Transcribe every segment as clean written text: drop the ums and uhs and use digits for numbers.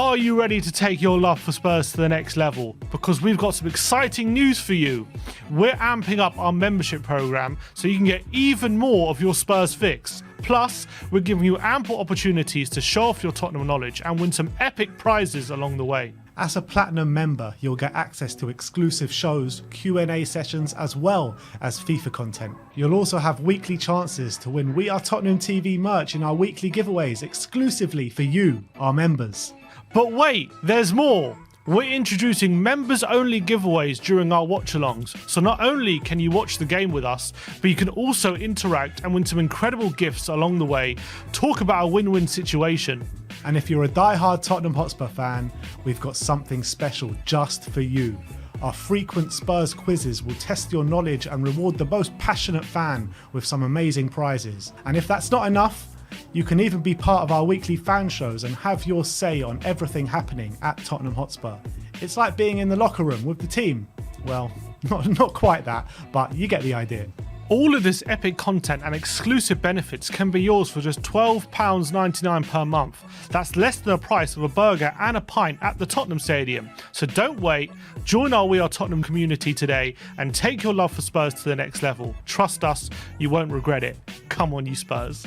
Are you ready to take your love for Spurs to the next level? Because we've got some exciting news for you. We're amping up our membership program so you can get even more of your Spurs fix. Plus, we're giving you ample opportunities to show off your Tottenham knowledge and win some epic prizes along the way. As a Platinum member, you'll get access to exclusive shows, Q&A sessions, as well as FIFA content. You'll also have weekly chances to win We Are Tottenham TV merch in our weekly giveaways exclusively for you, our members. But wait, there's more! We're introducing members-only giveaways during our watch-alongs, so not only can you watch the game with us, but you can also interact and win some incredible gifts along the way, talk about a win-win situation. And if you're a die-hard Tottenham Hotspur fan, we've got something special just for you. Our frequent Spurs quizzes will test your knowledge and reward the most passionate fan with some amazing prizes. And if that's not enough, you can even be part of our weekly fan shows and have your say on everything happening at Tottenham Hotspur. It's like being in the locker room with the team. Well, not quite that, but you get the idea. All of this epic content and exclusive benefits can be yours for just £12.99 per month. That's less than the price of a burger and a pint at the Tottenham Stadium. So don't wait, join our We Are Tottenham community today and take your love for Spurs to the next level. Trust us, you won't regret it. Come on, you Spurs.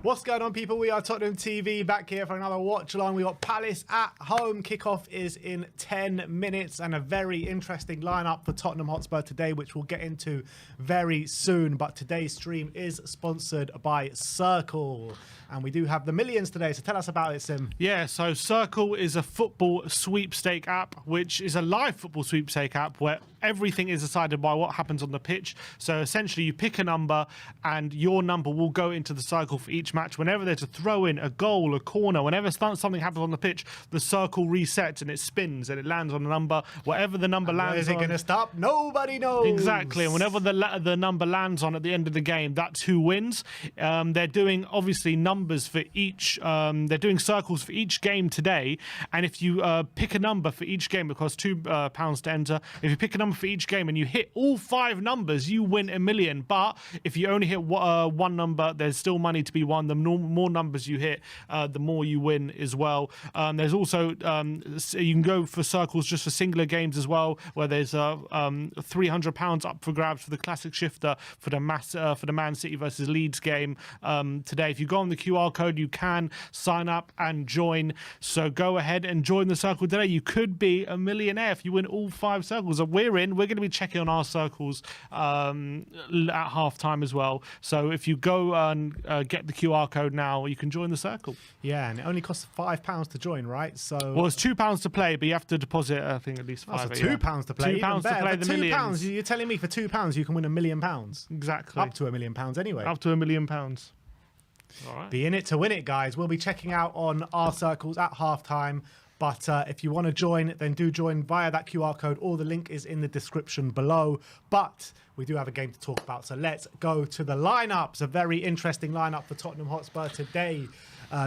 What's going on, people? We are Tottenham TV back here for another watch along. We got Palace at home. Kickoff is in 10 minutes and a very interesting lineup for Tottenham Hotspur today, which we'll get into very soon. But today's stream is sponsored by Circle, and we do have the millions today. So tell us about it, Sim. Yeah, so Circle is a football sweepstake app, which is a live football sweepstake app where everything is decided by what happens on the pitch. So essentially, you pick a number, and your number will go into the cycle for each match. Whenever there's a throw in, a goal, a corner, whenever something happens on the pitch, the circle resets and it spins and it lands on a number. Whatever the number lands on. Is it going to stop? Nobody knows. Exactly. And whenever the number lands on at the end of the game, that's who wins. They're doing obviously numbers for each. They're doing circles for each game today. And if you pick a number for each game, it costs £2 to enter. If you pick a number for each game and you hit all 5 numbers, you win $1 million. But if you only hit one number, there's still money to be won. The more numbers you hit, the more you win as well. There's also you can go for circles just for singular games as well, where there's £300 up for grabs for the classic shifter for the Man City versus Leeds game today. If you go on the QR code, you can sign up and join. So go ahead and join the circle today. You could be a millionaire if you win all 5 circles. And we're going to be checking on our circles at half time as well. So if you go and get the QR code now, you can join the circle. Yeah, and it only costs £5 to join, right? So well, it's £2 to play, but you have to deposit, I think, at least £5. So £2 to play. £2 to play the millions. £2, you're telling me for £2 you can win £1 million? Exactly. Up to £1 million anyway. Up to £1 million. All right. Be in it to win it, guys. We'll be checking out on our circles at halftime. But if you want to join, then do join via that QR code, or the link is in the description below. But we do have a game to talk about, so let's go to the lineups. A very interesting lineup for Tottenham Hotspur today.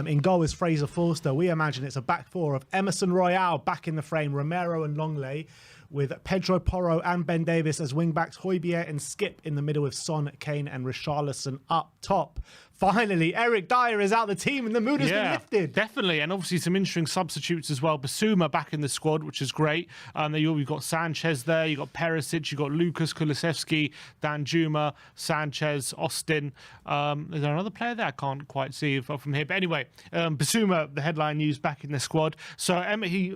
In goal is Fraser Forster. We imagine it's a back four of Emerson Royale back in the frame, Romero and Longley, with Pedro Porro and Ben Davis as wing-backs, Højbjerg and Skip in the middle with Son, Kane and Richarlison up top. Finally, Eric Dyer is out the team and the mood has been lifted. Definitely, and obviously some interesting substitutes as well. Basuma back in the squad, which is great. You've got Sanchez there, you've got Perisic, you've got Lucas Kulusevski, Danjuma, Sanchez, Austin. Is there another player there? I can't quite see from here. But anyway, Basuma, the headline news, back in the squad. So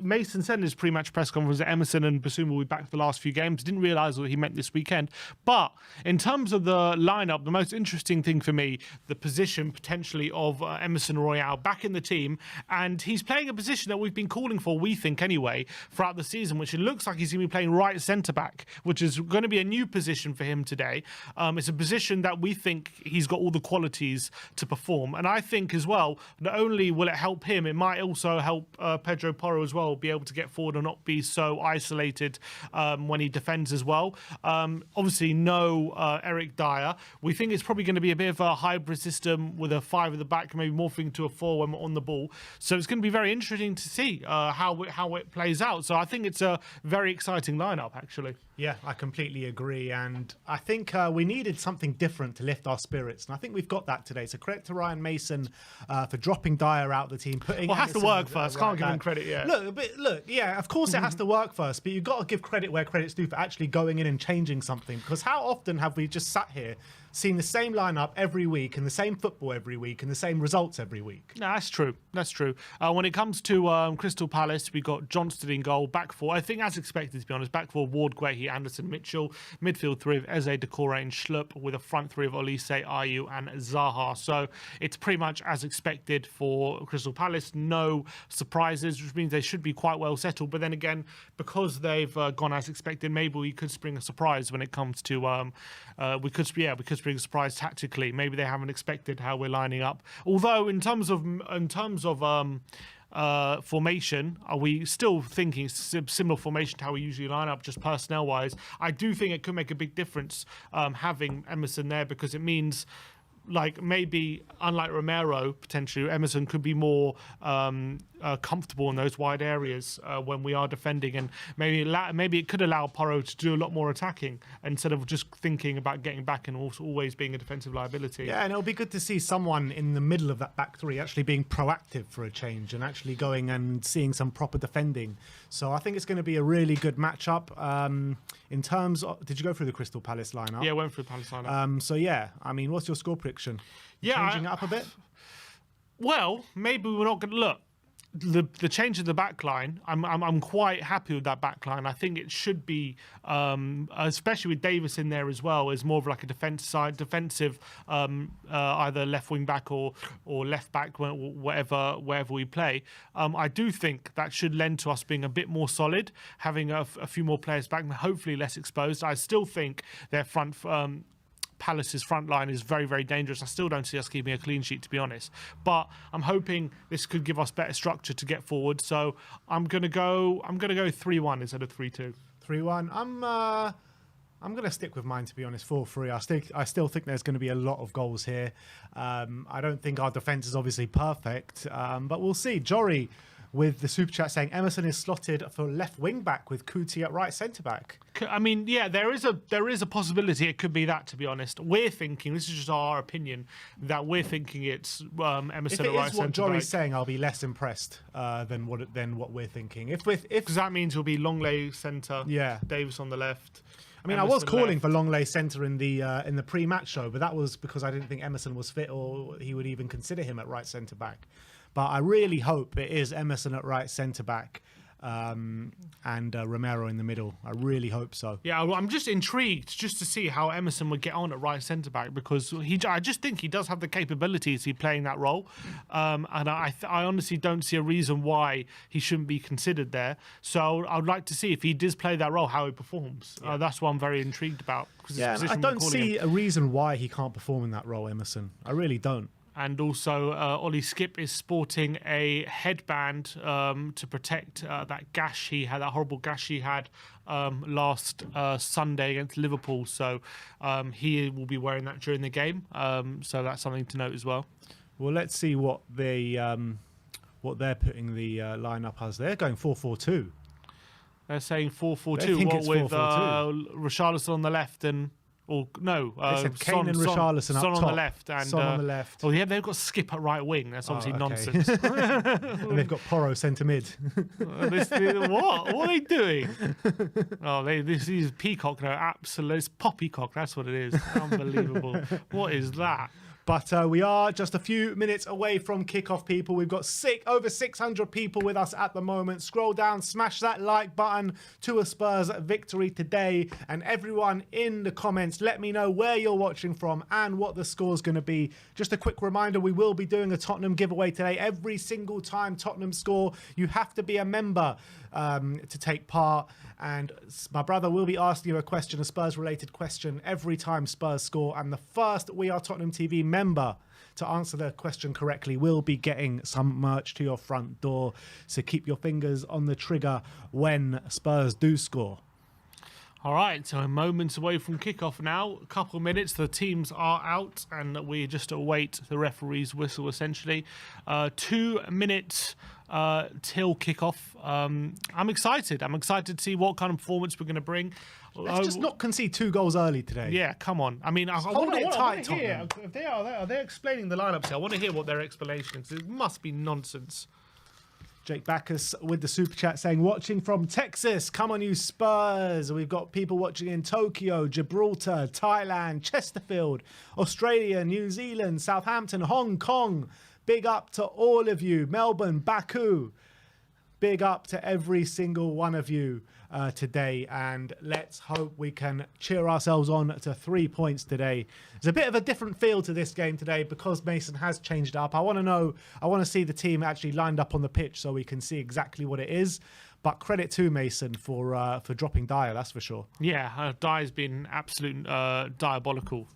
Mason said in his pre-match press conference that Emerson and Basuma will be back for the last few games. Didn't realise what he meant this weekend. But in terms of the lineup, the most interesting thing for me, the position potentially of Emerson Royale back in the team, and he's playing a position that we've been calling for, we think anyway, throughout the season, which it looks like he's going to be playing right centre back, which is going to be a new position for him today. It's a position that we think he's got all the qualities to perform, and I think as well, not only will it help him, it might also help Pedro Porro as well be able to get forward and not be so isolated when he defends as well. Obviously no Eric Dyer. We think it's probably going to be a bit of a hybrid system with a 5 at the back, maybe morphing to a 4 when we're on the ball. So it's going to be very interesting to see how it plays out. So I think it's a very exciting lineup, actually. Yeah, I completely agree. And I think we needed something different to lift our spirits. And I think we've got that today. So credit to Ryan Mason for dropping Dyer out the team. It has to work first. Can't give him credit yet. Look, yeah, of course it has to work first. But you've got to give credit where credit's due for actually going in and changing something. Because how often have we just sat here, seen the same lineup every week and the same football every week and the same results every week? No, that's true. That's true. When it comes to Crystal Palace, we got Johnston in goal, back four. I think as expected, to be honest. Back four, Ward, Guehi, Anderson, Mitchell. Midfield 3 of Eze, Decore and Schlupp, with a front 3 of Olise, Ayew and Zaha. So it's pretty much as expected for Crystal Palace. No surprises, which means they should be quite well settled. But then again, because they've gone as expected, maybe we could spring a surprise when it comes to we could spring a surprise tactically. Maybe they haven't expected how we're lining up. Although in terms of formation, are we still thinking similar formation to how we usually line up, just personnel wise? I do think it could make a big difference having Emerson there, because it means, like, maybe unlike Romero, potentially Emerson could be more comfortable in those wide areas when we are defending, and maybe it could allow Porro to do a lot more attacking instead of just thinking about getting back and also always being a defensive liability. Yeah, and it'll be good to see someone in the middle of that back three actually being proactive for a change and actually going and seeing some proper defending. So I think it's going to be a really good matchup. In terms of, did you go through the Crystal Palace lineup? Yeah, went through the Palace lineup. So yeah, I mean, what's your score prediction? Changing it up a bit? Well, maybe we're not going to look. The change of the back line, I'm quite happy with that back line. I think it should be, especially with Davis in there as well, is more of like a defensive, either left wing back or left back, wherever we play. I do think that should lend to us being a bit more solid, having a few more players back and hopefully less exposed. I still think their Palace's front line is very, very dangerous. I still don't see us keeping a clean sheet, to be honest. But I'm hoping this could give us better structure to get forward. So I'm gonna go 3-1 instead of 3-2. 3-1. I'm going to stick with mine, to be honest, 4-3. I still think there's going to be a lot of goals here. I don't think our defence is obviously perfect, but we'll see. Jory with the super chat saying Emerson is slotted for left wing back with Kuti at right centre back. I mean, yeah, there is a possibility it could be that, to be honest. We're thinking, this is just our opinion, that we're thinking it's Emerson at right centre back. If it is what Jory's saying, I'll be less impressed than what we're thinking. Because that means it'll be Longley centre, yeah, Davis on the left. I mean, Emerson I was calling for Longley centre in the pre-match show, but that was because I didn't think Emerson was fit or he would even consider him at right centre back. But I really hope it is Emerson at right centre back and Romero in the middle. I really hope so. Yeah, I'm just intrigued just to see how Emerson would get on at right centre back, because I just think he does have the capabilities to be playing that role, and I honestly don't see a reason why he shouldn't be considered there. So I'd like to see if he does play that role, how he performs. Yeah. That's what I'm very intrigued about. Yeah, I don't see a reason why he can't perform in that role, Emerson. I really don't. And also, Ollie Skip is sporting a headband to protect that gash he had, that horrible gash he had last Sunday against Liverpool. So he will be wearing that during the game. So that's something to note as well. Well, let's see what they're putting the lineup as. They're going 4-4-2. They're saying 4-4-2. What with Richarlison on the left and. Or no, they said Kane and Richarlison up top. Son on the left. And, Son on the left. Oh, yeah, they've got Skip at right wing. That's obviously nonsense. And they've got Porro centre mid. What? What are they doing? Oh, this is Peacock now. Absolute. It's Poppycock. That's what it is. Unbelievable. What is that? But we are just a few minutes away from kickoff, people. We've got over 600 people with us at the moment. Scroll down, smash that like button to a Spurs victory today. And everyone in the comments, let me know where you're watching from and what the score's going to be. Just a quick reminder, we will be doing a Tottenham giveaway today. Every single time Tottenham score, you have to be a member to take part. And my brother will be asking you a question, a Spurs-related question, every time Spurs score. And the first WeAreTottenhamTV member to answer the question correctly will be getting some merch to your front door. So keep your fingers on the trigger when Spurs do score. All right, so moments away from kickoff now. A couple of minutes, the teams are out, and we just await the referee's whistle, essentially. 2 minutes till kickoff. I'm excited. I'm excited to see what kind of performance we're going to bring. Let's just not concede 2 goals early today. Yeah, come on. I mean, I want to hear. If they're explaining the lineups here, I want to hear what their explanation is. It must be nonsense. Jake Backus with the super chat saying, watching from Texas, come on you Spurs. We've got people watching in Tokyo, Gibraltar, Thailand, Chesterfield, Australia, New Zealand, Southampton, Hong Kong. Big up to all of you. Melbourne, Baku. Big up to every single one of you today, and let's hope we can cheer ourselves on to 3 points today. There's a bit of a different feel to this game today because Mason has changed up. I want to see the team actually lined up on the pitch so we can see exactly what it is. But credit to Mason for dropping Dyer, that's for sure. Yeah, Dyer's been absolute diabolical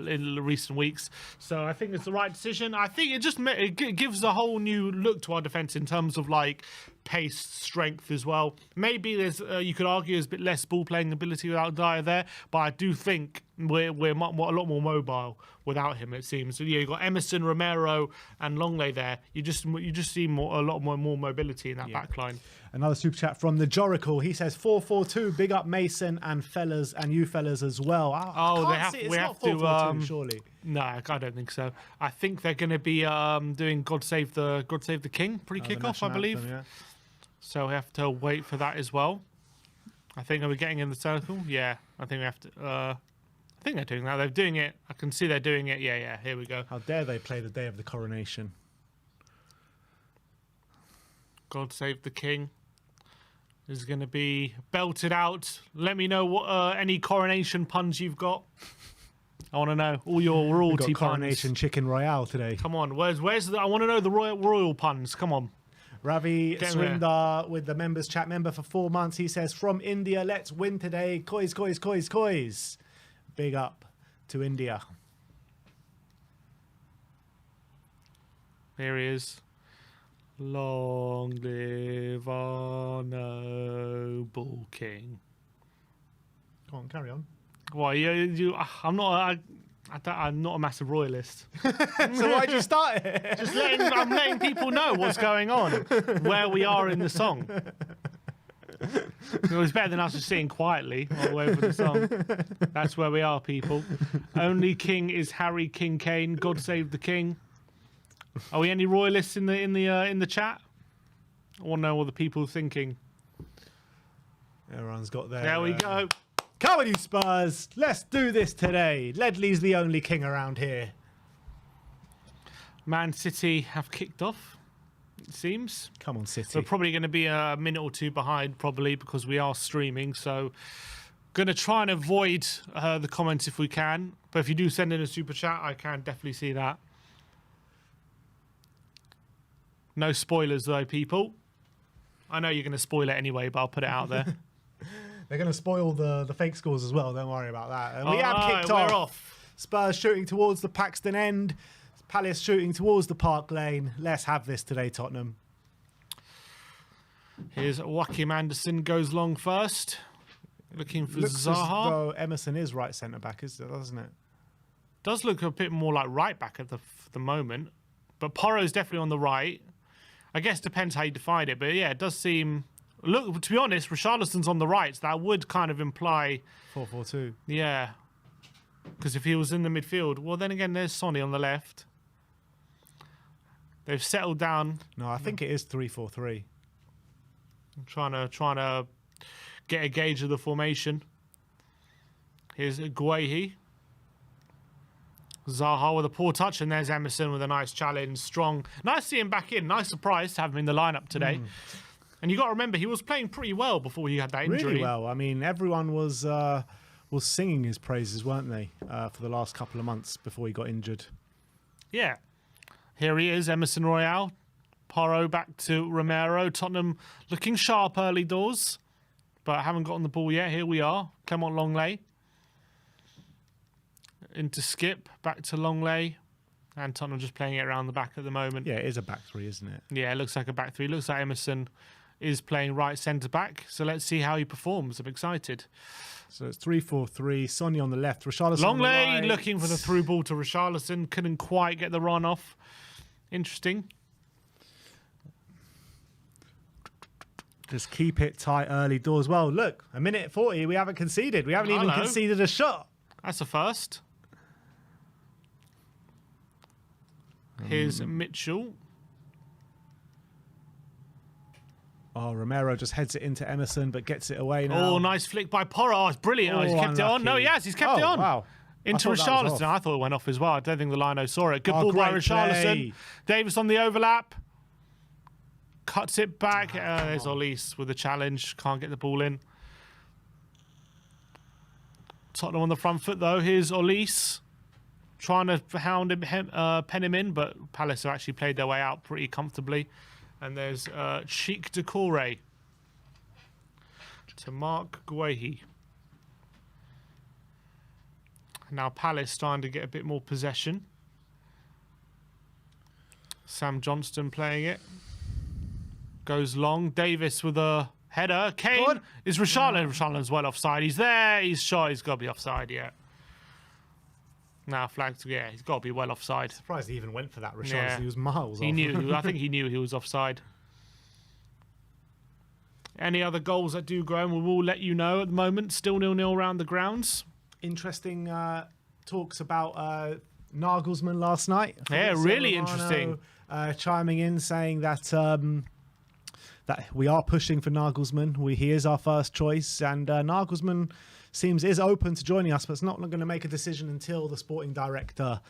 in recent weeks. So I think it's the right decision. I think it gives a whole new look to our defence in terms of like pace, strength as well. Maybe there's you could argue there's a bit less ball playing ability without Dyer there, but I do think we're a lot more mobile without him. It seems. So yeah, you got Emerson, Romero, and Longley there. You just see a lot more mobility in that back line. Another super chat from the Joracle. He says 442. Big up Mason and fellas and you fellas as well. We have to. Surely. No, I don't think so. I think they're going to be doing "God Save the King" pre-kickoff, I believe. Anthem, yeah. So we have to wait for that as well. I think are we getting in the circle? Yeah, I think we have to. I think they're doing that. They're doing it. I can see they're doing it. Yeah. Here we go. How dare they play the day of the coronation? God Save the King is going to be belted out. Let me know what any coronation puns you've got. I want to know all your royalty puns. Coronation Chicken Royale today. Come on, where's the? I want to know the royal puns. Come on. Ravi Swindar with the members chat member for 4 months. He says, from India, let's win today. COYS, COYS, COYS, COYS. Big up to India. Here he is. Long live our noble king. Come on, carry on. Why I'm not a massive royalist. So why'd you start it? I'm letting people know what's going on, where we are in the song. It was better than us just sitting quietly all the way over the song. That's where we are, people. Only king is Harry King Kane. God save the king. Are we any royalists in the chat? I want to know what the people are thinking. Everyone's got their. There we go. Come on, you Spurs. Let's do this today. Ledley's the only king around here. Man City have kicked off, it seems. Come on, City. We're probably going to be a minute or two behind, probably, because we are streaming. So, going to try and avoid the comments if we can. But if you do send in a super chat, I can definitely see that. No spoilers, though, people. I know you're going to spoil it anyway, but I'll put it out there. They're going to spoil the fake scores as well. Don't worry about that. And we have kicked off. Spurs shooting towards the Paxton end. Palace shooting towards the Park Lane. Let's have this today, Tottenham. Here's Joachim Anderson goes long first. Looking for Looks Zaha. As though Emerson is right centre-back, doesn't it? Does look a bit more like right-back at the moment. But Porro's definitely on the right. I guess depends how you define it. But yeah, it does seem... Look, to be honest, Richarlison's on the right, so that would kind of imply 4-4-2. Yeah, because if he was in the midfield, well, then again, there's Sonny on the left. They've settled down. No, I think it is 3-4-3. I'm trying to get a gauge of the formation. Here's Guehi. Zaha with a poor touch, and there's Emerson with a nice challenge, strong. Nice to see him back in. Nice surprise to have him in the lineup today. And you got to remember, he was playing pretty well before he had that injury. Really well. I mean, everyone was singing his praises, weren't they, for the last couple of months before he got injured. Yeah. Here he is, Emerson Royale. Porro back to Romero. Tottenham looking sharp early doors, but haven't gotten the ball yet. Here we are. Clement Longley. Into Skip. Back to Longley. And Tottenham just playing it around the back at the moment. Yeah, it is a back three, isn't it? Yeah, it looks like a back three. It looks like Emerson is playing right centre-back. So let's see how he performs. I'm excited. So it's 3-4-3. Sonny on the left. Richarlison Longley on the right. looking for the through ball to Richarlison. Couldn't quite get the run off. Interesting. Just keep it tight early doors. Well, look, a minute 40. We haven't conceded. We haven't even conceded a shot. That's a first. Here's Mitchell. Oh, Romero just heads it into Emerson, but gets it away now. Oh, nice flick by Porro. Oh, it's brilliant. Oh, he's kept it on. No, he has. He's kept it on. Wow. Into Richarlison. I thought it went off as well. I don't think the lino saw it. Good ball by Richarlison. Davis on the overlap. Cuts it back. There's Olise with the challenge. Can't get the ball in. Tottenham on the front foot, though. Here's Olise. Trying to hound him, pen him in, but Palace have actually played their way out pretty comfortably. And there's Cheek Decore to Mark Guehi. Now Palace starting to get a bit more possession. Sam Johnston playing it. Goes long. Davis with a header. Kane Good. is Richarlison. Richarlison's well offside. He's there. He's shot. He's got to be offside, yeah. Now flags, yeah, he's got to be well offside. Surprised he even went for that, Richarlison. Yeah. He was miles He off. knew. I think he knew he was offside. Any other goals that do go in, we will let you know at the moment. Still 0-0 around the grounds. Interesting talks about Nagelsmann last night. Yeah, Fabrizio really Romano, interesting. Chiming in, saying that that we are pushing for Nagelsmann. He is our first choice, and Nagelsmann is open to joining us, but it's not going to make a decision until the sporting director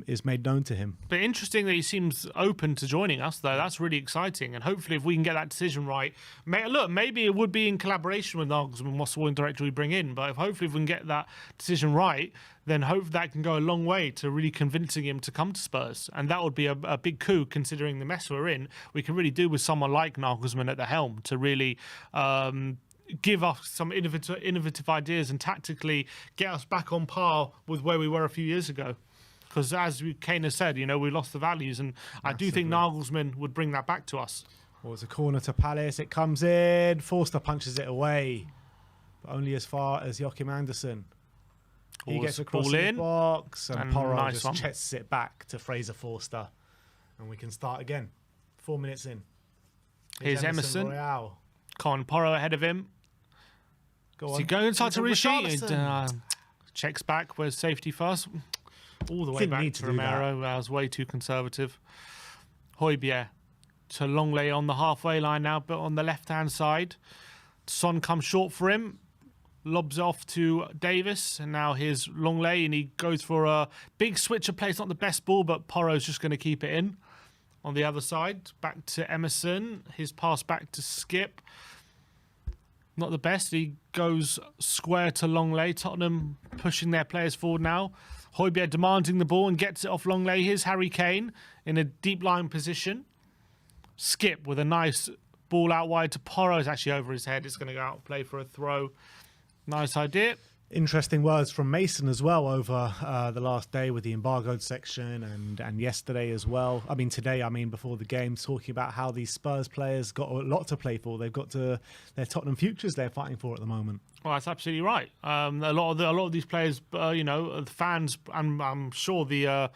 is made known to him. But interesting that he seems open to joining us, though. That's really exciting. And hopefully, if we can get that decision right, maybe it would be in collaboration with Nagelsmann, what sporting director we bring in. But hopefully, if we can get that decision right, then hopefully that can go a long way to really convincing him to come to Spurs. And that would be a big coup, considering the mess we're in. We can really do with someone like Nagelsmann at the helm to really give us some innovative ideas and tactically get us back on par with where we were a few years ago. Because as Kane has said, we lost the values, and I do think Nagelsmann would bring that back to us. Well, it's a corner to Palace. It comes in. Forster punches it away, but only as far as Joachim Andersen. He gets across the box, and Porro just chests it back to Fraser Forster, and we can start again. 4 minutes in. Here's Emerson. Royale. Con Porro ahead of him. Go on. Is he going inside to Rishi? Richarlison. Checks back. Where's safety first? All the way back to Romero. That was way too conservative. Højbjerg to Longley on the halfway line now, but on the left-hand side. Son comes short for him. Lobs off to Davis, and now here's Longley, and he goes for a big switch of play. It's not the best ball, but Porro's just going to keep it in. On the other side, back to Emerson. His pass back to Skip. Not the best. He goes square to Longley. Tottenham pushing their players forward now. Højbjerg demanding the ball and gets it off Longley. Here's Harry Kane in a deep line position. Skip with a nice ball out wide to Porro. It's actually over his head. It's going to go out and play for a throw. Nice idea. Interesting words from Mason as well over the last day with the embargoed section and yesterday as well. Today, before the game, talking about how these Spurs players got a lot to play for. They've got their Tottenham futures they're fighting for at the moment. Well, that's absolutely right. A lot of these players, the fans, and I'm sure the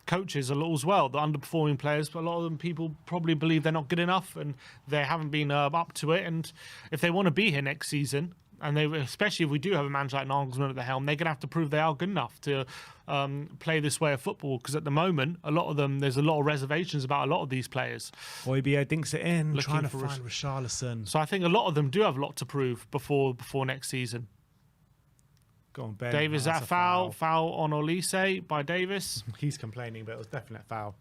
coaches a lot as well, the underperforming players, but a lot of them people probably believe they're not good enough and they haven't been up to it. And if they want to be here next season, and especially if we do have a manager like Nagelsmann at the helm, they're going to have to prove they are good enough to play this way of football. Because at the moment, a lot of them, there's a lot of reservations about a lot of these players. Højbjerg dinks it in, trying to find Richarlison. So I think a lot of them do have a lot to prove before next season. Go on, Ben. Davis, that foul on Olise by Davis. He's complaining, but it was definite foul.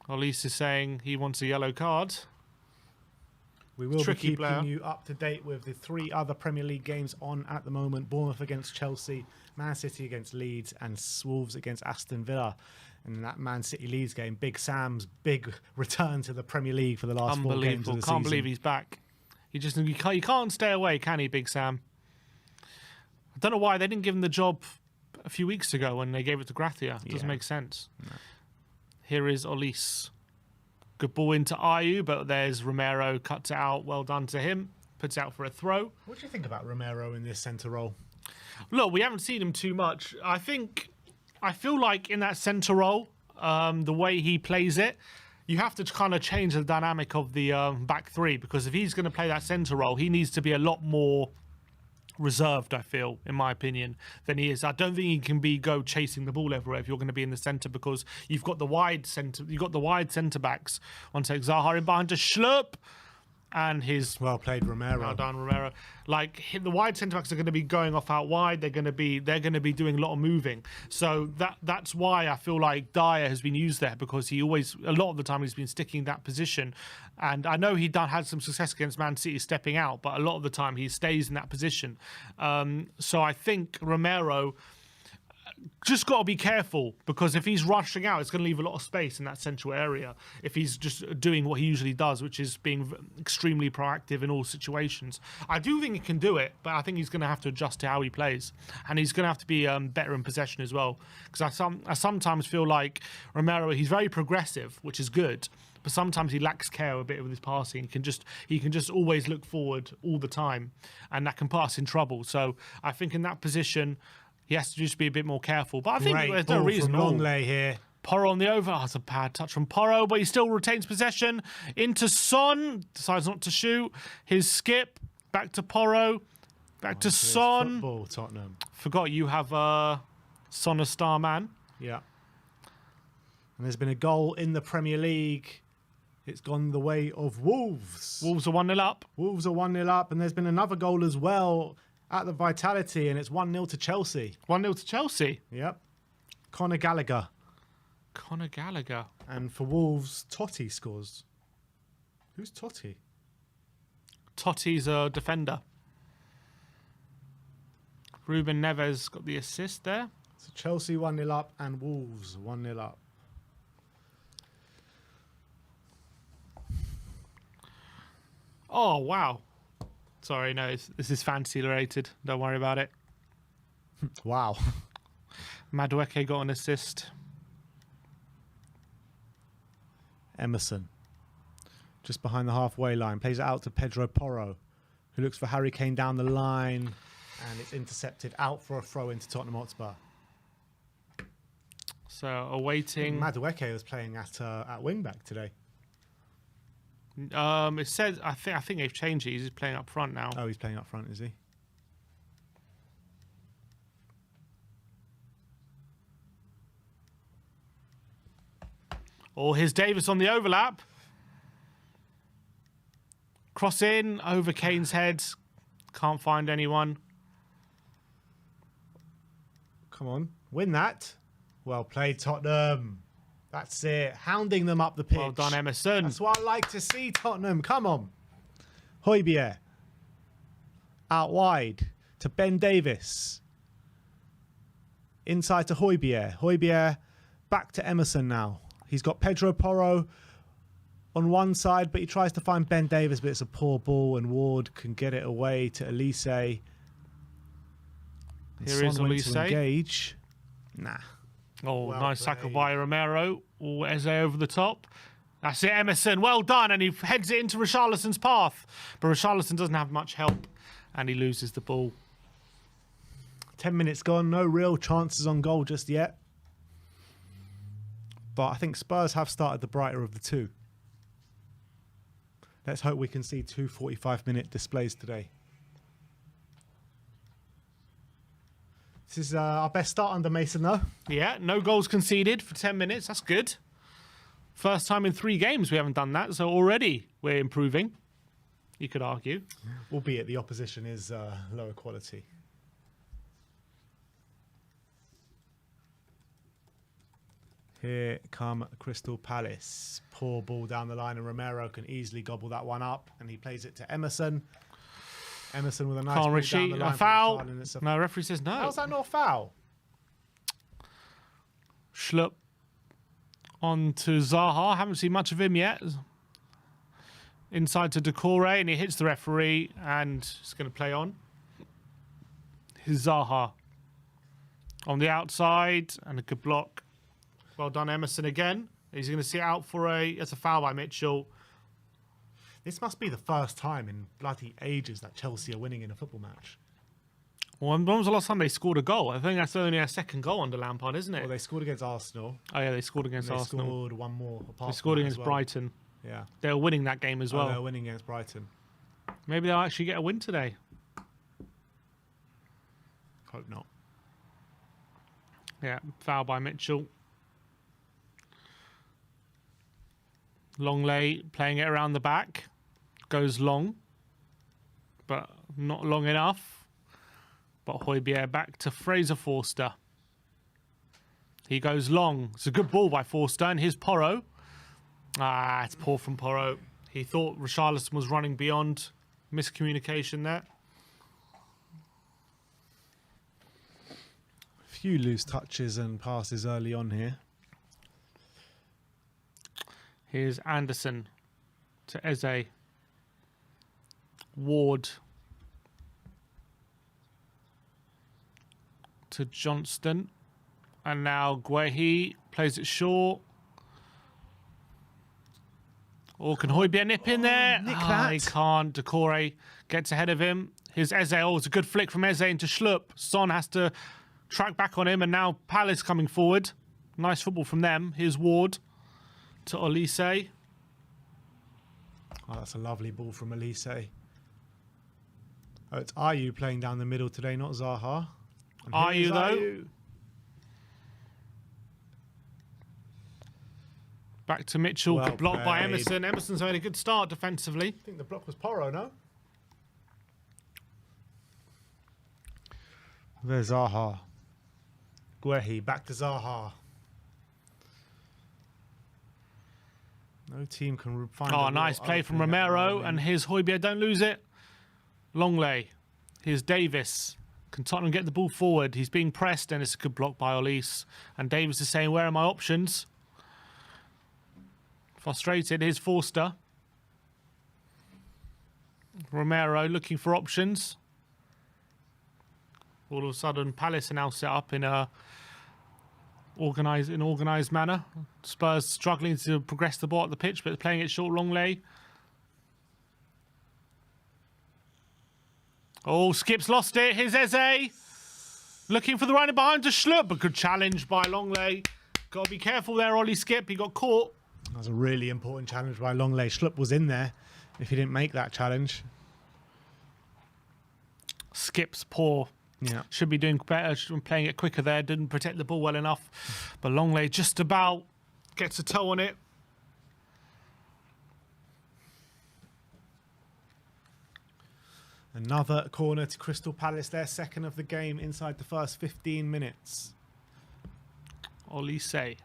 Olise is saying he wants a yellow card. We will be keeping you up to date with the 3 other Premier League games on at the moment. Bournemouth against Chelsea, Man City against Leeds, and Wolves against Aston Villa. And in that Man City Leeds game, Big Sam's big return to the Premier League for the last 4 games of the season. Can't believe he's back. You can't stay away, can he, Big Sam? I don't know why they didn't give him the job a few weeks ago when they gave it to Gracia. It doesn't make sense. No. Here is Olise. Good ball into Ayew, but there's Romero, cuts it out. Well done to him. Puts it out for a throw. What do you think about Romero in this centre role? Look, we haven't seen him too much. I feel like in that centre role, the way he plays it, you have to kind of change the dynamic of the back three, because if he's going to play that centre role, he needs to be a lot more reserved, I feel, in my opinion, than he is. I don't think he can go chasing the ball everywhere if you're going to be in the centre, because you've got the wide centre backs. One take Zaha in behind to Schlupp, and his well played Romero. Well done, Romero. Like the wide centre backs are going to be going off out wide. They're going to be doing a lot of moving. So that's why I feel like Dyer has been used there, because a lot of the time he's been sticking that position. And I know he had some success against Man City stepping out, but a lot of the time he stays in that position. So I think Romero just got to be careful, because if he's rushing out, it's going to leave a lot of space in that central area. If he's just doing what he usually does, which is being extremely proactive in all situations. I do think he can do it, but I think he's going to have to adjust to how he plays, and he's going to have to be better in possession as well. Because I sometimes feel like Romero, he's very progressive, which is good, but sometimes he lacks care a bit with his passing. He can just always look forward all the time, and that can put us in trouble. So I think in that position, he has to just be a bit more careful. But I think Great there's no ball reason. from Longley here. Porro on the over. Oh, it's a bad touch from Porro, but he still retains possession. Into Son. Decides not to shoot. His skip. Back to Porro. Back to Son. Football, Tottenham. Forgot you have Son a star man. Yeah. And there's been a goal in the Premier League. It's gone the way of Wolves. Wolves are 1-0 up. Wolves are 1-0 up, and there's been another goal as well at the Vitality, and it's 1-0 to Chelsea. 1-0 to Chelsea. Yep. Conor Gallagher. Conor Gallagher. And for Wolves, Totti scores. Who's Totti? Totti's a defender. Ruben Neves got the assist there. So Chelsea 1-0 up and Wolves 1-0 up. Oh, wow. Sorry, no, this is fantasy related. Don't worry about it. Wow. Madueke got an assist. Emerson. Just behind the halfway line. Plays it out to Pedro Porro, who looks for Harry Kane down the line. And it's intercepted out for a throw into Tottenham Hotspur. So awaiting. Madueke was playing at wing back today. It says I think they've changed it. He's playing up front now. Oh, he's playing up front, is he? Oh, here's Davis on the overlap. Cross in over Kane's head. Can't find anyone. Come on, win that. Well played, Tottenham. That's it. Hounding them up the pitch. Well done, Emerson. That's what I like to see, Tottenham. Come on. Højbjerg. Out wide to Ben Davis. Inside to Højbjerg. Højbjerg back to Emerson now. He's got Pedro Porro on one side, but he tries to find Ben Davis, but it's a poor ball, and Ward can get it away to Elise. Here is Elise. Engage. Nah. Oh, Well nice played. tackle by Romero. Oh, Eze over the top. That's it, Emerson. Well done. And he heads it into Richarlison's path. But Richarlison doesn't have much help. And he loses the ball. 10 minutes gone. No real chances on goal just yet. But I think Spurs have started the brighter of the two. Let's hope we can see two 45-minute displays today. This is our best start under Mason, though. Yeah, no goals conceded for 10 minutes. That's good. First time in 3 games we haven't done that. So already we're improving, you could argue. Albeit the opposition is lower quality. Here come Crystal Palace. Poor ball down the line, and Romero can easily gobble that one up, and he plays it to Emerson. Emerson with a nice ball down the line. A foul. A... No, referee says no. How's that not a foul? Schlupp on to Zaha. Haven't seen much of him yet. Inside to Decore, and he hits the referee, and it's going to play on. Here's Zaha on the outside, and a good block. Well done, Emerson again. He's going to see it out for it's a foul by Mitchell. This must be the first time in bloody ages that Chelsea are winning in a football match. Well, when was the last time they scored a goal? I think that's only a second goal under Lampard, isn't it? Well, they scored against Arsenal. Oh, yeah, they scored against Arsenal. They scored one more. They scored against Brighton. Yeah. They were winning that game as well. They were winning against Brighton. Maybe they'll actually get a win today. Hope not. Yeah, foul by Mitchell. Longley playing it around the back. Goes long, but not long enough. But Højbjerg back to Fraser Forster. He goes long. It's a good ball by Forster, and here's Porro. Ah, it's poor from Porro. He thought Richarlison was running beyond. Miscommunication there. A few loose touches and passes early on here. Here's Anderson to Eze. Ward to Johnston. And now Guehi plays it short. Or can Højbjerg nip in there? nick that. He can't. Decore gets ahead of him. Here's Eze. Oh, it's a good flick from Eze into Schlupp. Son has to track back on him, and now Palace coming forward. Nice football from them. Here's Ward to Olise. Oh, that's a lovely ball from Elise. Oh, it's Ayew playing down the middle today, not Zaha. Ayew, though. Ayew. Back to Mitchell. Well Good block by played. Emerson. Emerson's made a good start defensively. I think the block was Porro, no? There's Zaha. Guehi, back to Zaha. No team can find. Oh, nice play from Romero. And here's Højbjerg. Don't lose it. Longley. Here's Davis. Can Tottenham get the ball forward? He's being pressed, and it's a good block by Olise. And Davis is saying, where are my options? Frustrated. Here's Forster. Romero looking for options. All of a sudden, Palace are now set up in a organised manner. Spurs struggling to progress the ball at the pitch, but playing it short. Longley. Oh, Skip's lost it. Here's Eze. Looking for the runner behind to Schlupp. A good challenge by Longley. Got to be careful there, Ollie Skip. He got caught. That was a really important challenge by Longley. Schlupp was in there if he didn't make that challenge. Skip's poor. Yeah. Should be doing better, playing it quicker there. Didn't protect the ball well enough. But Longley just about gets a toe on it. Another corner to Crystal Palace, their second of the game inside the first 15 minutes. Olise.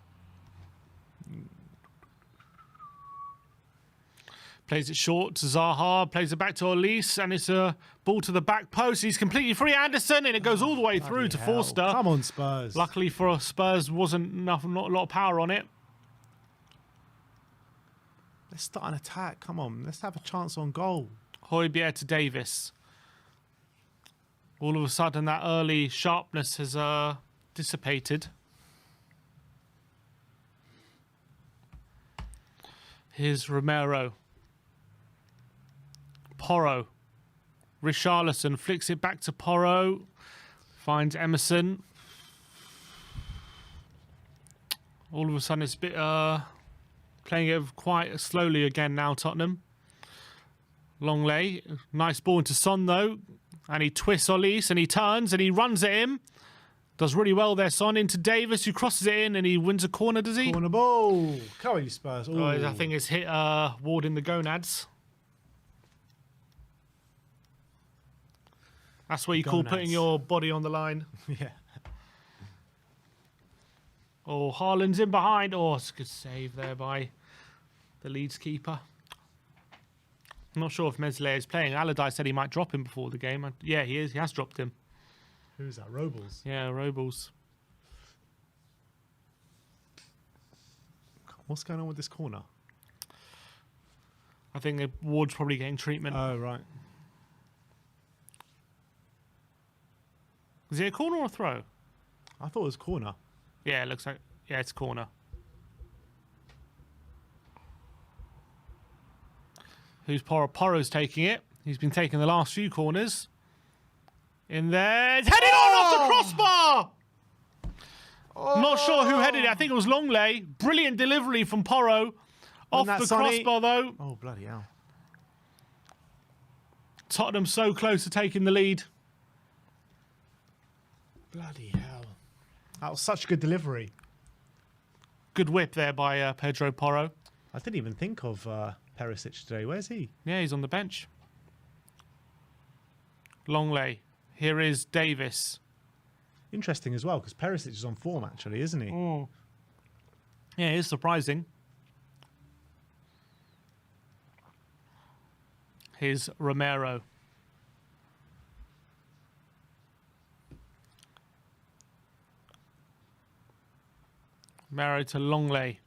Plays it short to Zaha, plays it back to Olise, and it's a ball to the back post. He's completely free, Anderson, and it goes all the way through to Hell. Forster. Come on, Spurs. Luckily for Spurs, wasn't not a lot of power on it. Let's start an attack. Come on, let's have a chance on goal. Højbjerg to Davis. All of a sudden, that early sharpness has dissipated. Here's Romero. Porro. Richarlison flicks it back to Porro. Finds Emerson. All of a sudden, it's a bit playing it quite slowly again now, Tottenham. Longley. Nice ball into Son, though. And he twists Olise, and he turns, and he runs at him. Does really well there, Son, into Davis, who crosses it in, and he wins a corner, does he? Corner ball. Come on, you Spurs. Oh, I think it's hit Ward in the gonads. That's what you call putting your body on the line. Yeah. Oh, Haaland's in behind. Oh, it's a good save there by the Leeds keeper. I'm not sure if Meslier is playing. Allardyce said he might drop him before the game. Yeah, he is. He has dropped him. Who's that? Robles? Yeah, Robles. What's going on with this corner? I think Ward's probably getting treatment. Oh, right. Is it a corner or a throw? I thought it was corner. Yeah, it looks like... Yeah, it's corner. Who's Porro? Porro's taking it. He's been taking the last few corners. In there. It's headed on off the crossbar! Not sure who headed it. I think it was Longley. Brilliant delivery from Porro. Off the crossbar, though. Oh, bloody hell. Tottenham so close to taking the lead. Bloody hell. That was such a good delivery. Good whip there by Pedro Porro. I didn't even think of Perisic today. Where's he? Yeah, he's on the bench. Longley. Here is Davis. Interesting as well, because Perisic is on form, actually, isn't he? Oh. Yeah, it is surprising. Here's Romero. Romero to Longley.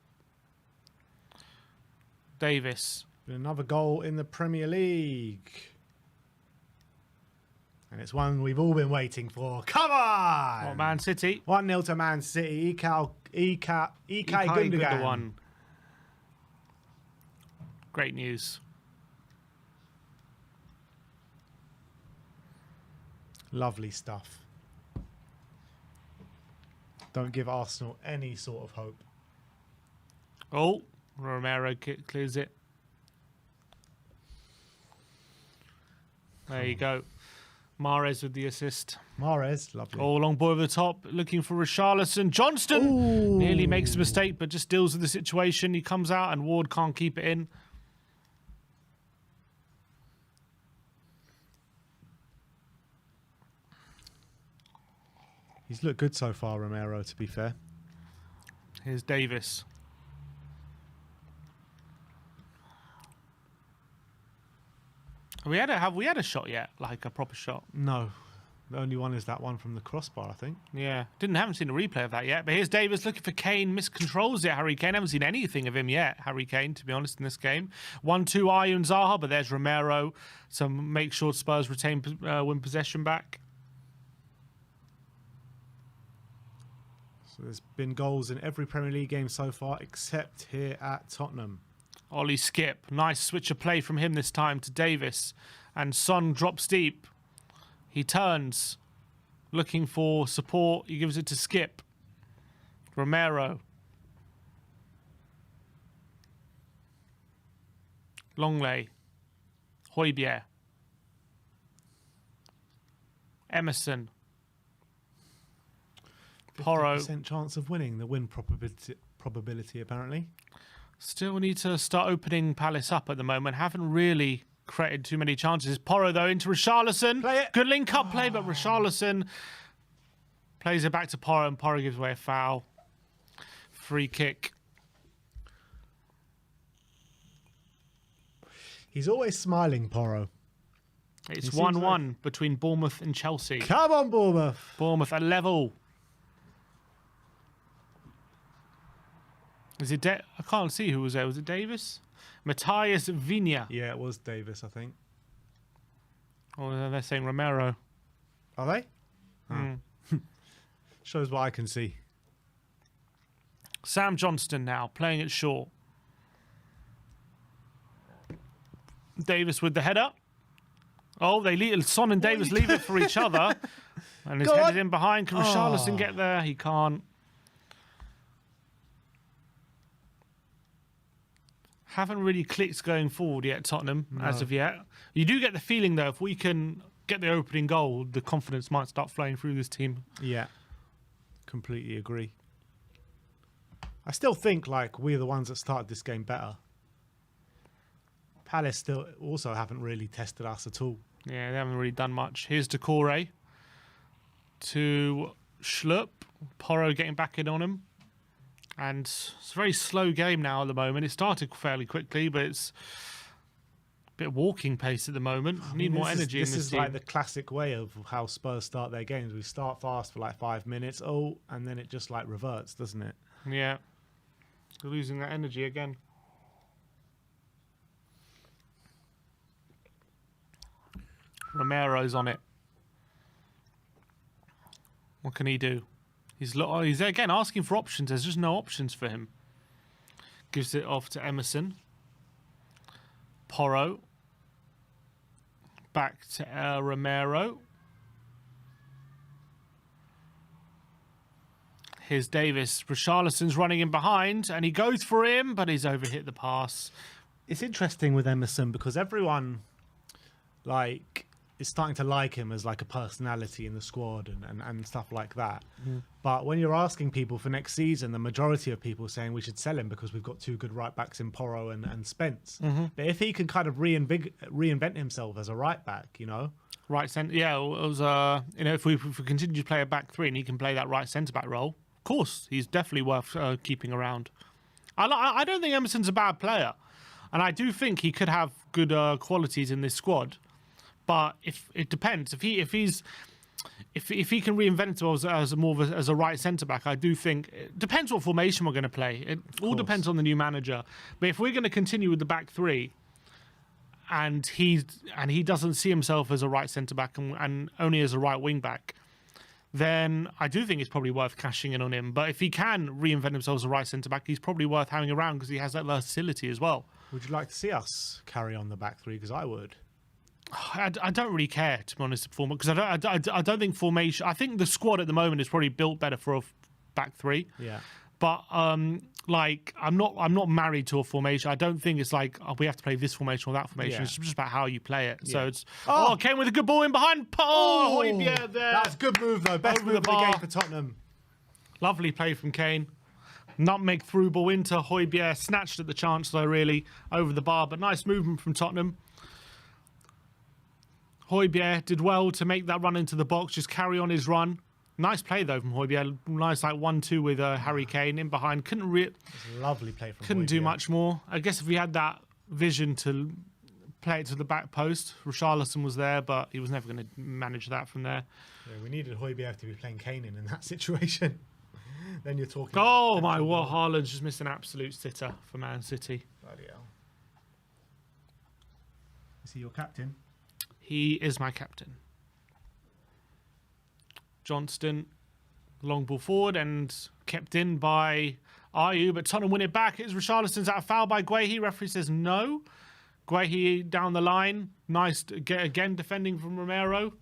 Davis. Another goal in the Premier League. And it's one we've all been waiting for. Come on! What, Man City? 1-0 to Man City. Ilkay Gundogan. Great news. Lovely stuff. Don't give Arsenal any sort of hope. Oh, Romero clears it. There you go. Mahrez with the assist. Mahrez, lovely. Oh, long ball over the top, looking for Richarlison. Johnston nearly makes a mistake, but just deals with the situation. He comes out and Ward can't keep it in. He's looked good so far, Romero, to be fair. Here's Davis. Have we had a shot yet? Like a proper shot? No. The only one is that one from the crossbar, I think. Yeah. Haven't seen a replay of that yet. But here's Davis looking for Kane. Miscontrols it, Harry Kane. Haven't seen anything of him yet, Harry Kane, to be honest, in this game. 1-2 Ayew and Zaha, but there's Romero. So make sure Spurs retain win possession back. So there's been goals in every Premier League game so far, except here at Tottenham. Ollie Skip. Nice switch of play from him this time to Davis. And Son drops deep. He turns. Looking for support. He gives it to Skip. Romero. Longley. Højbjerg. Emerson. Porro. 50% chance of winning. The win probability apparently. Still need to start opening Palace up at the moment. Haven't really created too many chances. Porro, though, into Richarlison. Play it. Good link-up play, but Richarlison plays it back to Porro, and Porro gives away a foul. Free kick. He's always smiling, Porro. It's 1-1 between Bournemouth and Chelsea. Come on, Bournemouth. Bournemouth at level. Is it? I can't see who was there. Was it Davis? Matthias Viña. Yeah, it was Davis, I think. Or they're saying Romero. Are they? Oh. Shows what I can see. Sam Johnston now playing it short. Davis with the header. Oh, Son and Davis leave it for each other. And he's headed in behind. Can Richarlison get there? He can't. Haven't really clicked going forward yet, Tottenham, as of yet. You do get the feeling, though, if we can get the opening goal, the confidence might start flowing through this team. Yeah, completely agree. I still think, like, we're the ones that started this game better. Palace still also haven't really tested us at all. Yeah, they haven't really done much. Here's Decore to Schlupp. Porro getting back in on him. And it's a very slow game now at the moment. It started fairly quickly, but it's a bit of walking pace at the moment. Need more energy in this team. This is like the classic way of how Spurs start their games. We start fast for like 5 minutes, and then it just like reverts, doesn't it? Yeah. We're losing that energy again. Romero's on it. What can he do? He's again asking for options. There's just no options for him. Gives it off to Emerson. Porro. Back to Romero. Here's Davis. Richarlison's running in behind, and he goes for him, but he's overhit the pass. It's interesting with Emerson because everyone, like, is starting to like him as like a personality in the squad and stuff like that. But when you're asking people for next season, the majority of people are saying we should sell him because we've got two good right backs in Porro and Spence. But if he can kind of reinvent himself as a right back, you know, right centre, yeah, it was if we continue to play a back three and he can play that right centre back role, of course he's definitely worth keeping around. I don't think Emerson's a bad player, and I do think he could have good qualities in this squad. But if it depends, if he can reinvent himself as a right centre back, I do think it depends what formation we're going to play. It all depends on the new manager. But if we're going to continue with the back three, and he doesn't see himself as a right centre back and only as a right wing back, then I do think it's probably worth cashing in on him. But if he can reinvent himself as a right centre back, he's probably worth having around because he has that versatility as well. Would you like to see us carry on the back three? Because I would. I don't really care, to be honest, because I don't think formation. I think the squad at the moment is probably built better for a back three. Yeah. But like I'm not married to a formation. I don't think it's like we have to play this formation or that formation. Yeah. It's just about how you play it. Yeah. So it's Kane with a good ball in behind. Højbjerg there. That's a good move though. Best Over move the of the bar. game for Tottenham. Lovely play from Kane. Nutmeg through ball into Højbjerg. Snatched at the chance though, really over the bar. But nice movement from Tottenham. Højbjerg did well to make that run into the box. Just carry on his run. Nice play though from Højbjerg. Nice like 1-2 with Harry Kane in behind. Lovely play from Couldn't do Højbjerg. much more. I guess if we had that vision to play it to the back post, Richarlison was there, but he was never going to manage that from there. Yeah, we needed Højbjerg to be playing Kane in that situation. Then you're talking. Oh my, what Haaland's just missed an absolute sitter for Man City. Bloody hell. Is he your captain? He is my captain. Johnston, long ball forward and kept in by Ayew, but Tottenham win it back. It's Richarlison's out of foul by Guehi. Referee says no. Guehi down the line. Nice, again, defending from Romero.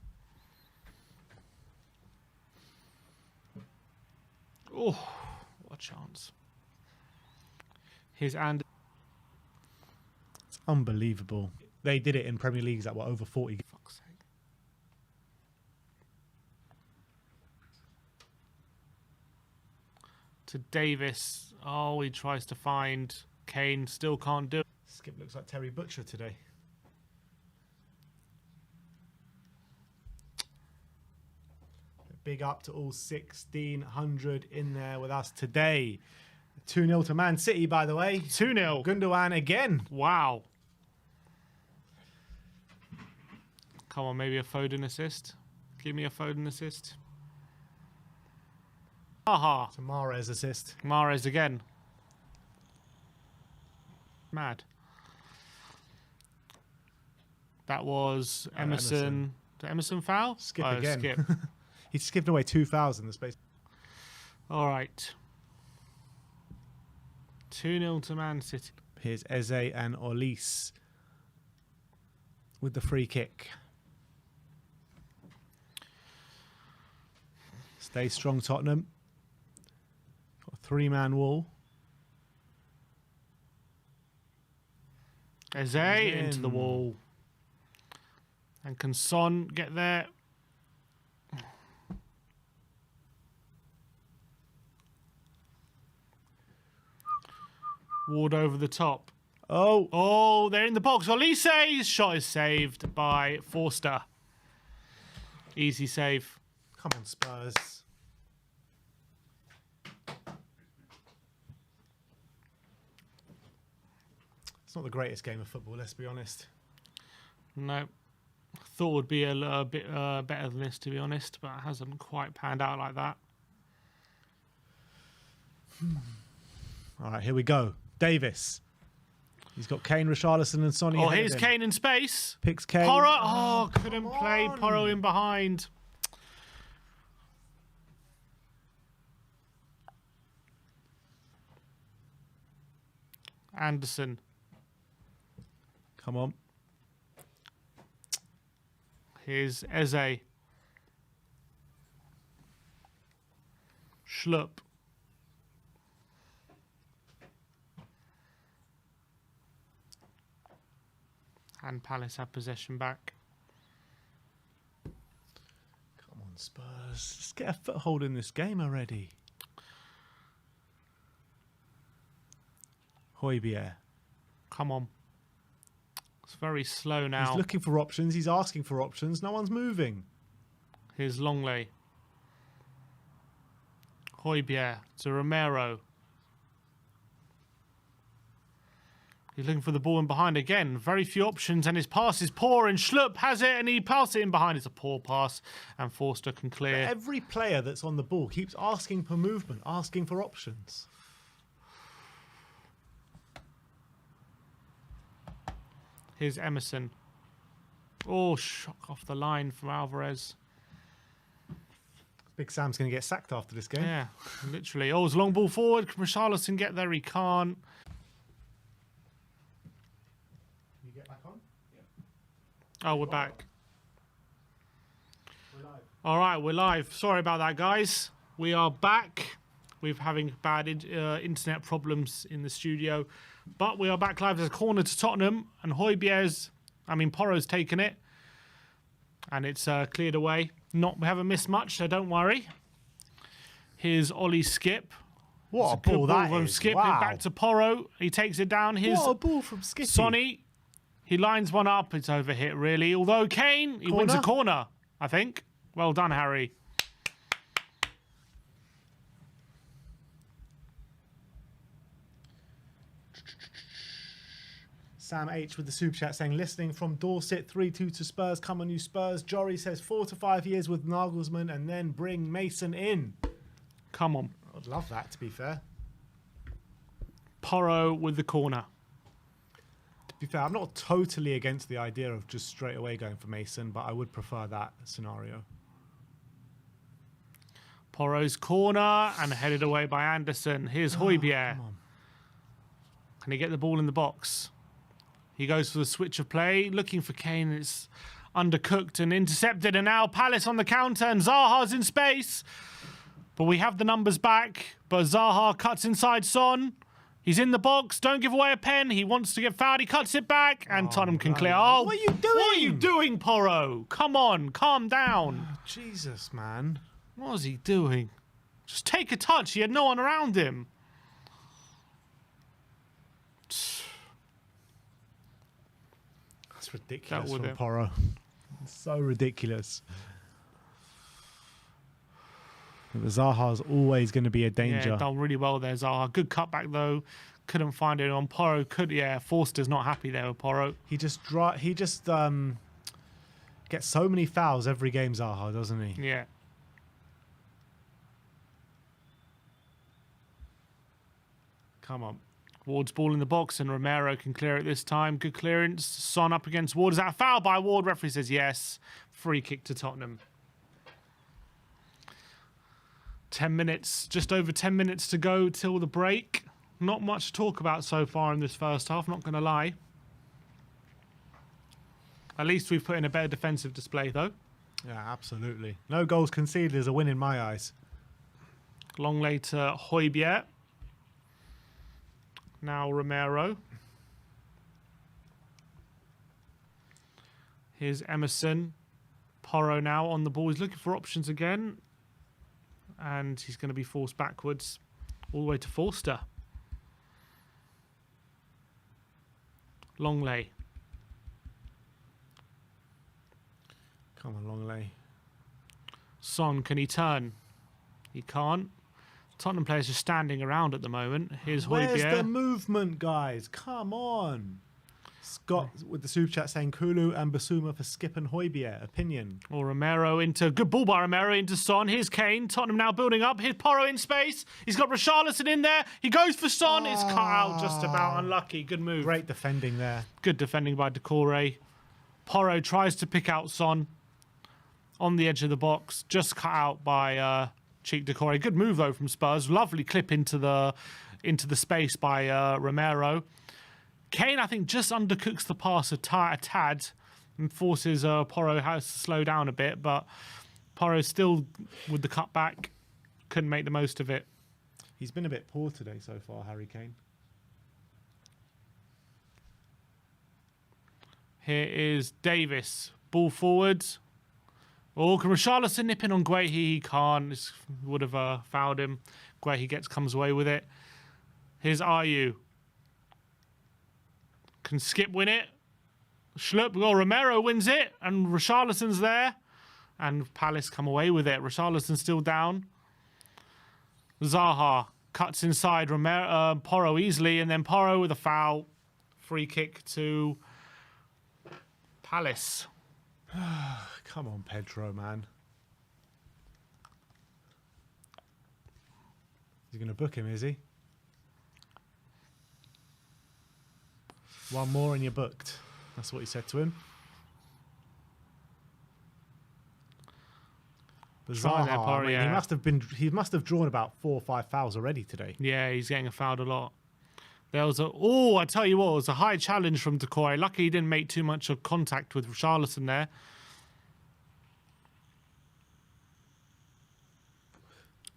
Oh, what a chance. Here's Anderson. It's unbelievable. They did it in Premier Leagues at what, over 40. Fuck's sake. To Davis. Oh, he tries to find Kane. Still can't do it. Skip looks like Terry Butcher today. Big up to all 1,600 in there with us today. 2-0 to Man City, by the way. 2-0. Gundogan again. Wow. Come on, maybe a Foden assist. Give me a Foden assist. Aha. To Mahrez assist. Mahrez again. Mad. That was Emerson. Did Emerson foul? Skip Oh, again. Skip. He's skipped away 2 fouls in the space. All right. 2-0 to Man City. Here's Eze and Olise with the free kick. Stay strong, Tottenham. Got a 3-man wall. Eze into the wall. And can Son get there? Ward over the top. Oh, they're in the box. Olise's shot is saved by Forster. Easy save. Come on, Spurs. It's not the greatest game of football, let's be honest. No. Thought it would be a bit better than this, to be honest, but it hasn't quite panned out like that. All right, here we go. Davis. He's got Kane, Richarlison and Sonny. Oh, here's Kane in space. Picks Kane. Porro. Oh, couldn't play. on. Porro in behind. Anderson. Come on. Here's Eze. Schlupp. And Palace have possession back. Come on, Spurs. Let's get a foothold in this game already. Højbjerg. Come on. It's very slow now. He's looking for options. He's asking for options. No one's moving. Here's Longley. Højbjerg to Romero. He's looking for the ball in behind again. Very few options, and his pass is poor, and Schlupp has it, and he passes it in behind. It's a poor pass, and Forster can clear. Every player that's on the ball keeps asking for movement, asking for options. Here's Emerson. Oh, shock off the line from Alvarez. Big Sam's going to get sacked after this game. Yeah, literally. Oh, it's a long ball forward. Can Richarlison get there? He can't. Oh, we're back. We're live. All right, we're live. Sorry about that, guys. We are back. We're having bad internet problems in the studio, but we are back live. There's a corner to Tottenham, and Porro's taken it, and it's cleared away. We haven't missed much, so don't worry. Here's Ollie's skip. What a ball that from is. Skip. Wow. Back to Porro. He takes it down. Here's What a ball from Skippy. Sonny. He lines one up. It's overhit, really. Although Kane, he wins a corner, I think. Well done, Harry. Sam H with the super chat saying, listening from Dorset, 3-2 to Spurs. Come on, you Spurs. Jory says 4 to 5 years with Nagelsmann and then bring Mason in. Come on. I'd love that, to be fair. Porro with the corner. To be fair, I'm not totally against the idea of just straight away going for Mason, but I would prefer that scenario. Porro's corner and headed away by Anderson. Here's Højbjerg. Can he get the ball in the box? He goes for the switch of play, looking for Kane. It's undercooked and intercepted, and now Palace on the counter, and Zaha's in space. But we have the numbers back. But Zaha cuts inside Son. He's in the box. Don't give away a pen. He wants to get fouled. He cuts it back, and Tottenham can clear. Oh, what are you doing? What are you doing, Porro? Come on, calm down. Jesus, man. What was he doing? Just take a touch. He had no one around him. That's ridiculous That from it. Porro. So ridiculous. The Zaha's always going to be a danger. Yeah, done really well there, Zaha. Good cutback, though. Couldn't find it on Porro. Forster's not happy there with Porro. He just gets so many fouls every game, Zaha, doesn't he? Yeah. Come on. Ward's ball in the box, and Romero can clear it this time. Good clearance. Son up against Ward. Is that a foul by Ward? Referee says yes. Free kick to Tottenham. 10 minutes, just over 10 minutes to go till the break. Not much to talk about so far in this first half, not going to lie. At least we've put in a better defensive display, though. Yeah, absolutely. No goals conceded is a win in my eyes. Long later, Højbjerg. Now Romero. Here's Emerson. Porro now on the ball. He's looking for options again. And he's going to be forced backwards all the way to Forster. Longley. Come on, Longley. Son, can he turn? He can't. Tottenham players are standing around at the moment. Here's Højbjerg. Where's the movement, guys? Come on. Scott with the super chat saying Kulu and Basuma for Skip and Højbjerg. Opinion. Or Romero into... Good ball by Romero into Son. Here's Kane. Tottenham now building up. Here's Porro in space. He's got Richarlison in there. He goes for Son. It's cut out just about. Unlucky. Good move. Great defending there. Good defending by Decore. Porro tries to pick out Son on the edge of the box. Just cut out by Cheek Decore. Good move, though, from Spurs. Lovely clip into the space by Romero. Kane, I think, just undercooks the pass a tad and forces Porro has to slow down a bit, but Porro still with the cutback couldn't make the most of it. He's been a bit poor today so far, Harry Kane. Here is Davis. Ball forward. Oh, can Richarlison nip in on Guehi? He can't. This would have fouled him. Guehi comes away with it. Here's Ayew. Can Skip win it? Schlupp. Well, Romero wins it, and Richarlison's there. And Palace come away with it. Richarlison's still down. Zaha cuts inside Porro easily, and then Porro with a foul. Free kick to Palace. Come on, Pedro, man. He's going to book him, is he? One more and you're booked. That's what he said to him. But Try there, Zaha, Porro, he yeah. must have drawn about 4 or 5 fouls already today. Yeah, he's getting fouled a lot. There was I tell you what, it was a high challenge from Decoy. Lucky he didn't make too much of contact with Richarlison there.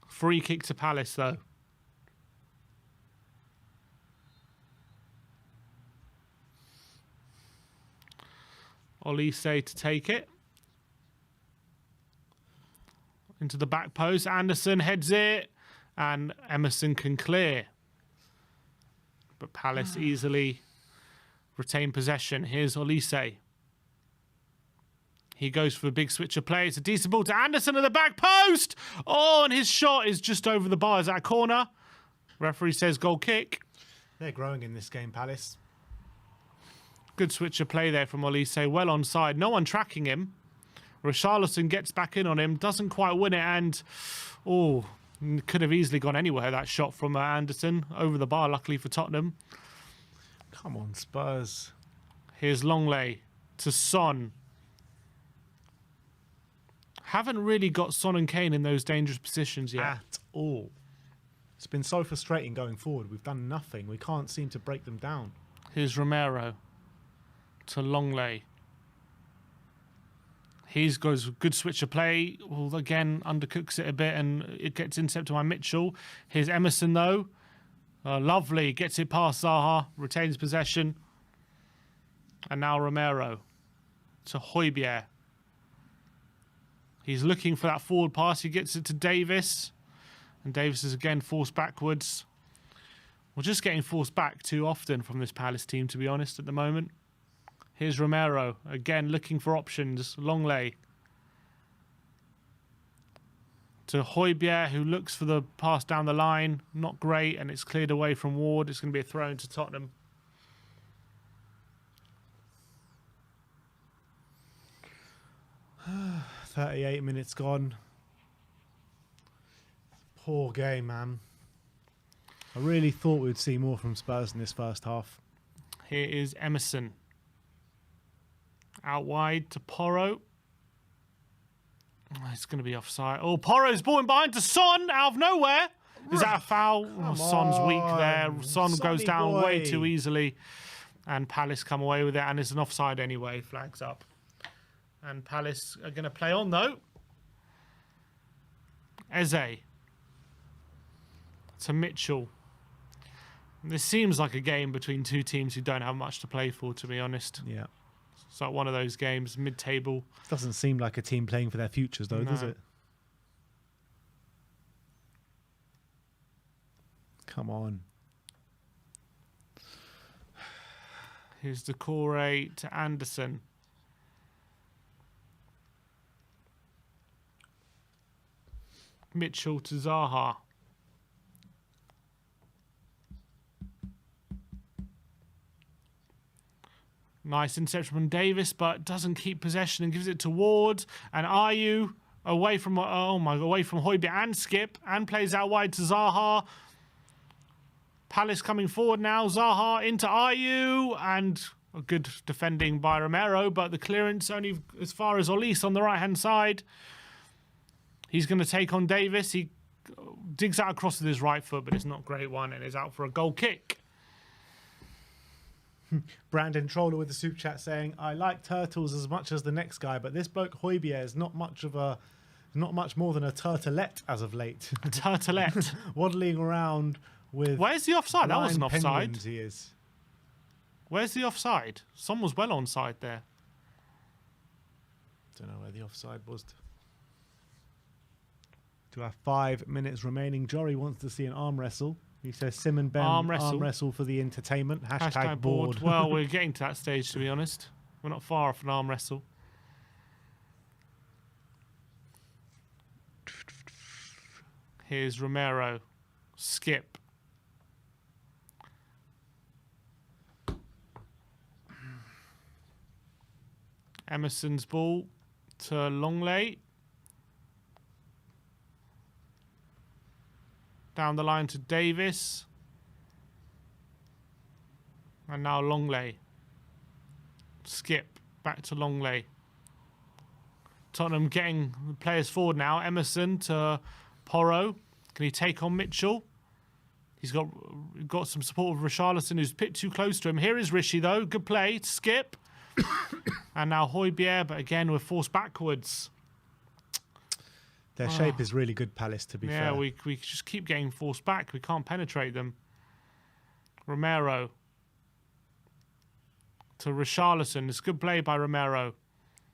Free kick to Palace, though. Olise to take it. Into the back post. Anderson heads it. And Emerson can clear. But Palace easily retain possession. Here's Olise. He goes for a big switch of play. It's a decent ball to Anderson at the back post. Oh, and his shot is just over the bar. Is that a corner? Referee says goal kick. They're growing in this game, Palace. Good switch of play there from Olise. Well onside. No one tracking him. Richarlison gets back in on him. Doesn't quite win it. And, could have easily gone anywhere, that shot from Anderson. Over the bar, luckily for Tottenham. Come on, Spurs. Here's Longley to Son. Haven't really got Son and Kane in those dangerous positions yet. At all. It's been so frustrating going forward. We've done nothing. We can't seem to break them down. Here's Romero to Longley. He's got a good switch of play. Well, again, undercooks it a bit and it gets intercepted by Mitchell. Here's Emerson, though. Lovely. Gets it past Zaha. Retains possession. And now Romero to Højbjerg. He's looking for that forward pass. He gets it to Davis. And Davis is again forced backwards. We're just getting forced back too often from this Palace team, to be honest, at the moment. Here's Romero. Again, looking for options. Longley. To Højbjerg, who looks for the pass down the line. Not great, and it's cleared away from Ward. It's going to be a throw into Tottenham. "38 minutes gone. Poor game, man. I really thought we'd see more from Spurs in this first half." Here is Emerson. Out wide to Porro. Oh, it's going to be offside. Oh, Porro's ball in behind to Son out of nowhere. Is that a foul? Son's weak there. Son goes down way too easily. And Palace come away with it. And it's an offside anyway. Flags up. And Palace are going to play on, though. Eze. To Mitchell. This seems like a game between two teams who don't have much to play for, to be honest. Yeah. It's like one of those games, mid-table. Doesn't seem like a team playing for their futures, though, does it? Come on. Here's Decore to Anderson. Mitchell to Zaha. Nice interception from Davis, but doesn't keep possession and gives it to Ward. And Ayew away from Højbjerg and Skip, and plays out wide to Zaha. Palace coming forward now. Zaha into Ayew, and a good defending by Romero, but the clearance only as far as Olise on the right hand side. He's going to take on Davis. He digs out across with his right foot, but it's not a great one, and is out for a goal kick. Brandon Troller with the soup chat saying, "I like turtles as much as the next guy, but this bloke Højbjerg is not much more than a turtlet as of late." A turtlet. Waddling around with... Where's the offside? That wasn't offside. penguins he is. Where's the offside? Some was well onside there. Don't know where the offside was. Do have 5 minutes remaining. Jory wants to see an arm wrestle. He says, "Sim and Ben arm wrestle for the entertainment. Hashtag bored." Well, we're getting to that stage, to be honest. We're not far off an arm wrestle. Here's Romero. Skip. Emerson's ball to Longley. Down the line to Davis. And now Longley. Skip. Back to Longley. Tottenham getting the players forward now. Emerson to Porro. Can he take on Mitchell? He's got some support of Richarlison, who's a bit too close to him. Here is Rishi, though. Good play. Skip. And now Højbjerg, but again, we're forced backwards. Their shape is really good, Palace, to be fair. Yeah, we just keep getting forced back. We can't penetrate them. Romero. To Richarlison. It's good play by Romero.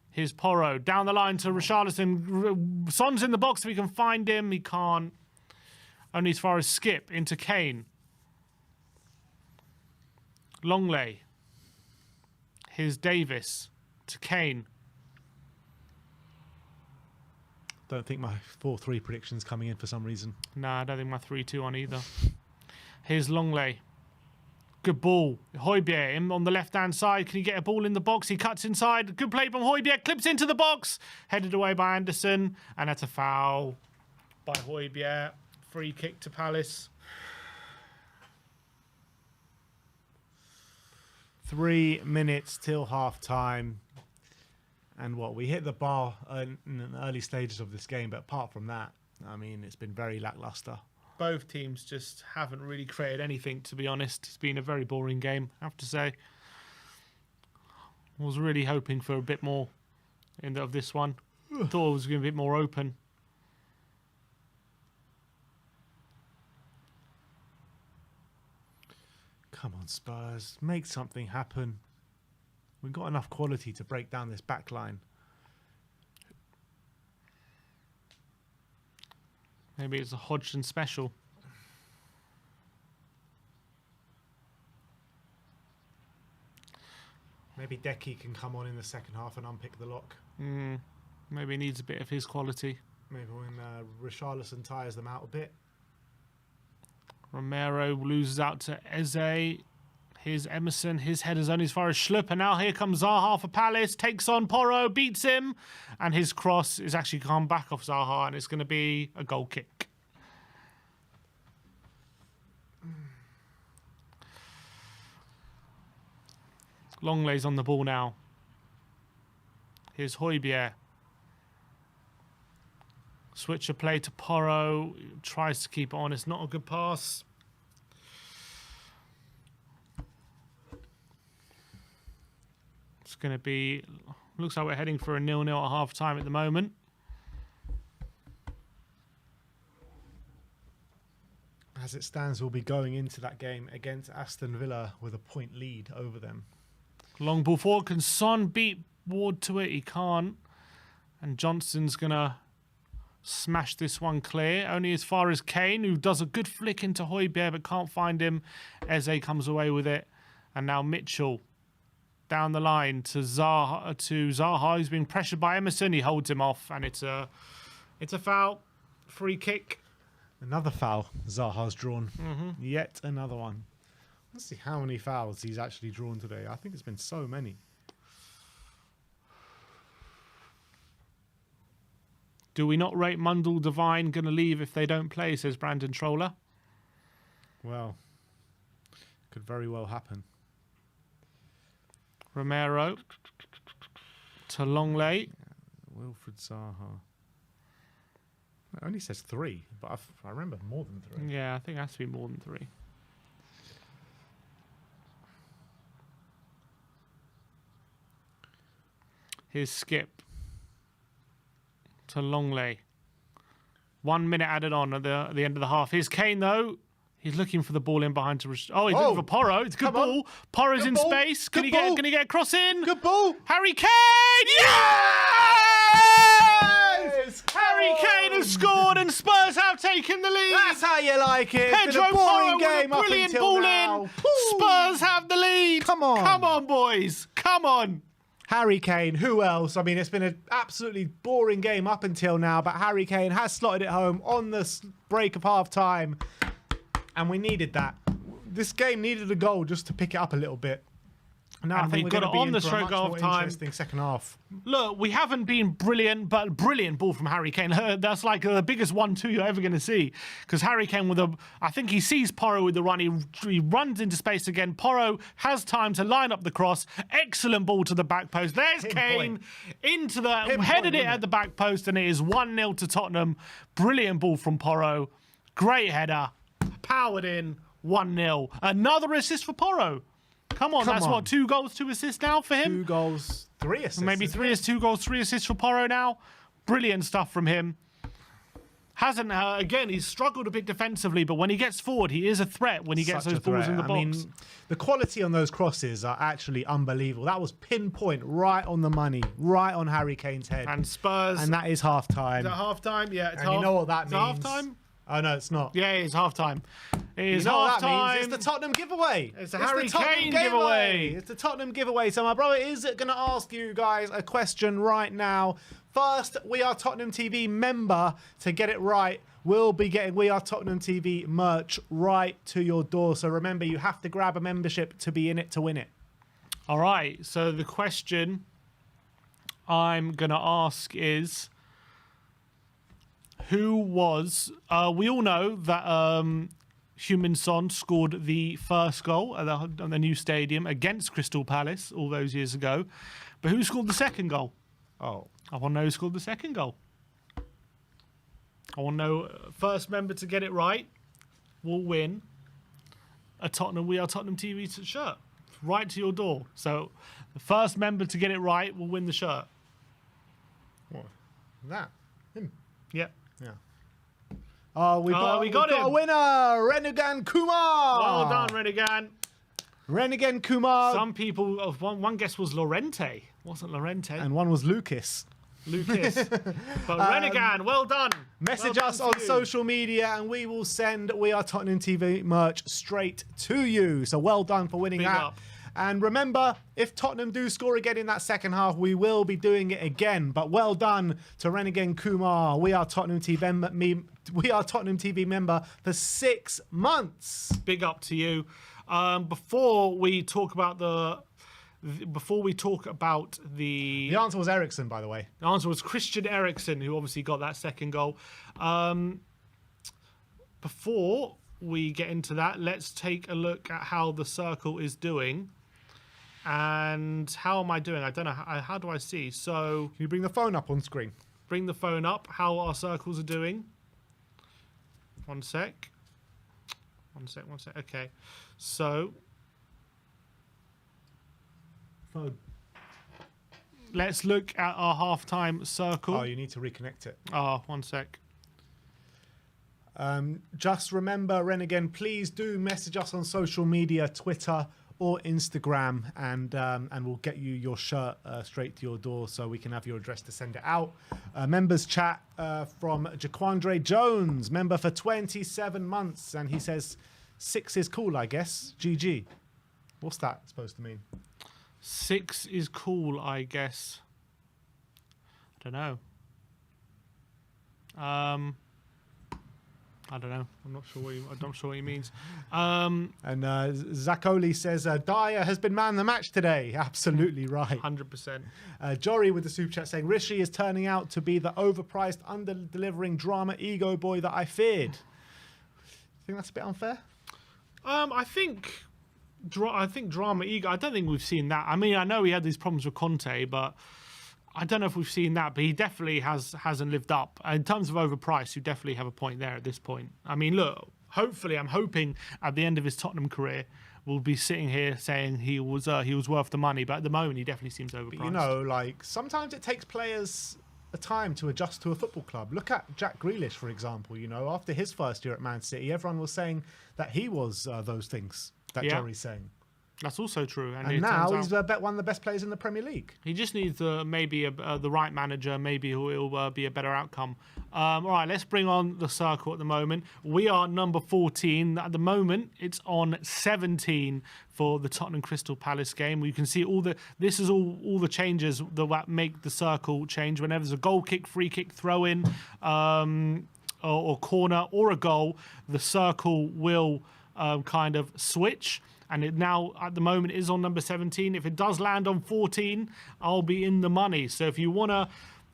Here's Porro. Down the line to Richarlison. Son's in the box if we can find him. He can't. Only as far as Skip into Kane. Longley. Here's Davis to Kane. Don't think my 4-3 prediction's coming in for some reason. Nah, I don't think my 3-2 on either. Here's Longley. Good ball. Højbjerg him on the left-hand side. Can he get a ball in the box? He cuts inside. Good play from Højbjerg. Clips into the box. Headed away by Anderson. And that's a foul by Højbjerg. Free kick to Palace. 3 minutes till half-time. And we hit the bar in the early stages of this game. But apart from that, I mean, it's been very lackluster. Both teams just haven't really created anything, to be honest. It's been a very boring game, I have to say. I was really hoping for a bit more of this one. Thought it was going to be a bit more open. Come on, Spurs. Make something happen. We've got enough quality to break down this back line. Maybe it's a Hodgson special. Maybe Decky can come on in the second half and unpick the lock. Maybe he needs a bit of his quality. Maybe when Richarlison tires them out a bit. Romero loses out to Eze. Here's Emerson. His header's only as far as Schlupp. And now here comes Zaha for Palace. Takes on Porro. Beats him. And his cross is actually come back off Zaha. And it's going to be a goal kick. Longley's on the ball now. Here's Højbjerg. Switch of play to Porro. Tries to keep it on. It's not a good pass. It's going to be... Looks like we're heading for a 0-0 at half-time at the moment. As it stands, we'll be going into that game against Aston Villa with a point lead over them. Long ball forward. Can Son beat Ward to it? He can't. And Johnson's going to smash this one clear. Only as far as Kane, who does a good flick into Højbjerg but can't find him. Eze comes away with it. And now Mitchell down the line to Zaha, who's being pressured by Emerson. He holds him off, and it's a foul. Free kick. Another foul Zaha's drawn. Yet another one. Let's see how many fouls he's actually drawn today. I think it's been so many. Do we not rate Mundell Divine going to leave if they don't play, says Brandon Troller. Well, could very well happen. Romero to Longley. Wilfred Zaha. It only says 3, but I remember more than 3. Yeah, I think it has to be more than 3. Here's Skip to Longley. 1 minute added on at the end of the half. Here's Kane, though. He's looking for the ball in behind to... he's looking for Porro. It's a good ball. Porro's in space. Can he get a cross in? Good ball. Harry Kane! Yes! Harry Kane has scored and Spurs have taken the lead. That's how you like it. It's Pedro been a boring Porro with game a up brilliant until ball now. in. Spurs have the lead. Come on. Come on, boys. Come on. Harry Kane, who else? I mean, it's been an absolutely boring game up until now, but Harry Kane has slotted it home on the break of half-time. And we needed that. This game needed a goal just to pick it up a little bit. Now I think we're going to be in for a much more interesting second half. Look, we haven't been brilliant, but brilliant ball from Harry Kane. That's like the biggest 1-2 you're ever going to see. Because Harry Kane I think he sees Porro with the run. He runs into space again. Porro has time to line up the cross. Excellent ball to the back post. There's Kane headed it at the back post, and it is 1-0 to Tottenham. Brilliant ball from Porro. Great header. Powered in 1-0. Another assist for Porro. Come on, that's what, 2 goals, 2 assists now for him? 2 goals, 3 assists. Maybe 2 goals, 3 assists for Porro now. Brilliant stuff from him. Hasn't, again, he's struggled a bit defensively, but when he gets forward, he is a threat when he gets those balls in the box. I mean, the quality on those crosses are actually unbelievable. That was pinpoint, right on the money, right on Harry Kane's head. And Spurs. And that is half-time. Is it half-time? Yeah, it's and you know what that means? Half-time? Oh, no, it's not. Yeah, it's half-time. It is you know what half-time. that means? It's the Tottenham giveaway. It's the Harry Kane giveaway. It's the Tottenham giveaway. So my brother is going to ask you guys a question right now. First, We Are Tottenham TV member, to get it right, will be getting We Are Tottenham TV merch right to your door. So remember, you have to grab a membership to be in it to win it. All right. So the question I'm going to ask is, who was... we all know that Heung-min Son scored the first goal at the new stadium against Crystal Palace all those years ago. But who scored the second goal? Oh. I want to know who scored the second goal. I want to know, first member to get it right will win a Tottenham We Are Tottenham TV shirt right to your door. So the first member to get it right will win the shirt. What? That? Him? Yep. Yeah. Oh, we got a winner, Renegan Kumar. Well done, Renegan. Renegan Kumar. Some people, one guess was Lorente. Wasn't Lorente. And one was Lucas. But Renegan, well done. Message us on social media and we will send We Are Tottenham TV merch straight to you. So well done for winning that. Up. And remember, if Tottenham do score again in that second half, we will be doing it again. But well done to Renegan Kumar. We Are Tottenham TV member for 6 months. Big up to you. Before we talk about the answer was Eriksen, by the way. The answer was Christian Eriksen, who obviously got that second goal. Before we get into that, let's take a look at how the circle is doing. And how am I doing? I don't know. How do I see? So, can you bring the phone up on screen? Bring the phone up. How our circles are doing. One sec. Okay. So, phone. Let's look at our halftime circle. Oh, you need to reconnect it. Oh, one sec. Just remember, Renegan, please do message us on social media, Twitter or Instagram, and we'll get you your shirt straight to your door so we can have your address to send it out. Members chat from Jaquandre Jones, member for 27 months, and he says 6 is cool, I guess. GG. What's that supposed to mean? 6 is cool, I guess. I don't know. I don't know. I'm not sure what he means. And Zakoli says Dyer has been man of the match today. Absolutely right. 100%. Jory with the super chat saying Rishi is turning out to be the overpriced, under-delivering drama ego boy that I feared. Think that's a bit unfair? I think drama ego. I don't think we've seen that. I mean, I know he had these problems with Conte, but I don't know if we've seen that, but he definitely hasn't lived up. In terms of overpriced, you definitely have a point there at this point. I mean, look, I'm hoping at the end of his Tottenham career, we'll be sitting here saying he was worth the money, but at the moment, he definitely seems overpriced. But you know, like, sometimes it takes players a time to adjust to a football club. Look at Jack Grealish, for example. You know, after his first year at Man City, everyone was saying that he was those things that Jory's saying. That's also true. And now he's one of the best players in the Premier League. He just needs maybe the right manager. Maybe it'll be a better outcome. All right, let's bring on the circle at the moment. We are number 14. At the moment, it's on 17 for the Tottenham Crystal Palace game. You can see all the changes that make the circle change. Whenever there's a goal kick, free kick, throw in, or corner, or a goal, the circle will kind of switch. And it now, at the moment, is on number 17. If it does land on 14, I'll be in the money. So if you want to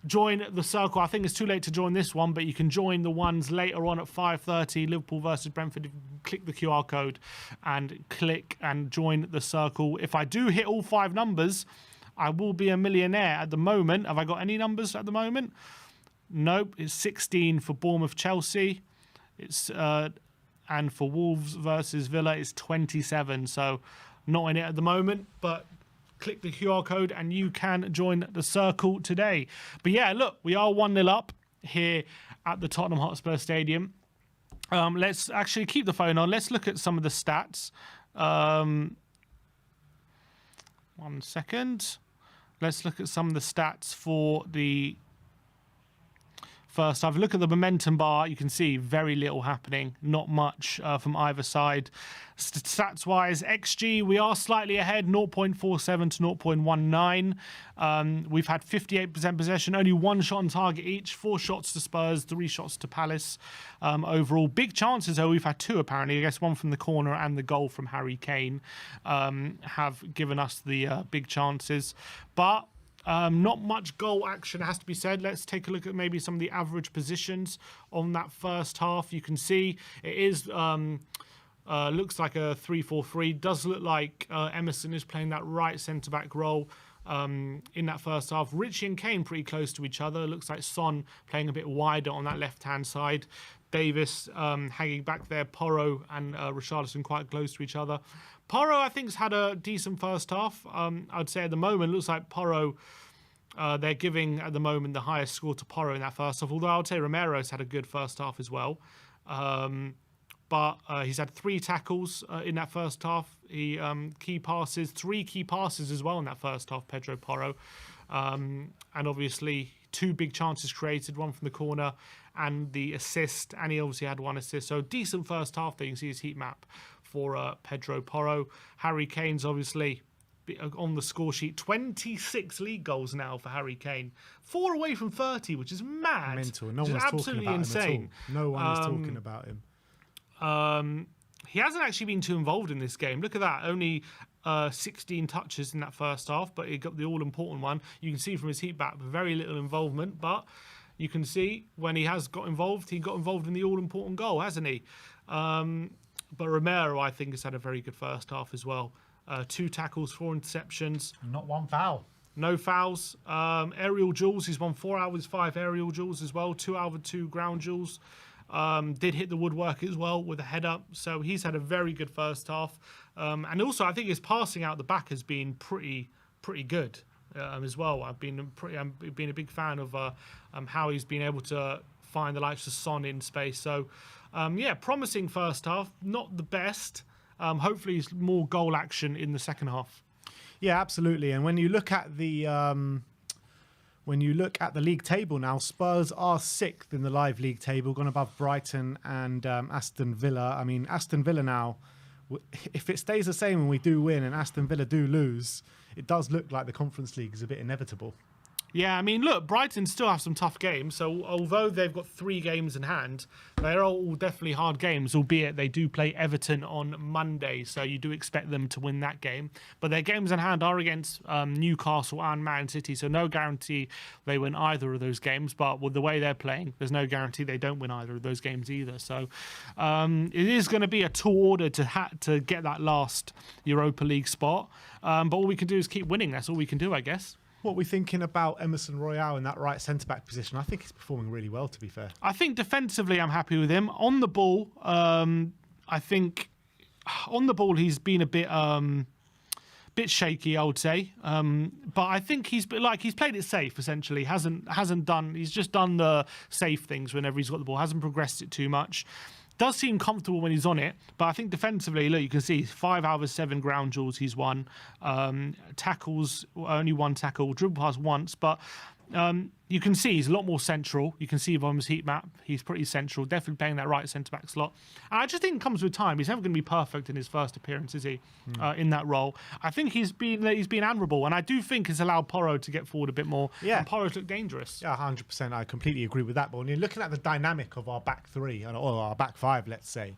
join the circle, I think it's too late to join this one, but you can join the ones later on at 5:30, Liverpool versus Brentford. Click the QR code and click and join the circle. If I do hit all 5 numbers, I will be a millionaire. At the moment, have I got any numbers at the moment? Nope. It's 16 for Bournemouth Chelsea. It's and for Wolves versus Villa, it's 27. So not in it at the moment, but click the QR code and you can join the circle today. But yeah, look, we are 1-0 up here at the Tottenham Hotspur Stadium. Let's actually keep the phone on. Let's look at some of the stats. 1 second. Let's look at some of the stats for the first half. Look at the momentum bar. You can see very little happening. Not much from either side. Stats-wise, XG, we are slightly ahead, 0.47 to 0.19. We've had 58% possession, only 1 shot on target each, 4 shots to Spurs, 3 shots to Palace. Overall, big chances, though, we've had 2 apparently. I guess 1 from the corner and the goal from Harry Kane have given us the big chances. But not much goal action, has to be said. Let's take a look at maybe some of the average positions on that first half. You can see it is looks like a 3-4-3. Does look like Emerson is playing that right centre-back role in that first half. Richie and Kane pretty close to each other. Looks like Son playing a bit wider on that left-hand side. Davis hanging back there. Porro and Richarlison quite close to each other. Porro, I think, has had a decent first half. I'd say at the moment, looks like Porro, they're giving at the moment the highest score to Porro in that first half. Although I would say Romero's had a good first half as well. But he's had 3 tackles in that first half. He key passes, 3 key passes as well in that first half, Pedro Porro. And obviously 2 big chances created, 1 from the corner and the assist. And he obviously had 1 assist. So decent first half there. You can see his heat map for Pedro Porro. Harry Kane's obviously on the score sheet. 26 league goals now for Harry Kane. 4 away from 30, which is mad. Mental. No one's talking about insane. him at all. No one is talking about him. He hasn't actually been too involved in this game. Look at that. Only 16 touches in that first half, but he got the all-important one. You can see from his heat map, very little involvement, but you can see when he has got involved, he got involved in the all-important goal, hasn't he? But Romero, I think, has had a very good first half as well. 2 tackles, 4 interceptions. Not 1 foul. No fouls. Aerial duels, he's won 4 out of his 5 aerial duels as well. 2 out of 2 ground duels. Did hit the woodwork as well with a header, so he's had a very good first half. And also, I think his passing out the back has been pretty good as well. I've been a big fan of how he's been able to find the likes of Son in space. So, yeah, promising first half, not the best. Hopefully, more goal action in the second half. Yeah, absolutely. And when you look at the league table now, Spurs are 6th in the live league table, gone above Brighton and Aston Villa. I mean, Aston Villa now, if it stays the same and we do win and Aston Villa do lose, it does look like the Conference League is a bit inevitable. Yeah, I mean, look, Brighton still have some tough games. So although they've got 3 games in hand, they're all definitely hard games, albeit they do play Everton on Monday. So you do expect them to win that game. But their games in hand are against Newcastle and Man City. So no guarantee they win either of those games. But with the way they're playing, there's no guarantee they don't win either of those games either. So it is going to be a tall order to get that last Europa League spot. But all we can do is keep winning. That's all we can do, I guess. What are we thinking about Emerson Royale in that right centre-back position? I think he's performing really well, to be fair. I think defensively I'm happy with him. On the ball, I think on the ball he's been a bit shaky, I would say. But I think he's played it safe, essentially. He's just done the safe things whenever he's got the ball. Hasn't progressed it too much. Does seem comfortable when he's on it, but I think defensively, look, you can see 5 out of 7 ground duels he's won. Tackles, only 1 tackle, dribble pass once, but you can see he's a lot more central. You can see from his heat map, he's pretty central, definitely playing that right centre-back slot. And I just think it comes with time. He's never going to be perfect in his first appearance, is he, in that role? I think he's been admirable, and I do think it's allowed Porro to get forward a bit more. Yeah. And Porro's looked dangerous. Yeah, 100%. I completely agree with that. But when you're looking at the dynamic of our back 3, or our back 5, let's say,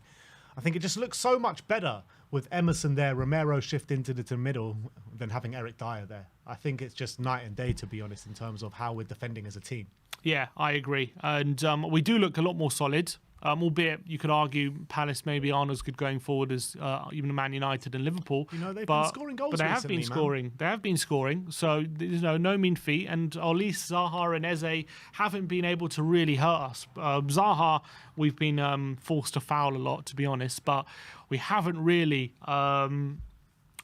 I think it just looks so much better with Emerson there, Romero shift into the middle, than having Eric Dyer there. I think it's just night and day, to be honest, in terms of how we're defending as a team. Yeah, I agree. And we do look a lot more solid. albeit you could argue Palace maybe aren't as good going forward as even Man United and Liverpool. They've been scoring goals but they have recently, been scoring. They have been scoring, so no mean feat. And at least Zaha and Eze haven't been able to really hurt us. Zaha, we've been forced to foul a lot, to be honest, but we haven't really.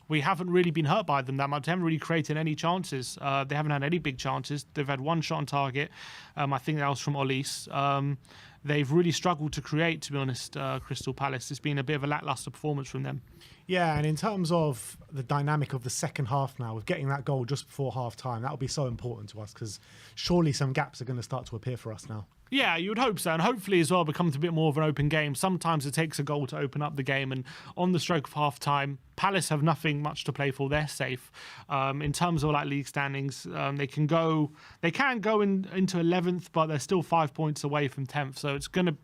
We haven't really been hurt by them that much. They haven't really created any chances. They haven't had any big chances. They've had one shot on target. I think that was from Olise. They've really struggled to create, to be honest, Crystal Palace. It's been a bit of a lacklustre performance from them. Yeah, and in terms of the dynamic of the second half now, with getting that goal just before half-time, that will be so important to us because surely some gaps are going to start to appear for us now. Yeah, you would hope so, and hopefully as well becomes a bit more of an open game. Sometimes it takes a goal to open up the game, and on the stroke of half-time, Palace have nothing much to play for. They're safe. In terms of like league standings, they can go into 11th, but they're still 5 points away from 10th.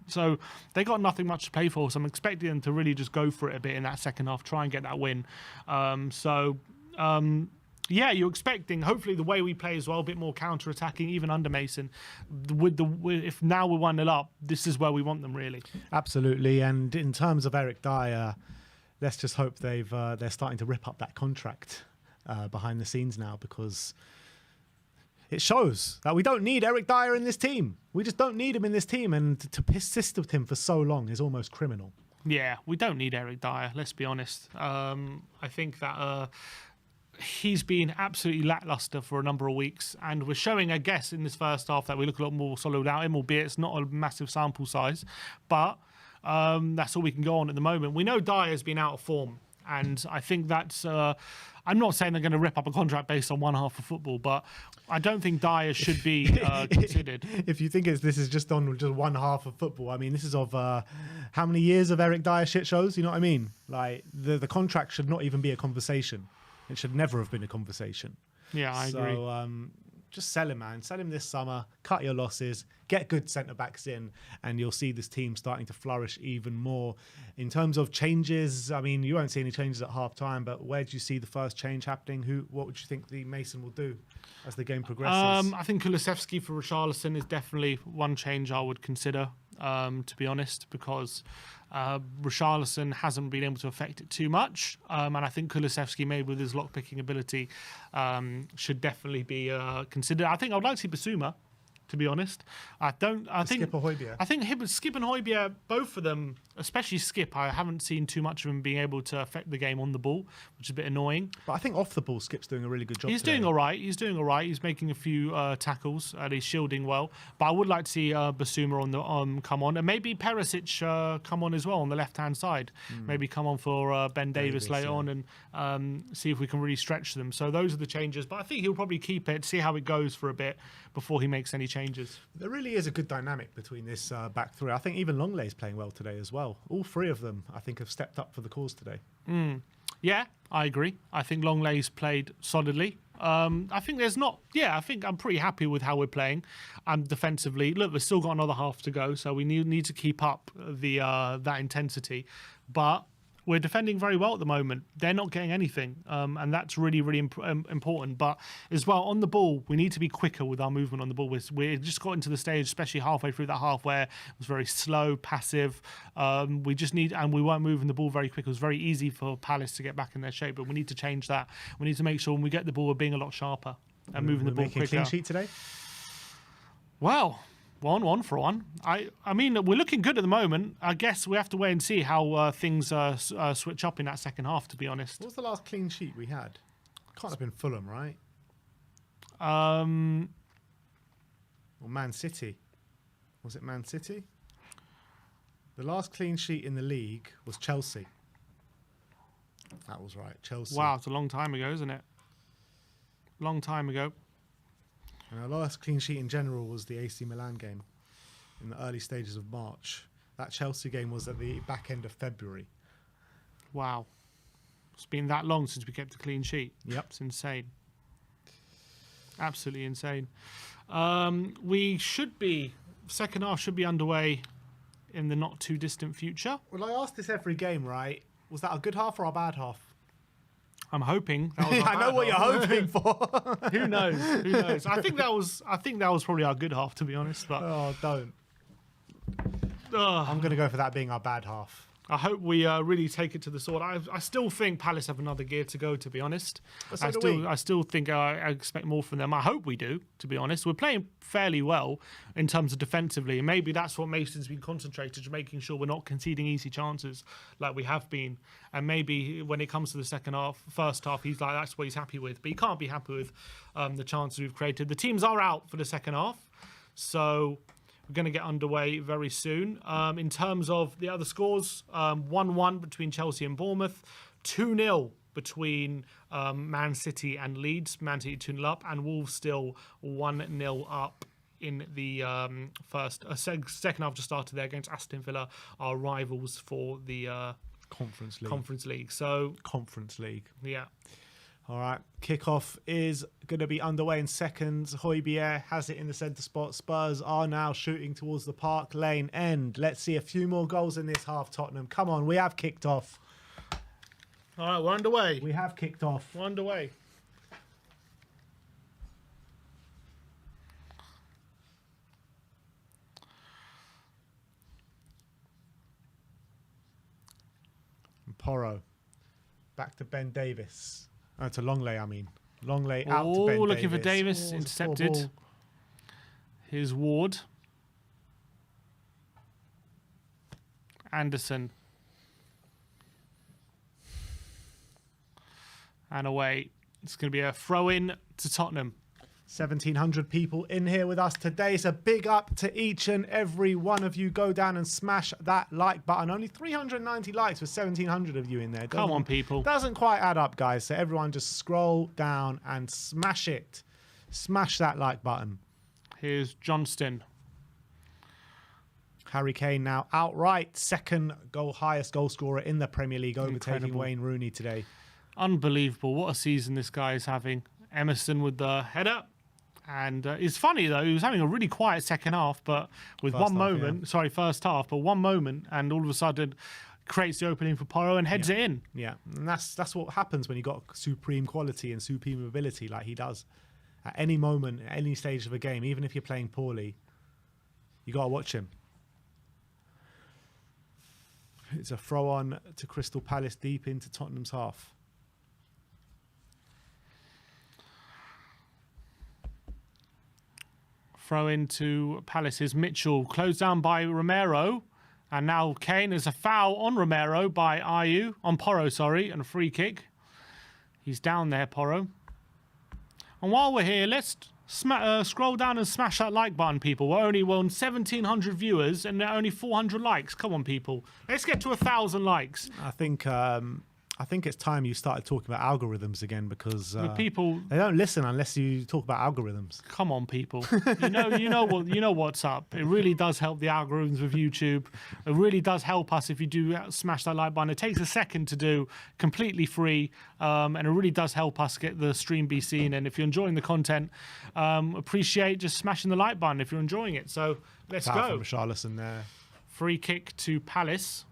So they got nothing much to play for. So I'm expecting them to really just go for it a bit in that second half, try and get that win. Yeah, you're expecting, hopefully, the way we play as well, a bit more counter-attacking, even under Mason. If now we're 1-0 up, this is where we want them, really. Absolutely. And in terms of Eric Dyer, let's just hope they're starting to rip up that contract behind the scenes now, because it shows that we don't need Eric Dyer in this team. We just don't need him in this team. And to persist with him for so long is almost criminal. Yeah, we don't need Eric Dyer, let's be honest. I think that... he's been absolutely lacklustre for a number of weeks, and we're showing, I guess, in this first half that we look a lot more solid without him, albeit it's not a massive sample size, but that's all we can go on at the moment. We know Dyer's been out of form, and I think that's... I'm not saying they're going to rip up a contract based on one half of football, but I don't think Dyer should be considered. If you think this is just on just one half of football, I mean, this is of how many years of Eric Dyer shit shows? You know what I mean? Like, the contract should not even be a conversation. It should never have been a conversation. Yeah, I agree. So just sell him, man. Sell him this summer. Cut your losses. Get good centre-backs in, and you'll see this team starting to flourish even more. In terms of changes, I mean, you won't see any changes at half-time, but where do you see the first change happening? What would you think the Mason will do as the game progresses? I think Kulusevski for Richarlison is definitely one change I would consider, to be honest, because... Richarlison hasn't been able to affect it too much, and I think Kulusevski, maybe with his lock-picking ability, should definitely be considered. I think I'd like to see Basuma, to be honest. Skip or Højbjerg? I think Skip and Højbjerg, both of them, especially Skip, I haven't seen too much of him being able to affect the game on the ball, which is a bit annoying. But I think off the ball, Skip's doing a really good job. He's doing all right. He's making a few tackles, and he's shielding well. But I would like to see Basuma come on, and maybe Perisic come on as well on the left-hand side. Maybe come on for Ben Davis later on, and see if we can really stretch them. So those are the changes. But I think he'll probably keep it, see how it goes for a bit before he makes any changes. There really is a good dynamic between this back three. I think even Longley's playing well today as well. All three of them, I think, have stepped up for the cause today. Yeah, I agree. I think Longley's played solidly. I think there's not... Yeah, I think I'm pretty happy with how we're playing defensively. Look, we've still got another half to go, so we need to keep up that intensity. But... we're defending very well at the moment. They're not getting anything, and that's really, really important. But as well, on the ball, we need to be quicker with our movement on the ball. We just got into the stage, especially halfway through that half, where it was very slow, passive. We just need, and we weren't moving the ball very quick. It was very easy for Palace to get back in their shape, but we need to change that. We need to make sure when we get the ball, we're being a lot sharper and moving the ball quicker. Making a clean sheet today? Well... 1 for 1. I mean, we're looking good at the moment. I guess we have to wait and see how things switch up in that second half, to be honest. What was the last clean sheet we had? Can't have been Fulham, right? Or Man City. Was it Man City? The last clean sheet in the league was Chelsea. That was right, Chelsea. Wow, it's a long time ago, isn't it? Long time ago. And our last clean sheet in general was the AC Milan game in the early stages of March. That Chelsea game was at the back end of February. Wow. It's been that long since we kept a clean sheet. Yep. It's insane. Absolutely insane. Second half should be underway in the not too distant future. Well, I ask this every game, right? Was that a good half or a bad half? I'm hoping. That was I know what you're hoping for. Who knows? Who knows? I think that was probably our good half, to be honest. But oh, don't. I'm going to go for that being our bad half. I hope we really take it to the sword. I still think Palace have another gear to go, to be honest. So do we. I still think I expect more from them. I hope we do, to be honest. We're playing fairly well in terms of defensively. And maybe that's what Mason's been concentrated, making sure we're not conceding easy chances like we have been. And maybe when it comes to the first half, he's like, that's what he's happy with. But he can't be happy with the chances we've created. The teams are out for the second half. So we're going to get underway very soon. In terms of the other scores, 1-1 between Chelsea and Bournemouth, 2-0 between Man City and Leeds. Man City 2-0 up, and Wolves still 1-0 up in the second half just started there against Aston Villa, our rivals for the Conference League. Conference League. Yeah. All right, kickoff is going to be underway in seconds. Højbjerg has it in the centre spot. Spurs are now shooting towards the Park Lane end. Let's see a few more goals in this half, Tottenham. Come on, we have kicked off. All right, we're underway. We have kicked off. We're underway. And Porro. Back to Ben Davis. Oh, to Longley, I mean. Longley out to Ben Davis. Looking for Davis, intercepted. Here's Ward. Anderson. And away. It's going to be a throw-in to Tottenham. 1,700 people in here with us today. It's a big up to each and every one of you. Go down and smash that like button. Only 390 likes with 1,700 of you in there. Come on, people. Doesn't quite add up, guys. So everyone just scroll down and smash it. Smash that like button. Here's Johnston. Harry Kane now outright second highest goal scorer in the Premier League, overtaking Incredible. Wayne Rooney today. Unbelievable. What a season this guy is having. Emerson with the header. And it's funny, though, he was having a really quiet second half, but with first half, but one moment, and all of a sudden creates the opening for Porro and heads it in. Yeah, and that's what happens when you got supreme quality and supreme ability like he does. At any moment, at any stage of a game, even if you're playing poorly, you got to watch him. It's a throw-on to Crystal Palace deep into Tottenham's half. Throw into Palace's Mitchell, closed down by Romero, and now Kane. There's a foul on Romero by Porro, and a free kick. He's down there, Porro. And while we're here, let's scroll down and smash that like button, people. We're only 1,700 viewers and only 400 likes. Come on, people. Let's get to 1,000 likes. I think it's time you started talking about algorithms again, because people, they don't listen unless you talk about algorithms. Come on, people. You know what's up. It really does help the algorithms with YouTube. It really does help us if you do smash that like button. It takes a second to do, completely free, and it really does help us get the stream be seen. And if you're enjoying the content, appreciate just smashing the like button if you're enjoying it. So let's go. From Richarlison there. Free kick to Palace.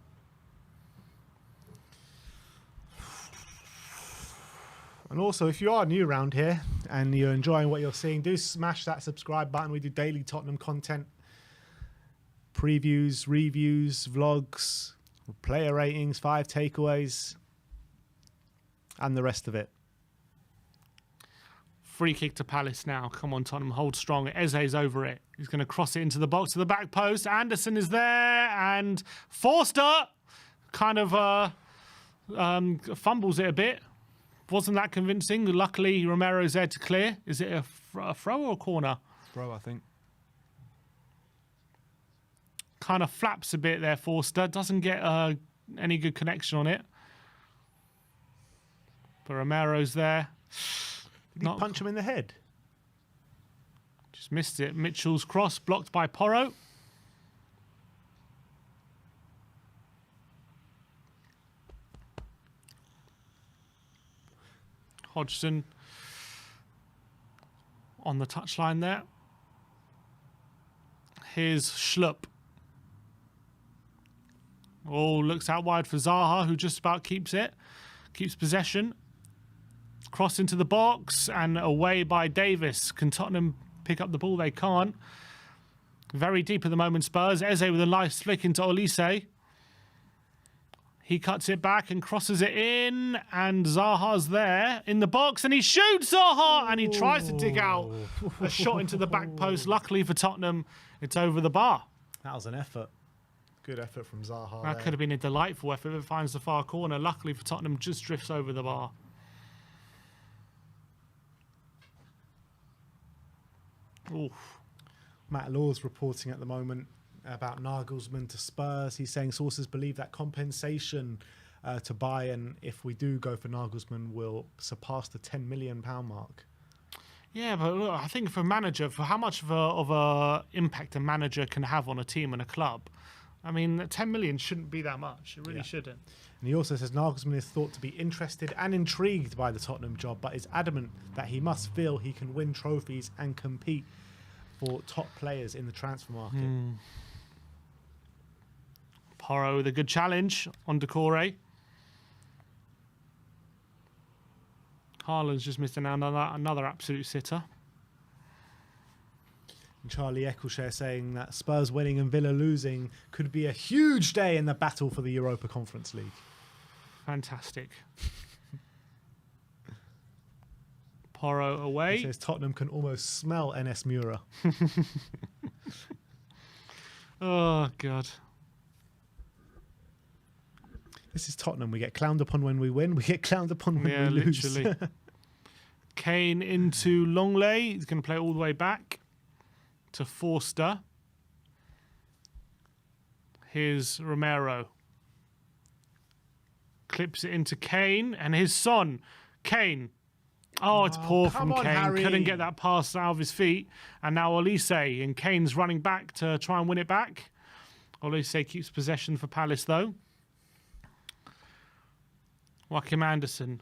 And also, if you are new around here and you're enjoying what you're seeing, do smash that subscribe button. We do daily Tottenham content, previews, reviews, vlogs, player ratings, 5 takeaways, and the rest of it. Free kick to Palace now. Come on, Tottenham, hold strong. Eze's over it. He's going to cross it into the box to the back post. Anderson is there, and Forster kind of fumbles it a bit. Wasn't that convincing. Luckily, Romero's there to clear. Is it a throw or a corner? Throw, I think. Kind of flaps a bit there, Forster. Doesn't get any good connection on it. But Romero's there. Did he punch him in the head? Just missed it. Mitchell's cross blocked by Porro. Hodgson on the touchline there. Here's Schlupp. Oh, looks out wide for Zaha, who just about keeps possession. Cross into the box and away by Davis. Can Tottenham pick up the ball? They can't. Very deep at the moment, Spurs. Eze with a nice flick into Olise. He cuts it back and crosses it in, and Zaha's there in the box, and he shoots Zaha, and he tries to dig out a shot into the back post. Luckily for Tottenham, it's over the bar. That was an effort. Good effort from Zaha. That could have been a delightful effort if it finds the far corner. Luckily for Tottenham, just drifts over the bar. Oof. Matt Law's reporting at the moment about Nagelsmann to Spurs. He's saying sources believe that compensation to Bayern, if we do go for Nagelsmann, will surpass the £10 million mark. Yeah, but look, I think for a manager, for how much of a impact a manager can have on a team and a club, I mean, 10 million shouldn't be that much. It really shouldn't. And he also says Nagelsmann is thought to be interested and intrigued by the Tottenham job, but is adamant that he must feel he can win trophies and compete for top players in the transfer market. Porro with a good challenge on Decore. Haaland's just missed another absolute sitter. And Charlie Eccleshare saying that Spurs winning and Villa losing could be a huge day in the battle for the Europa Conference League. Fantastic. Porro away. He says Tottenham can almost smell NS Mura. Oh, God. This is Tottenham. We get clowned upon when we win. We get clowned upon when we lose. Literally. Kane into Longley. He's going to play all the way back to Forster. Here's Romero. Clips it into Kane. And here's Son. Kane. Oh, it's poor from Kane. Harry. Couldn't get that pass out of his feet. And now Olise. And Kane's running back to try and win it back. Olise keeps possession for Palace, though. Joachim Anderson.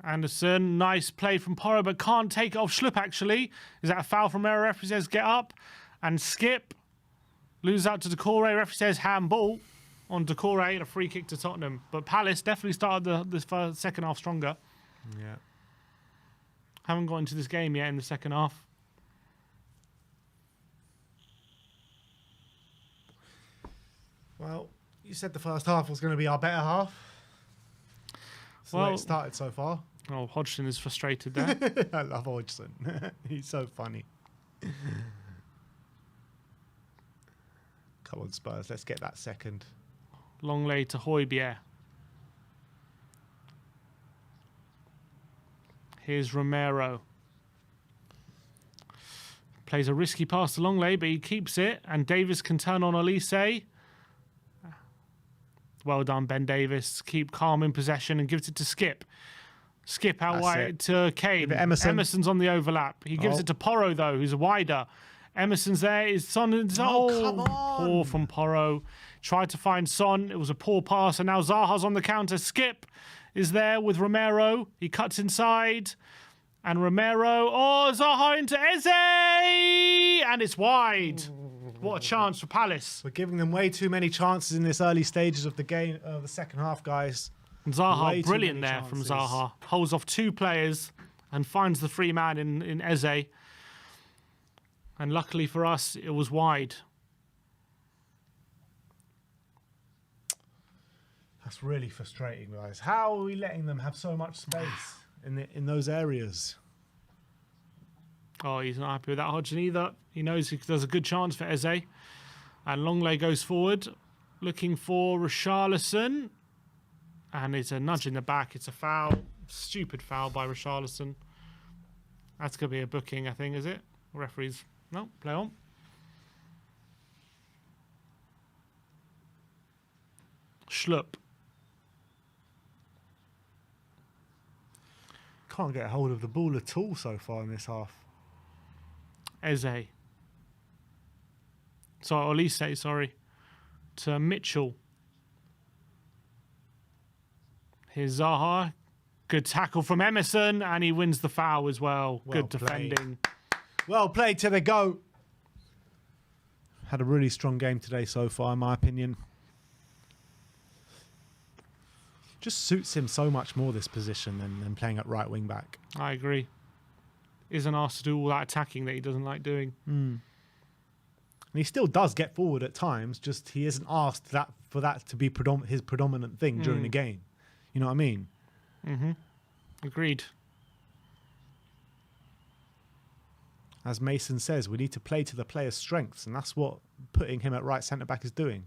Anderson, nice play from Porro, but can't take it off Schlupp, actually. Is that a foul from Mera? Referee says get up and skip. Loses out to Decore. Referee says handball on Decore and a free kick to Tottenham. But Palace definitely started the second half stronger. Yeah. Haven't got into this game yet in the second half. Well, you said the first half was going to be our better half. That's the way it started so far. Oh, Hodgson is frustrated there. I love Hodgson. He's so funny. Come on, Spurs. Let's get that second. Longley to Højbjerg. Here's Romero. Plays a risky pass to Longley, but he keeps it. And Davis can turn on Olise. Well done, Ben Davis. Keep calm in possession and gives it to Skip. Skip out wide to Kane. Emerson's on the overlap. He gives it to Porro, though, who's wider. Emerson's there. Is Son? Come on. Poor from Porro. Tried to find Son. It was a poor pass, and now Zaha's on the counter. Skip is there with Romero. He cuts inside. And Romero. Oh, Zaha into Eze! And it's wide. What a chance for Palace. We're giving them way too many chances in this early stages of the game, the second half, guys. Zaha, brilliant there from Zaha. Holds off two players and finds the free man in Eze. And luckily for us, it was wide. That's really frustrating, guys. How are we letting them have so much space in those areas? Oh, he's not happy with that, Hodgson, either. He knows there's a good chance for Eze. And Longley goes forward, looking for Richarlison. And it's a nudge in the back. It's a foul. Stupid foul by Richarlison. That's going to be a booking, I think, is it? Referees. No, play on. Schlupp. Can't get a hold of the ball at all so far in this half. Eze. Olise, sorry. To Mitchell. Here's Zaha. Good tackle from Emerson, and he wins the foul as well. Good defending. Well played to the GOAT. Had a really strong game today so far, in my opinion. Just suits him so much more, this position, than playing at right wing back. I agree. isn't asked to do all that attacking that he doesn't like doing. And he still does get forward at times, just he isn't asked for that to be his predominant thing during the game. You know what I mean? Agreed. As Mason says, we need to play to the player's strengths, and that's what putting him at right centre-back is doing.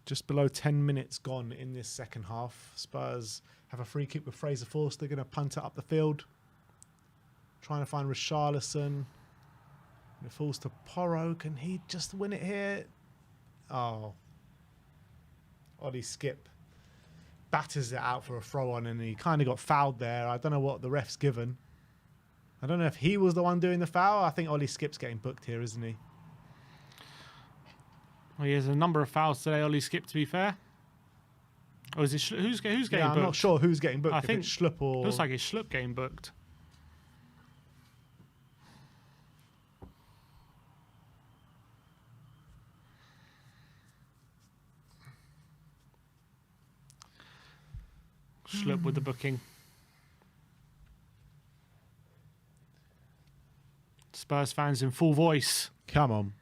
Just below 10 minutes gone in this second half. Spurs have a free kick with Fraser Forster. They're going to punt it up the field. Trying to find Richarlison. It falls to Porro. Can he just win it here? Oh. Ollie Skip batters it out for a throw-on, and he kind of got fouled there. I don't know what the ref's given. I don't know if he was the one doing the foul. I think Ollie Skip's getting booked here, isn't he? Well, he has a number of fouls today, Ollie Skip, to be fair. Or is it who's getting booked? I'm not sure who's getting booked. I if think it's Schlupp or... Looks like it's Schlupp getting booked. Schlupp with the booking. Spurs fans in full voice. Come on.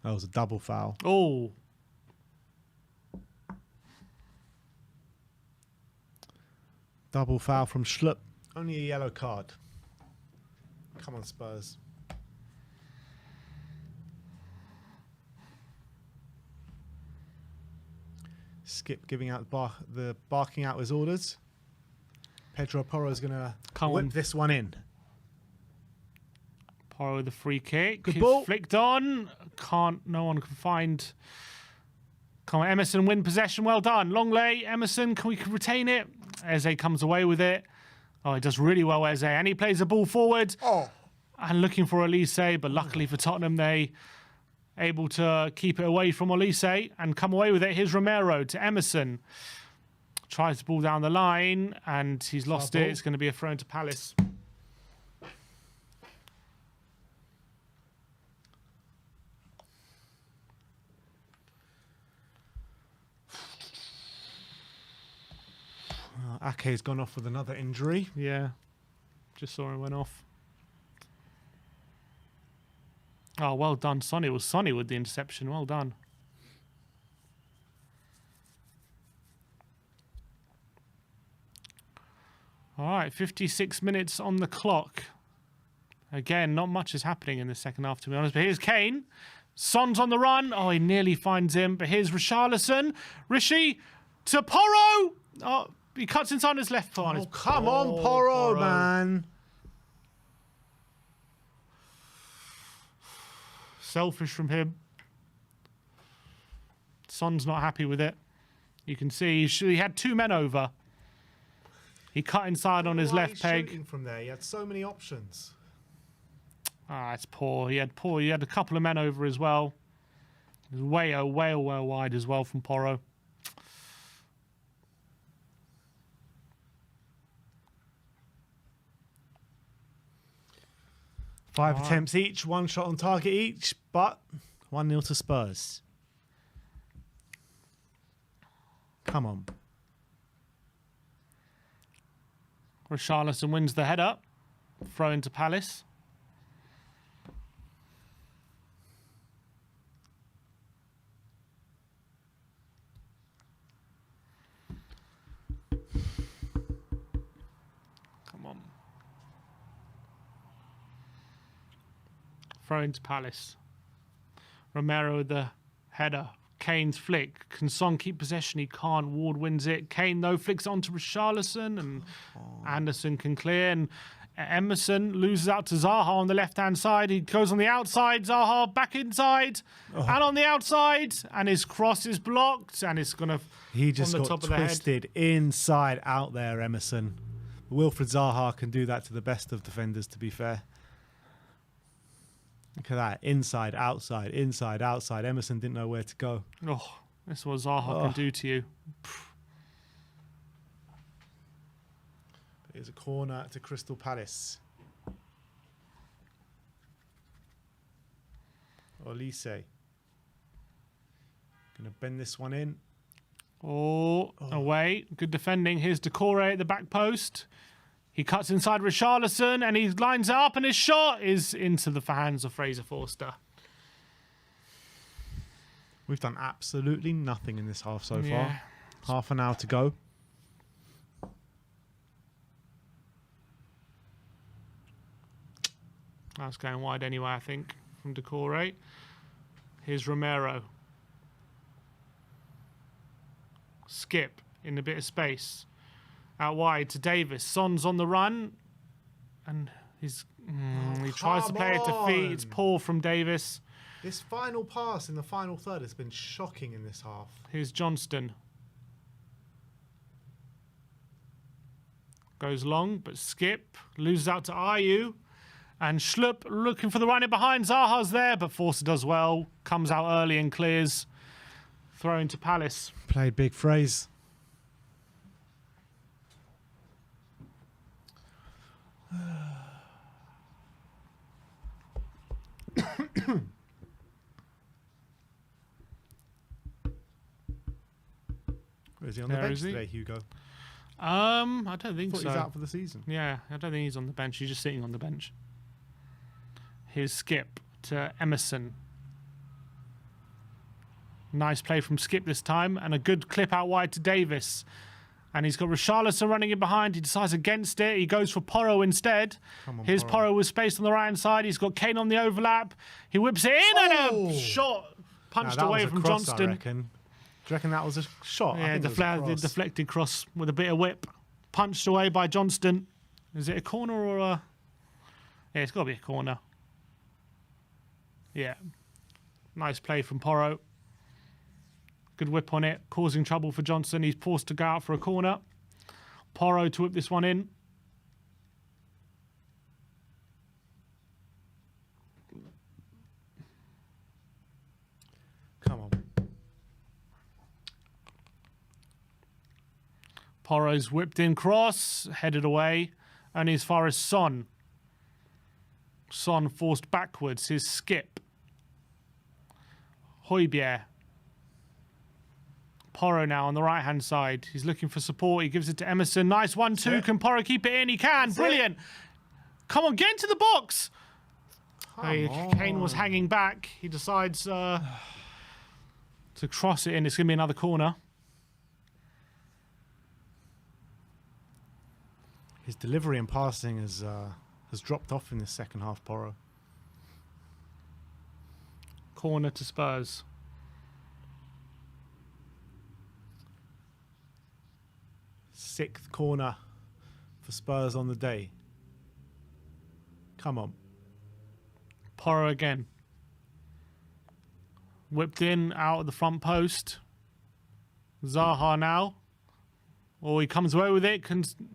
That was a double foul. Oh. Double foul from Schlupp. Only a yellow card. Come on, Spurs. Skip giving out the barking out his orders. Pedro Porro is going to whip this one in. Porro with the free kick. Good ball. Flicked on. No one can find. Come on, Emerson win possession. Well done. Long lay. Emerson, can we retain it? Eze comes away with it. Oh, he does really well, Eze. And he plays the ball forward. Oh. And looking for Elise, but luckily for Tottenham, they able to keep it away from Elise and come away with it. Here's Romero to Emerson. Tries the ball down the line, and he's lost it. It's going to be a throw into Palace. Ake's gone off with another injury. Yeah, just saw him went off. Oh, well done, Sonny. It was Sonny with the interception. Well done. All right, 56 minutes on the clock. Again, not much is happening in the second half, to be honest. But here's Kane. Son's on the run. Oh, he nearly finds him. But here's Richarlison. Rishi to Porro. Oh, he cuts inside his left foot. Oh, come on, Porro, man. Selfish from him. Son's not happy with it. You can see he had two men over. He cut inside on his left peg. Shooting from there, he had so many options. Ah, it's poor. He had a couple of men over as well. It was way wide as well from Porro. Five attempts each, one shot on target each, but 1-0 to Spurs. Come on. Richarlison wins the header. Throw into Palace. Come on. Throw into Palace. Romero with the header. Kane's flick. Can Son keep possession? He can't. Ward wins it. Kane, though, flicks it onto Richarlison, and Anderson can clear. And Emerson loses out to Zaha on the left-hand side. He goes on the outside. Zaha back inside and on the outside. And his cross is blocked. And it's going to... He just got twisted inside out there, Emerson. Wilfred Zaha can do that to the best of defenders, to be fair. Look at that. Inside, outside, inside, outside. Emerson didn't know where to go. Oh, that's what Zaha can do to you. Here's a corner to Crystal Palace. Olise. Going to bend this one in. Oh, away. Good defending. Here's Decore at the back post. He cuts inside Richarlison and he lines it up and his shot is into the hands of Fraser Forster. We've done absolutely nothing in this half so Yeah. far. Half an hour to go. That's going wide anyway, I think, from Decore. Here's Romero. Skip in a bit of space. Out wide to Davis. Son's on the run. And he tries to play it to feet. It's poor from Davis. This final pass in the final third has been shocking in this half. Here's Johnston. Goes long, but Skip loses out to Ayew. And Schlupp looking for the run in behind. Zaha's there, but Forster does well. Comes out early and clears. Throw into Palace. Played big phrase. Is he on the bench today, Hugo? I don't think I thought so. he's out for the season. Yeah, I don't think he's on the bench. He's just sitting on the bench. Here's Skip to Emerson. Nice play from Skip this time, and a good clip out wide to Davis. And he's got Richarlison running in behind. He decides against it. He goes for Porro instead. Here's Porro with space on the right-hand side. He's got Kane on the overlap. He whips it in and a shot punched away from Johnston. I reckon. Do you reckon that was a shot? Yeah, deflected cross with a bit of whip. Punched away by Johnston. Is it a corner or a... Yeah, it's got to be a corner. Yeah. Nice play from Porro. Good whip on it, causing trouble for Johnson. He's forced to go out for a corner. Porro to whip this one in. Come on. Porro's whipped in cross, headed away, only as far as Son. Son forced backwards, his Skip. Højbjerg. Porro now on the right-hand side. He's looking for support. He gives it to Emerson. Nice 1-2. Can Porro keep it in? He can. Brilliant. Come on, get into the box. Kane was hanging back. He decides to cross it in. It's going to be another corner. His delivery and passing has dropped off in the second half, Porro. Corner to Spurs. Sixth corner for Spurs on the day. Come on. Porro again. Whipped in out of the front post. Zaha now. Oh, he comes away with it.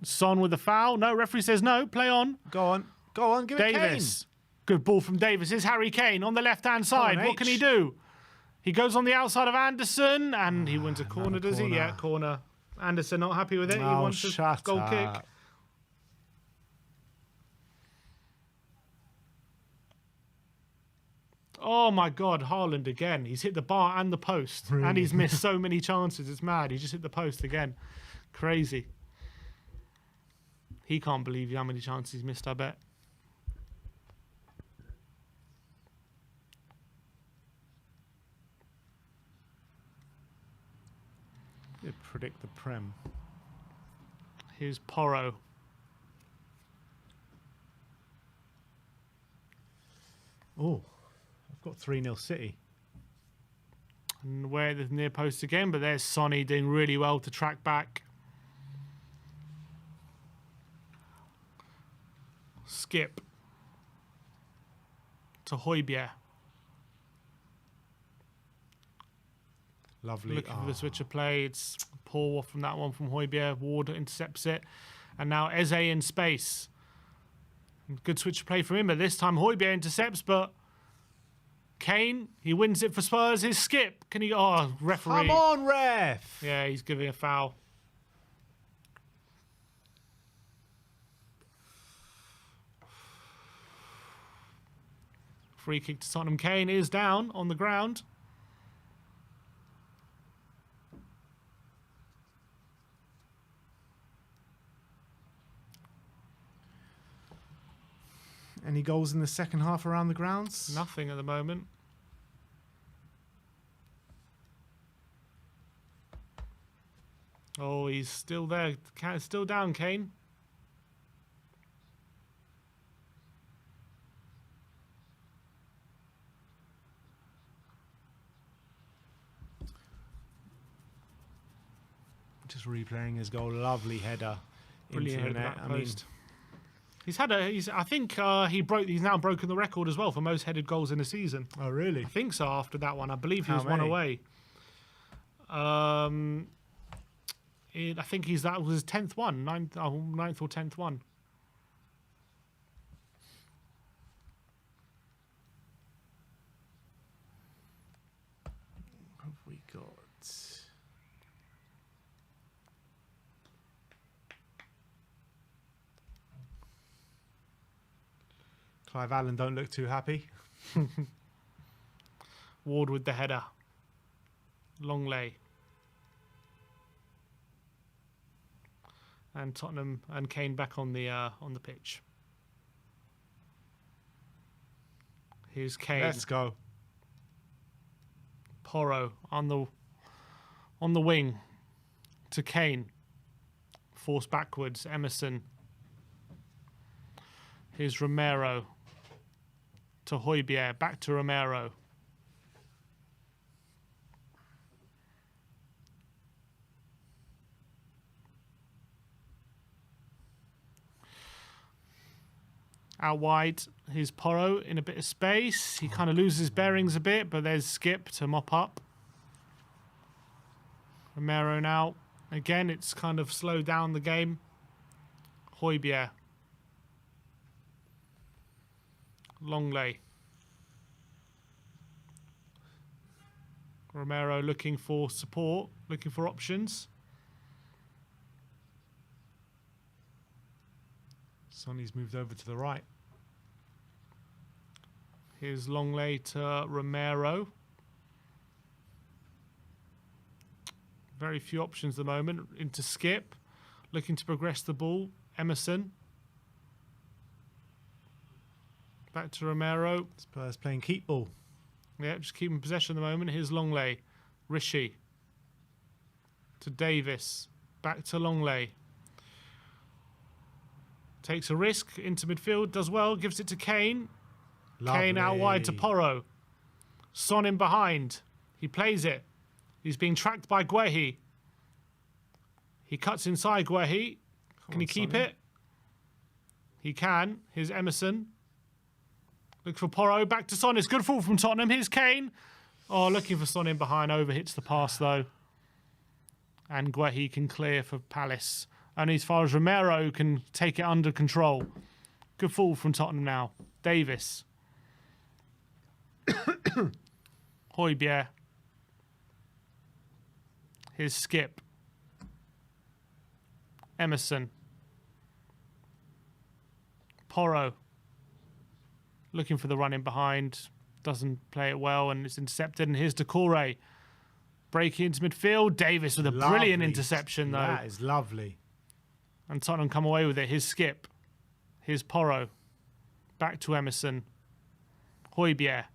Son with a foul. No, referee says no. Play on. Go on. Give it Davis. Good ball from Davis. Here's Harry Kane on the left-hand side. What can he do? He goes on the outside of Anderson and he wins a corner, does he? Yeah, corner. Anderson not happy with it. He wants a goal kick. Oh my God, Haaland again. He's hit the bar and the post. Really? And he's missed so many chances. It's mad. He just hit the post again. Crazy. He can't believe how many chances he's missed, I bet. You predict the Prem. Here's Porro. Oh, I've got 3-0 City. And where the near post again, but there's Sonny doing really well to track back. Skip. To Højbjerg. Lovely. Looking for the switch of play. It's poor from that one from Højbjerg. Ward intercepts it. And now Eze in space. Good switch of play from him, but this time Højbjerg intercepts, but Kane, he wins it for Spurs. His Skip. Can he... Oh, referee. Come on, ref. Yeah, he's giving a foul. Free kick to Tottenham. Kane is down on the ground. Any goals in the second half around the grounds? Nothing at the moment. Oh, he's still there. Still down, Kane. Just replaying his goal. Lovely header. Brilliant into the header net. back post. I think he's now broken the record as well for most headed goals in a season. Oh, really? I think so. After that one, I believe he How was one many? away. I think that was his 10th one, 9th or 10th one. What have we got? Clive Allen don't look too happy. Ward with the header. Long lay. And Tottenham and Kane back on the pitch. Here's Kane. Let's go. Porro on the wing to Kane. Forced backwards. Emerson. Here's Romero to Højbjerg. Back to Romero. Out wide, here's Porro in a bit of space. He kind of loses bearings a bit, but there's Skip to mop up. Romero now. Again, it's kind of slowed down the game. Højbjerg. Long lay. Romero looking for support, looking for options. Sonny's moved over to the right. Here's long lay to Romero. Very few options at the moment. Into Skip. Looking to progress the ball. Emerson. Back to Romero. Spurs playing keep ball. Yeah, just keeping possession at the moment. Here's Longley. Rishi. To Davis. Back to Longley. Takes a risk into midfield. Does well. Gives it to Kane. Lovely. Kane out wide to Porro. Son in behind. He plays it. He's being tracked by Guehi. He cuts inside Guehi. Can he keep it? He can. Here's Emerson. Look for Porro. Back to Son. It's good fall from Tottenham. Here's Kane. Oh, looking for Son in behind. Overhits the pass, though. And Guehi can clear for Palace. Only as far as Romero can take it under control. Good fall from Tottenham now. Davis. Højbjerg. Here's Skip. Emerson. Porro. Looking for the run in behind. Doesn't play it well and it's intercepted. And here's Decore. Breaking into midfield. Davis with a brilliant interception, though. That is lovely. And Tottenham come away with it. Here's Skip. Here's Porro. Back to Emerson. Højbjerg.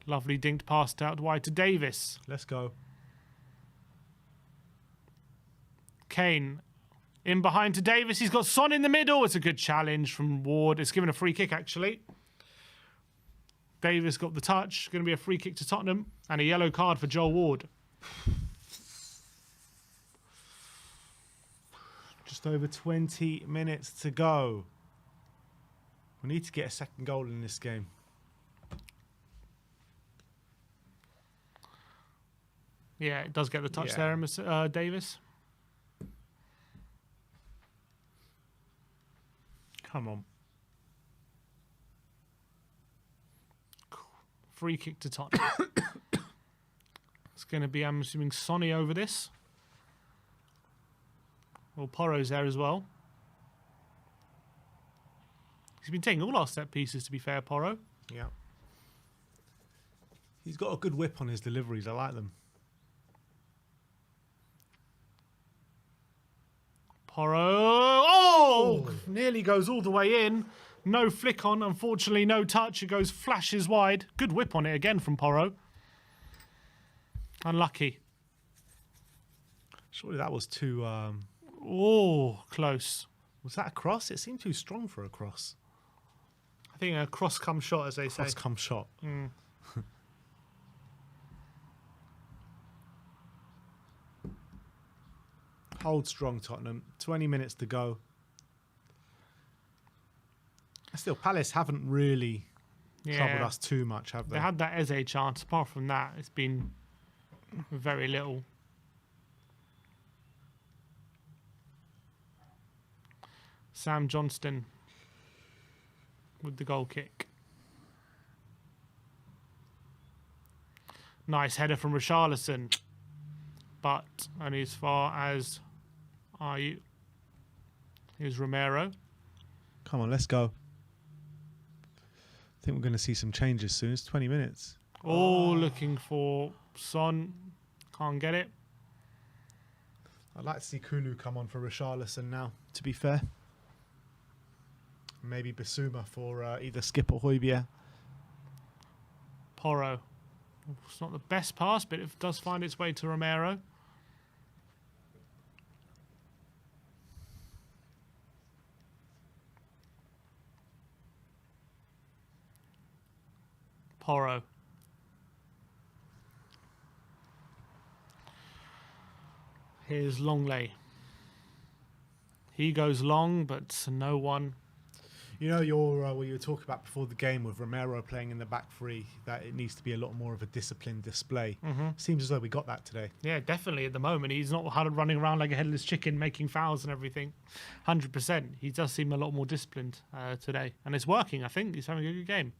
Lovely dinked passed out wide to Davis. Let's go. Kane in behind to Davis. He's got Son in the middle. It's a good challenge from Ward. It's given a free kick, actually. Davis got the touch. Going to be a free kick to Tottenham. And a yellow card for Joel Ward. Just over 20 minutes to go. We need to get a second goal in this game. Yeah, it does get the touch Yeah. there, Davis. Come on. Free kick to Tottenham. It's going to be, I'm assuming, Sonny over this. Well, Porro's there as well. He's been taking all our set pieces, to be fair, Porro. Yeah. He's got a good whip on his deliveries. I like them. Porro. Oh! Nearly goes all the way in. No flick on, unfortunately, no touch. It goes flashes wide. Good whip on it again from Porro. Unlucky. Surely that was too... Oh, close. Was that a cross? It seemed too strong for a cross. I think a cross come shot, as they say. Cross come shot. Hold strong, Tottenham. 20 minutes to go. Still, Palace haven't really troubled us too much, have they? They had that Eze chance. Apart from that, it's been very little. Sam Johnston with the goal kick. Nice header from Richarlison. But only as far as are you? Here's Romero. Come on, let's go. I think we're going to see some changes soon. It's 20 minutes. Oh, looking for Son. Can't get it. I'd like to see Kulu come on for Richarlison now, to be fair. Maybe Bissouma for either Skip or Højbjerg. Porro. It's not the best pass, but it does find its way to Romero. Porro. Here's Longley. He goes long, but no one. You know, what you were talking about before the game with Romero playing in the back three, that it needs to be a lot more of a disciplined display. Seems as though we got that today. Yeah, definitely at the moment. He's not running around like a headless chicken, making fouls and everything. 100%. He does seem a lot more disciplined today. And it's working, I think. He's having a good game.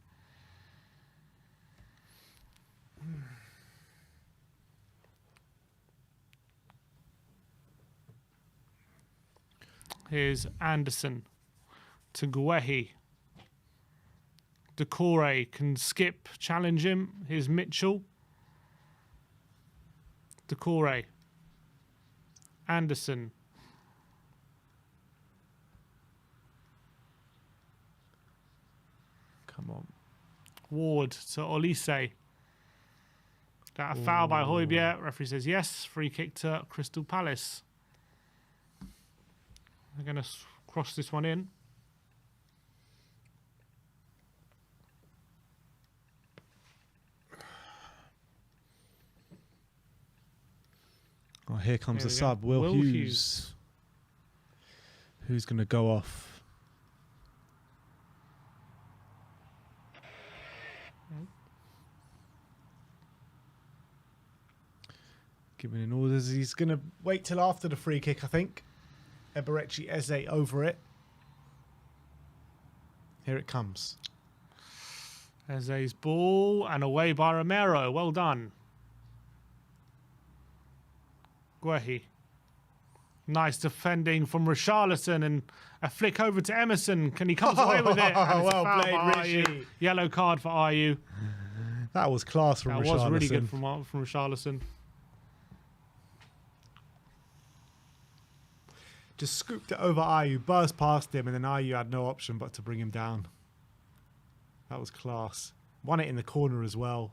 Here's Anderson to Guehi. Decore can skip, challenge him. Here's Mitchell. Decore. Anderson. Come on. Ward to Olise. That a foul by Højbjerg. Referee says yes. Free kick to Crystal Palace. They're going to cross this one in. Oh, here comes the sub. Will Hughes. Who's going to go off? Giving in orders. He's going to wait till after the free kick, I think. Eberechi Eze over it. Here it comes. Eze's ball and away by Romero. Well done. Guehi. Nice defending from Richarlison and a flick over to Emerson. Can he come away with it? Well played, Richie. Yellow card for Ayew. That was class from Richarlison. That was really good from Richarlison. Just scooped it over Ayew, burst past him, and then Ayew had no option but to bring him down. That was class. Won it in the corner as well.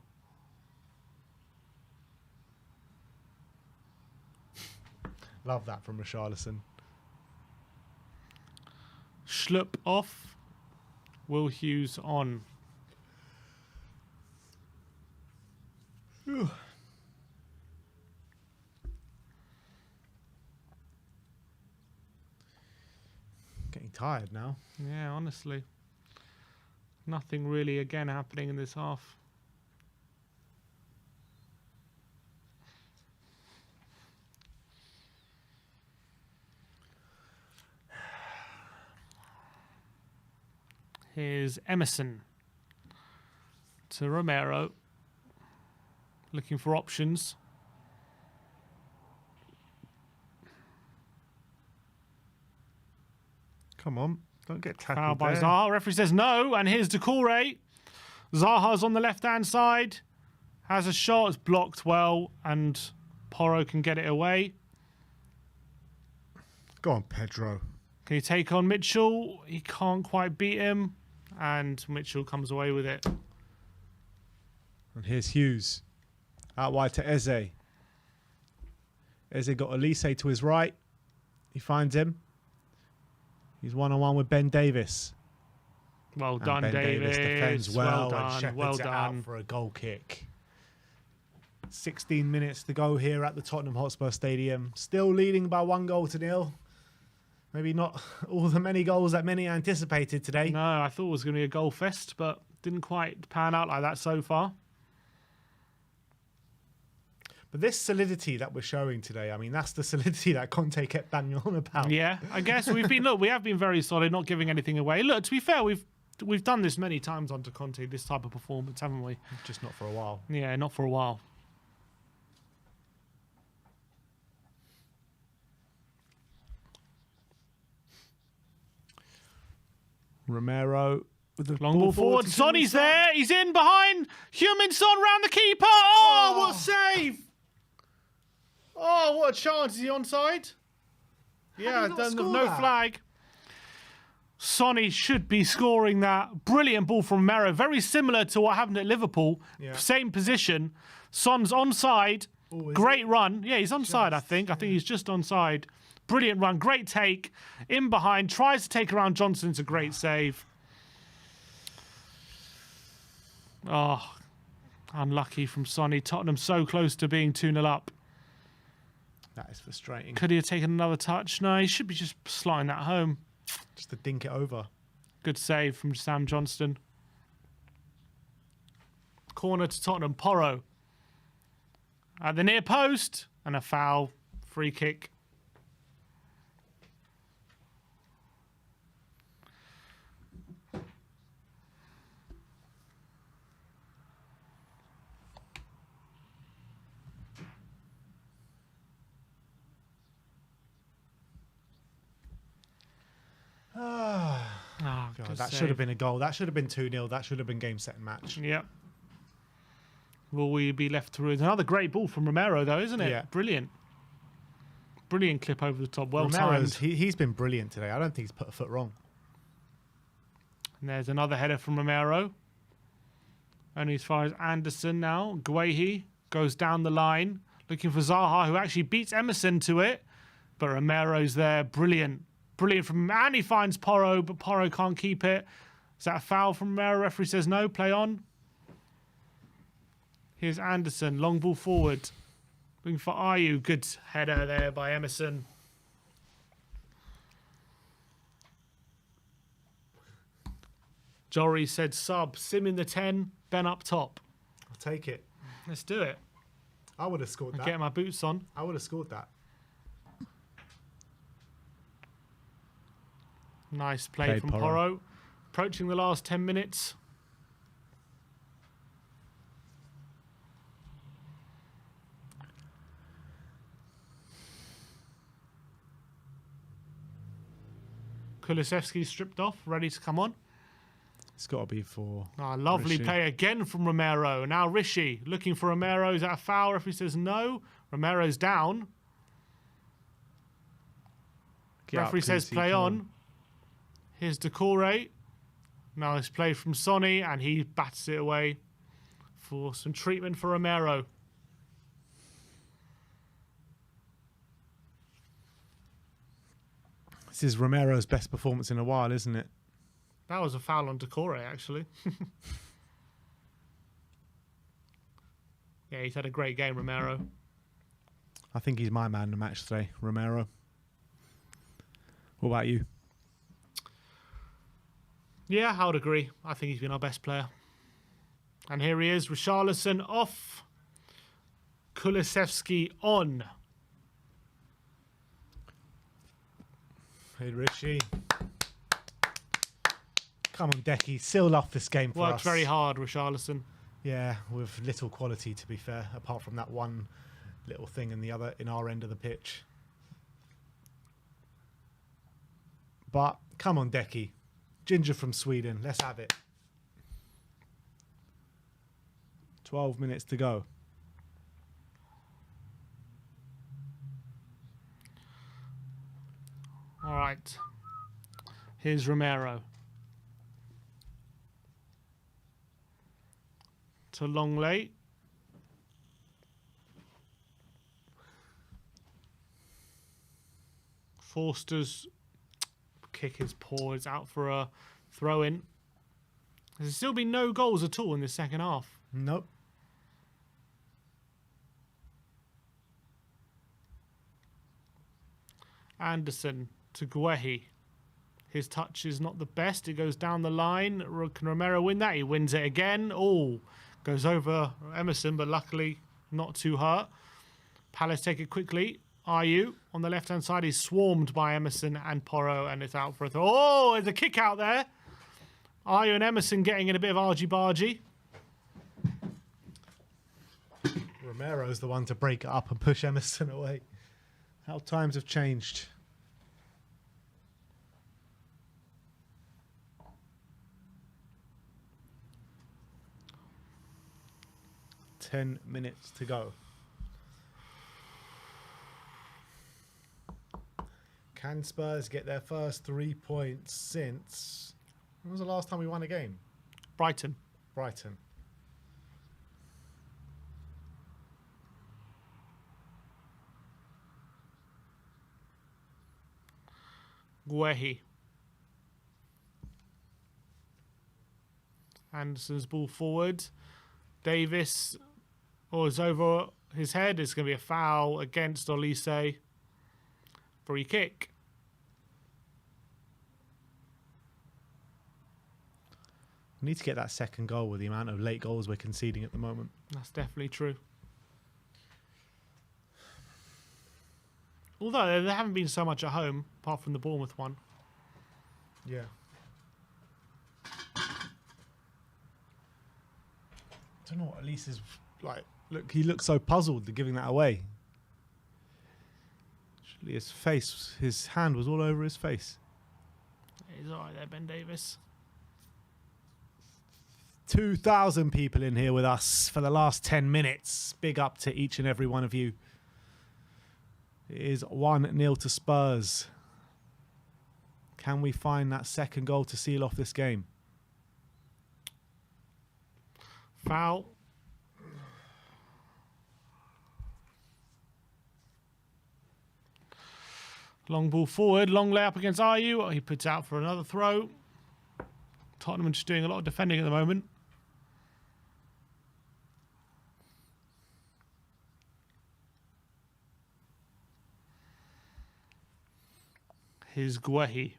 Love that from Richarlison. Schlupp off. Will Hughes on. Whew. Getting tired now. Yeah, honestly. Nothing really again happening in this half. Here's Emerson to Romero. Looking for options. Come on, don't get tackled Foul by there. Zaha. Referee says no, and here's Decore. Zaha's on the left-hand side. Has a shot, it's blocked well, and Porro can get it away. Go on, Pedro. Can he take on Mitchell? He can't quite beat him. And Mitchell comes away with it. And here's Hughes. Out wide to Eze. Eze got Elise to his right. He finds him. He's one-on-one with Ben Davis. Well done, Ben Davis. defends well, done. and shepherds Well it done. out for a goal kick. 16 minutes to go here at the Tottenham Hotspur Stadium. Still leading by 1-0. Maybe not all the many goals that many anticipated today. No, I thought it was going to be a goal fest, but didn't quite pan out like that so far. But this solidity that we're showing today, I mean, that's the solidity that Conte kept banging on about. Yeah, I guess we have been very solid, not giving anything away. Look, to be fair, we've done this many times under Conte, this type of performance, haven't we? Just not for a while. Yeah, not for a while. Romero with the Long ball forward. Sonny's there. He's in behind. Human-Son round the keeper. Oh, what a save! Oh, what a chance. Is he onside? Yeah, no flag. Sonny should be scoring that. Brilliant ball from Romero. Very similar to what happened at Liverpool. Yeah. Same position. Son's onside. Great run. Yeah, he's onside, I think. I think he's just onside. Brilliant run. Great take. In behind. Tries to take around Johnson. It's a great save. Oh, unlucky from Sonny. Tottenham so close to being 2-0 up. That is frustrating. Could he have taken another touch? No, he should be just slotting that home. Just to dink it over. Good save from Sam Johnston. Corner to Tottenham. Porro. At the near post. And a foul. Free kick. God, that should have been a goal. That should have been 2-0. That should have been game, set, and match. Yep. Will we be left to ruin? Another great ball from Romero, though, isn't it? Yeah. Brilliant. Brilliant clip over the top. Well Romero's, timed. he's been brilliant today. I don't think he's put a foot wrong. And there's another header from Romero. Only as far as Anderson now. Guehi goes down the line, looking for Zaha, who actually beats Emerson to it. But Romero's there. Brilliant. Brilliant from him. And he finds Porro, but Porro can't keep it. Is that a foul from Romero? Referee says no. Play on. Here's Anderson. Long ball forward. Looking for Ayew. Good header there by Emerson. Jory said sub. Sim in the 10. Ben up top. I'll take it. Let's do it. I would have scored that. Get my boots on. I would have scored that. Nice play Played from Porro. Porro. Approaching the last 10 minutes. Kulusevski stripped off, ready to come on. It's got to be for... Lovely Rishi. play again from Romero. Now Rishi looking for Romero. Is that a foul? If he says no, Romero's down. Get up, Referee says PC, play come on. Here's Decore. Now it's play from Sonny, and he bats it away for some treatment for Romero. This is Romero's best performance in a while, isn't it? That was a foul on Decore, actually. Yeah, he's had a great game, Romero. I think he's my man in the match today, Romero. What about you? Yeah, I would agree. I think he's been our best player. And here he is, Richarlison off. Kulusevski on. Hey, Richie. Come on, Decky. Seal off this game for us. Worked very hard, Richarlison. Yeah, with little quality, to be fair, apart from that one little thing in our end of the pitch. But come on, Decky. Ginger from Sweden. Let's have it. 12 minutes to go. All right. Here's Romero. To Longley. Forster's kick is poor. It's out for a throw-in. There's still been no goals at all in the second half. Nope. Anderson to Guehi. His touch is not the best. It goes down the line. Can Romero win that? He wins it again. Oh, goes over Emerson, but luckily not too hurt. Palace take it quickly. Ayew on the left-hand side is swarmed by Emerson and Porro, and it's out for a throw. Oh, there's a kick out there. Ayew and Emerson getting in a bit of argy-bargy. Romero's the one to break it up and push Emerson away. How times have changed. Ten minutes to go. Can Spurs get their first 3 points since... When was the last time we won a game? Brighton. Brighton. Guehi. Anderson's ball forward. Davis is over his head. It's going to be a foul against Olise. Free kick. We need to get that second goal with the amount of late goals we're conceding at the moment. That's definitely true. Although there haven't been so much at home, apart from the Bournemouth one. Yeah. I don't know what Elise is like. Look, he looks so puzzled giving that away. Actually, his face, his hand was all over his face. He's all right there, Ben Davis. 2,000 people in here with us for the last 10 minutes. Big up to each and every one of you. It is 1-0 to Spurs. Can we find that second goal to seal off this game? Foul. Long ball forward. Long layup against Ayew. He puts out for another throw. Tottenham are just doing a lot of defending at the moment. Here's Guehi.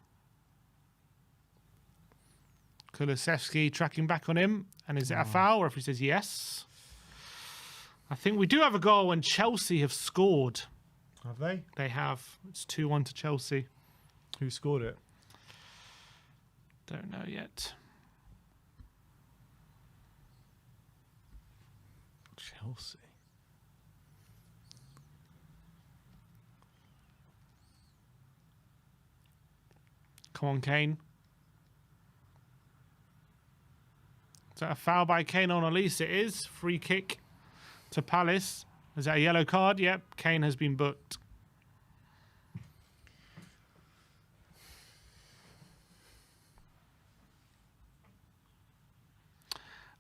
Kulusevski tracking back on him. And is it a foul? Referee says yes. I think we do have a goal when Chelsea have scored. Have they? They have. It's 2-1 to Chelsea. Who scored it? Don't know yet. Chelsea. Come on, Kane. Is that a foul by Kane on Elise? It is. Free kick to Palace. Is that a yellow card? Yep. Kane has been booked.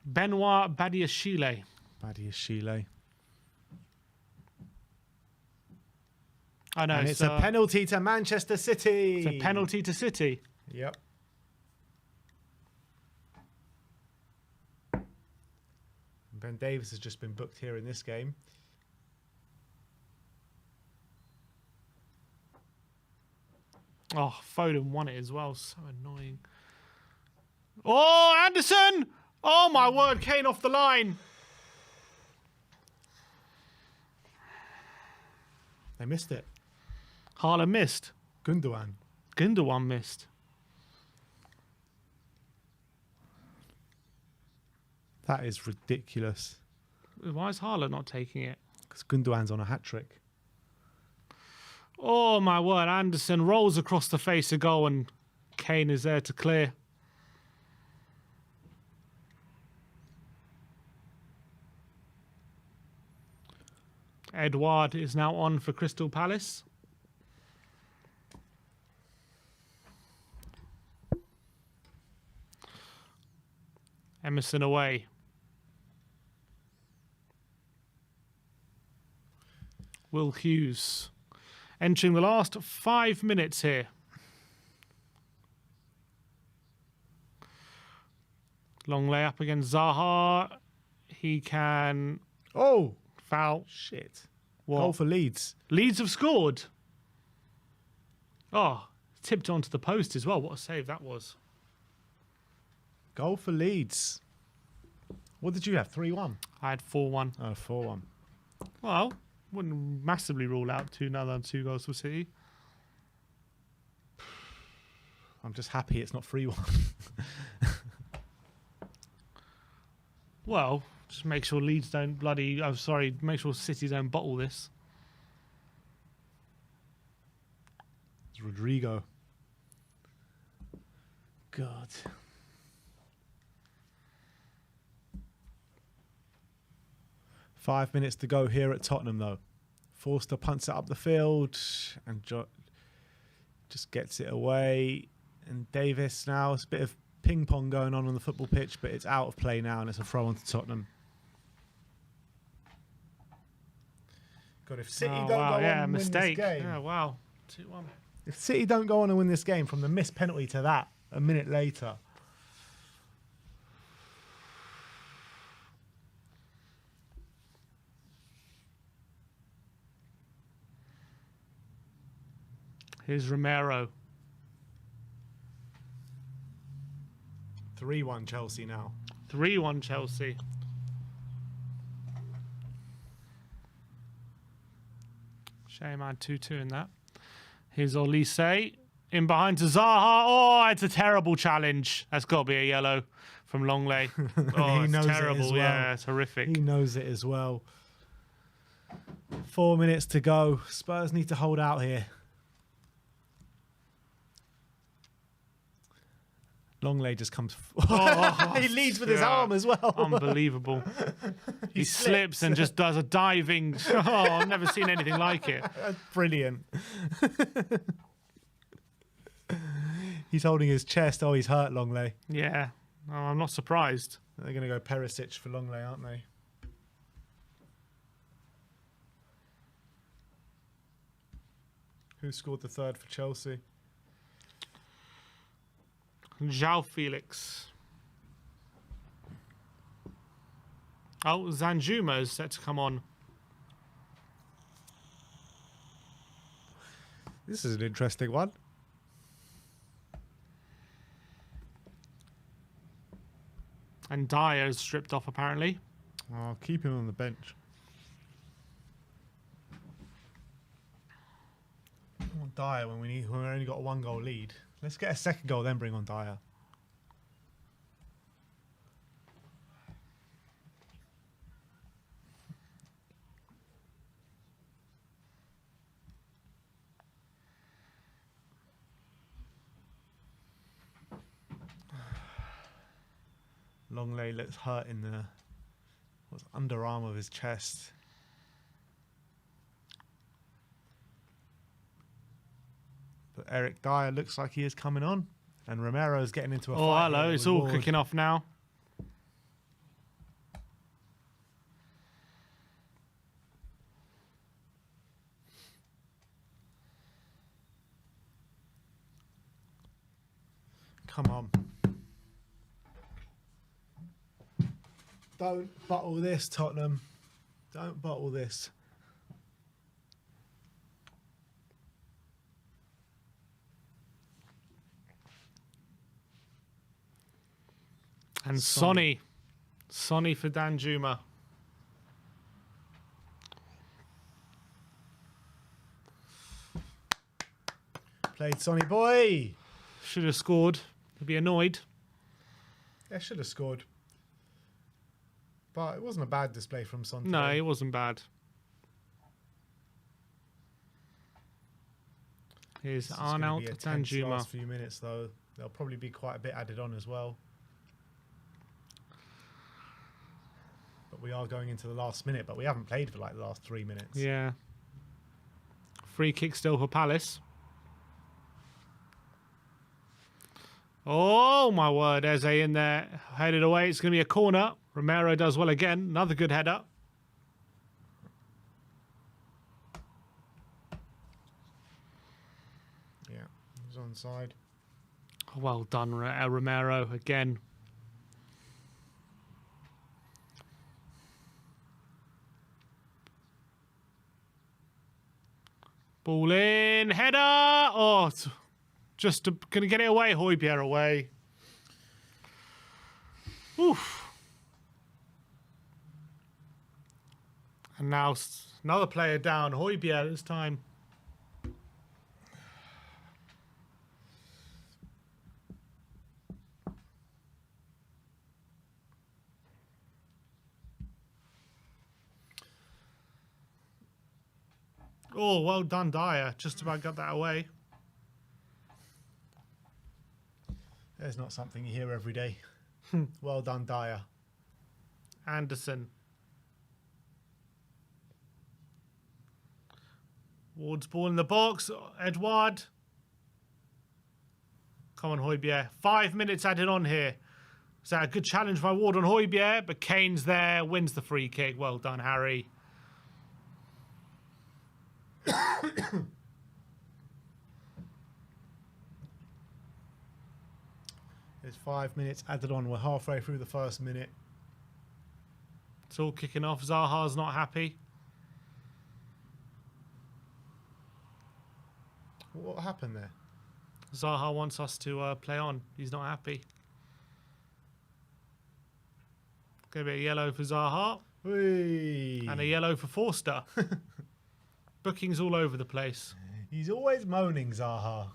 Benoit Badiashile. Badiashile. I know. And it's a penalty to Manchester City. It's a penalty to City. Yep. Ben Davis has just been booked here in this game. Oh, Foden won it as well. So annoying. Oh, Anderson! Oh, my word. Kane off the line. They missed it. Haaland missed. Gundogan missed. That is ridiculous. Why is Haaland not taking it? Because Gundogan's on a hat-trick. Oh, my word. Anderson rolls across the face of goal and Kane is there to clear. Edouard is now on for Crystal Palace. Emerson away. Will Hughes entering the last 5 minutes here. Long layup against Zaha. He can foul. Shit. What? Goal for Leeds. Leeds have scored. Oh, tipped onto the post as well. What a save that was. Goal for Leeds. What did you have? 3-1? I had 4-1. Oh, 4-1. Well, wouldn't massively rule out another 2 goals for City. I'm just happy it's not 3-1. Well, just make sure Leeds don't make sure City don't bottle this. It's Rodrigo. God. Five minutes to go here at Tottenham, though. Forster punts it up the field and just gets it away. And Davis now, it's a bit of ping pong going on the football pitch, but it's out of play now and it's a throw onto Tottenham. God, if City don't go on and win this game. Yeah, wow. 2-1. If City don't go on and win this game from the missed penalty to that a minute later. Here's Romero. 3-1 Chelsea now. 3-1 Chelsea. Shame I had 2-2 in that. Here's Olise. In behind to Zaha. Oh, it's a terrible challenge. That's got to be a yellow from Longley. Oh, it's terrible. Yeah, it's horrific. He knows it as well. 4 minutes to go. Spurs need to hold out here. Longley just comes. He leads with his arm as well. Unbelievable. He slips and just does a diving. Oh, I've never seen anything like it. That's brilliant. He's holding his chest. Oh, he's hurt, Longley. Yeah. Oh, I'm not surprised. They're going to go Perisic for Longley, aren't they? Who scored the third for Chelsea? João Felix. Oh, Zanjuma is set to come on. This is an interesting one. And Dyer is stripped off, apparently. Oh, keep him on the bench. I want Dyer when we only got a 1-goal lead. Let's get a second goal, then bring on Dyer. Longley looks hurt in the underarm of his chest. But Eric Dyer looks like he is coming on. And Romero's getting into a fight. Oh, hello. It's all kicking off now. Come on. Don't bottle this, Tottenham. Don't bottle this. And Sonny for Danjuma. Played Sonny boy. Should have scored. He'd be annoyed. Yeah, should have scored. But it wasn't a bad display from Son. No, it wasn't bad. Here's Arnold Danjuma. Last few minutes though. There'll probably be quite a bit added on as well. But we are going into the last minute, but we haven't played for like the last 3 minutes. Yeah. Free kick still for Palace. Oh, my word. Eze in there. Headed away. It's going to be a corner. Romero does well again. Another good header. Yeah, he's onside. Well done, Romero again. Ball in, header. Oh, just going to get it away. Højbjerg away. Oof. And now another player down. Højbjerg this time. Oh, well done, Dyer. Just about got that away. There's not something you hear every day. Well done, Dyer. Anderson. Ward's ball in the box. Edouard. Come on, Højbjerg. 5 minutes added on here. Is that a good challenge by Ward on Højbjerg? But Kane's there, wins the free kick. Well done, Harry. There's 5 minutes added on. We're halfway through the first minute. It's all kicking off. Zaha's not happy. What happened there? Zaha wants us to play on. He's not happy. Going to be a yellow for Zaha. Whee. And a yellow for Forster. Bookings all over the place. He's always moaning, Zaha.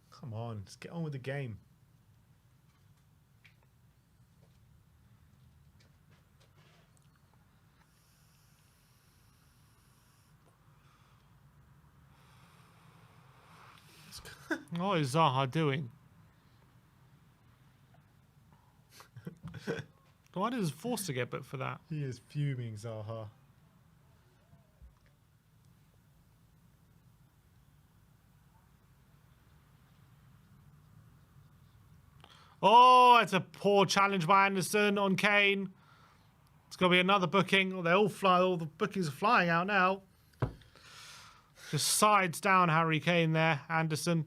Come on, let's get on with the game. What is Zaha doing? Why does Forster get booked for that? He is fuming, Zaha. Oh, it's a poor challenge by Anderson on Kane. It's going to be another booking. Oh, they all fly. All the bookings are flying out now. Just sides down Harry Kane there, Anderson.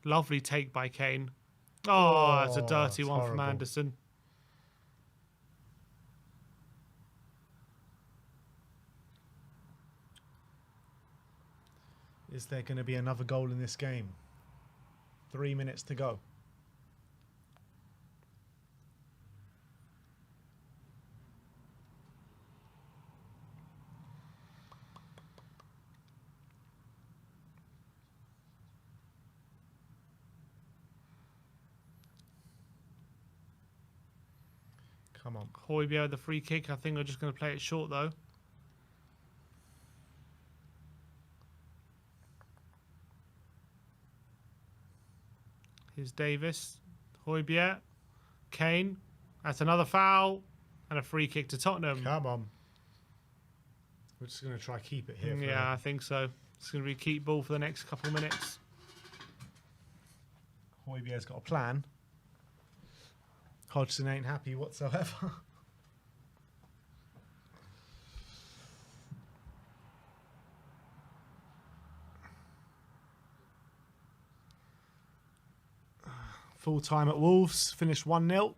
Lovely take by Kane. Oh, that's a dirty one from Anderson. Is there going to be another goal in this game? 3 minutes to go. Come on. Højbjerg the free kick. I think we're just going to play it short though. Here's Davis. Højbjerg. Kane. That's another foul. And a free kick to Tottenham. Come on. We're just going to try keep it here. Yeah, I think so. It's going to be keep ball for the next couple of minutes. Højbjerg's got a plan. Hodgson ain't happy whatsoever. Full time at Wolves. Finished 1-0.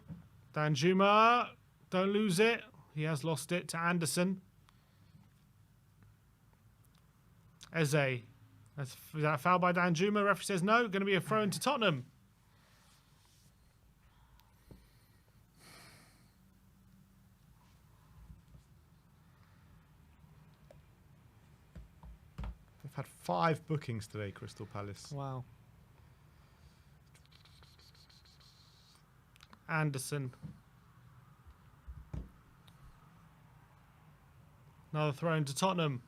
Danjuma. Don't lose it. He has lost it to Anderson. Eze. Is that a foul by Danjuma? Referee says no. Going to be a throw into Tottenham. They've had 5 bookings today, Crystal Palace. Wow. Anderson. Another throw into Tottenham.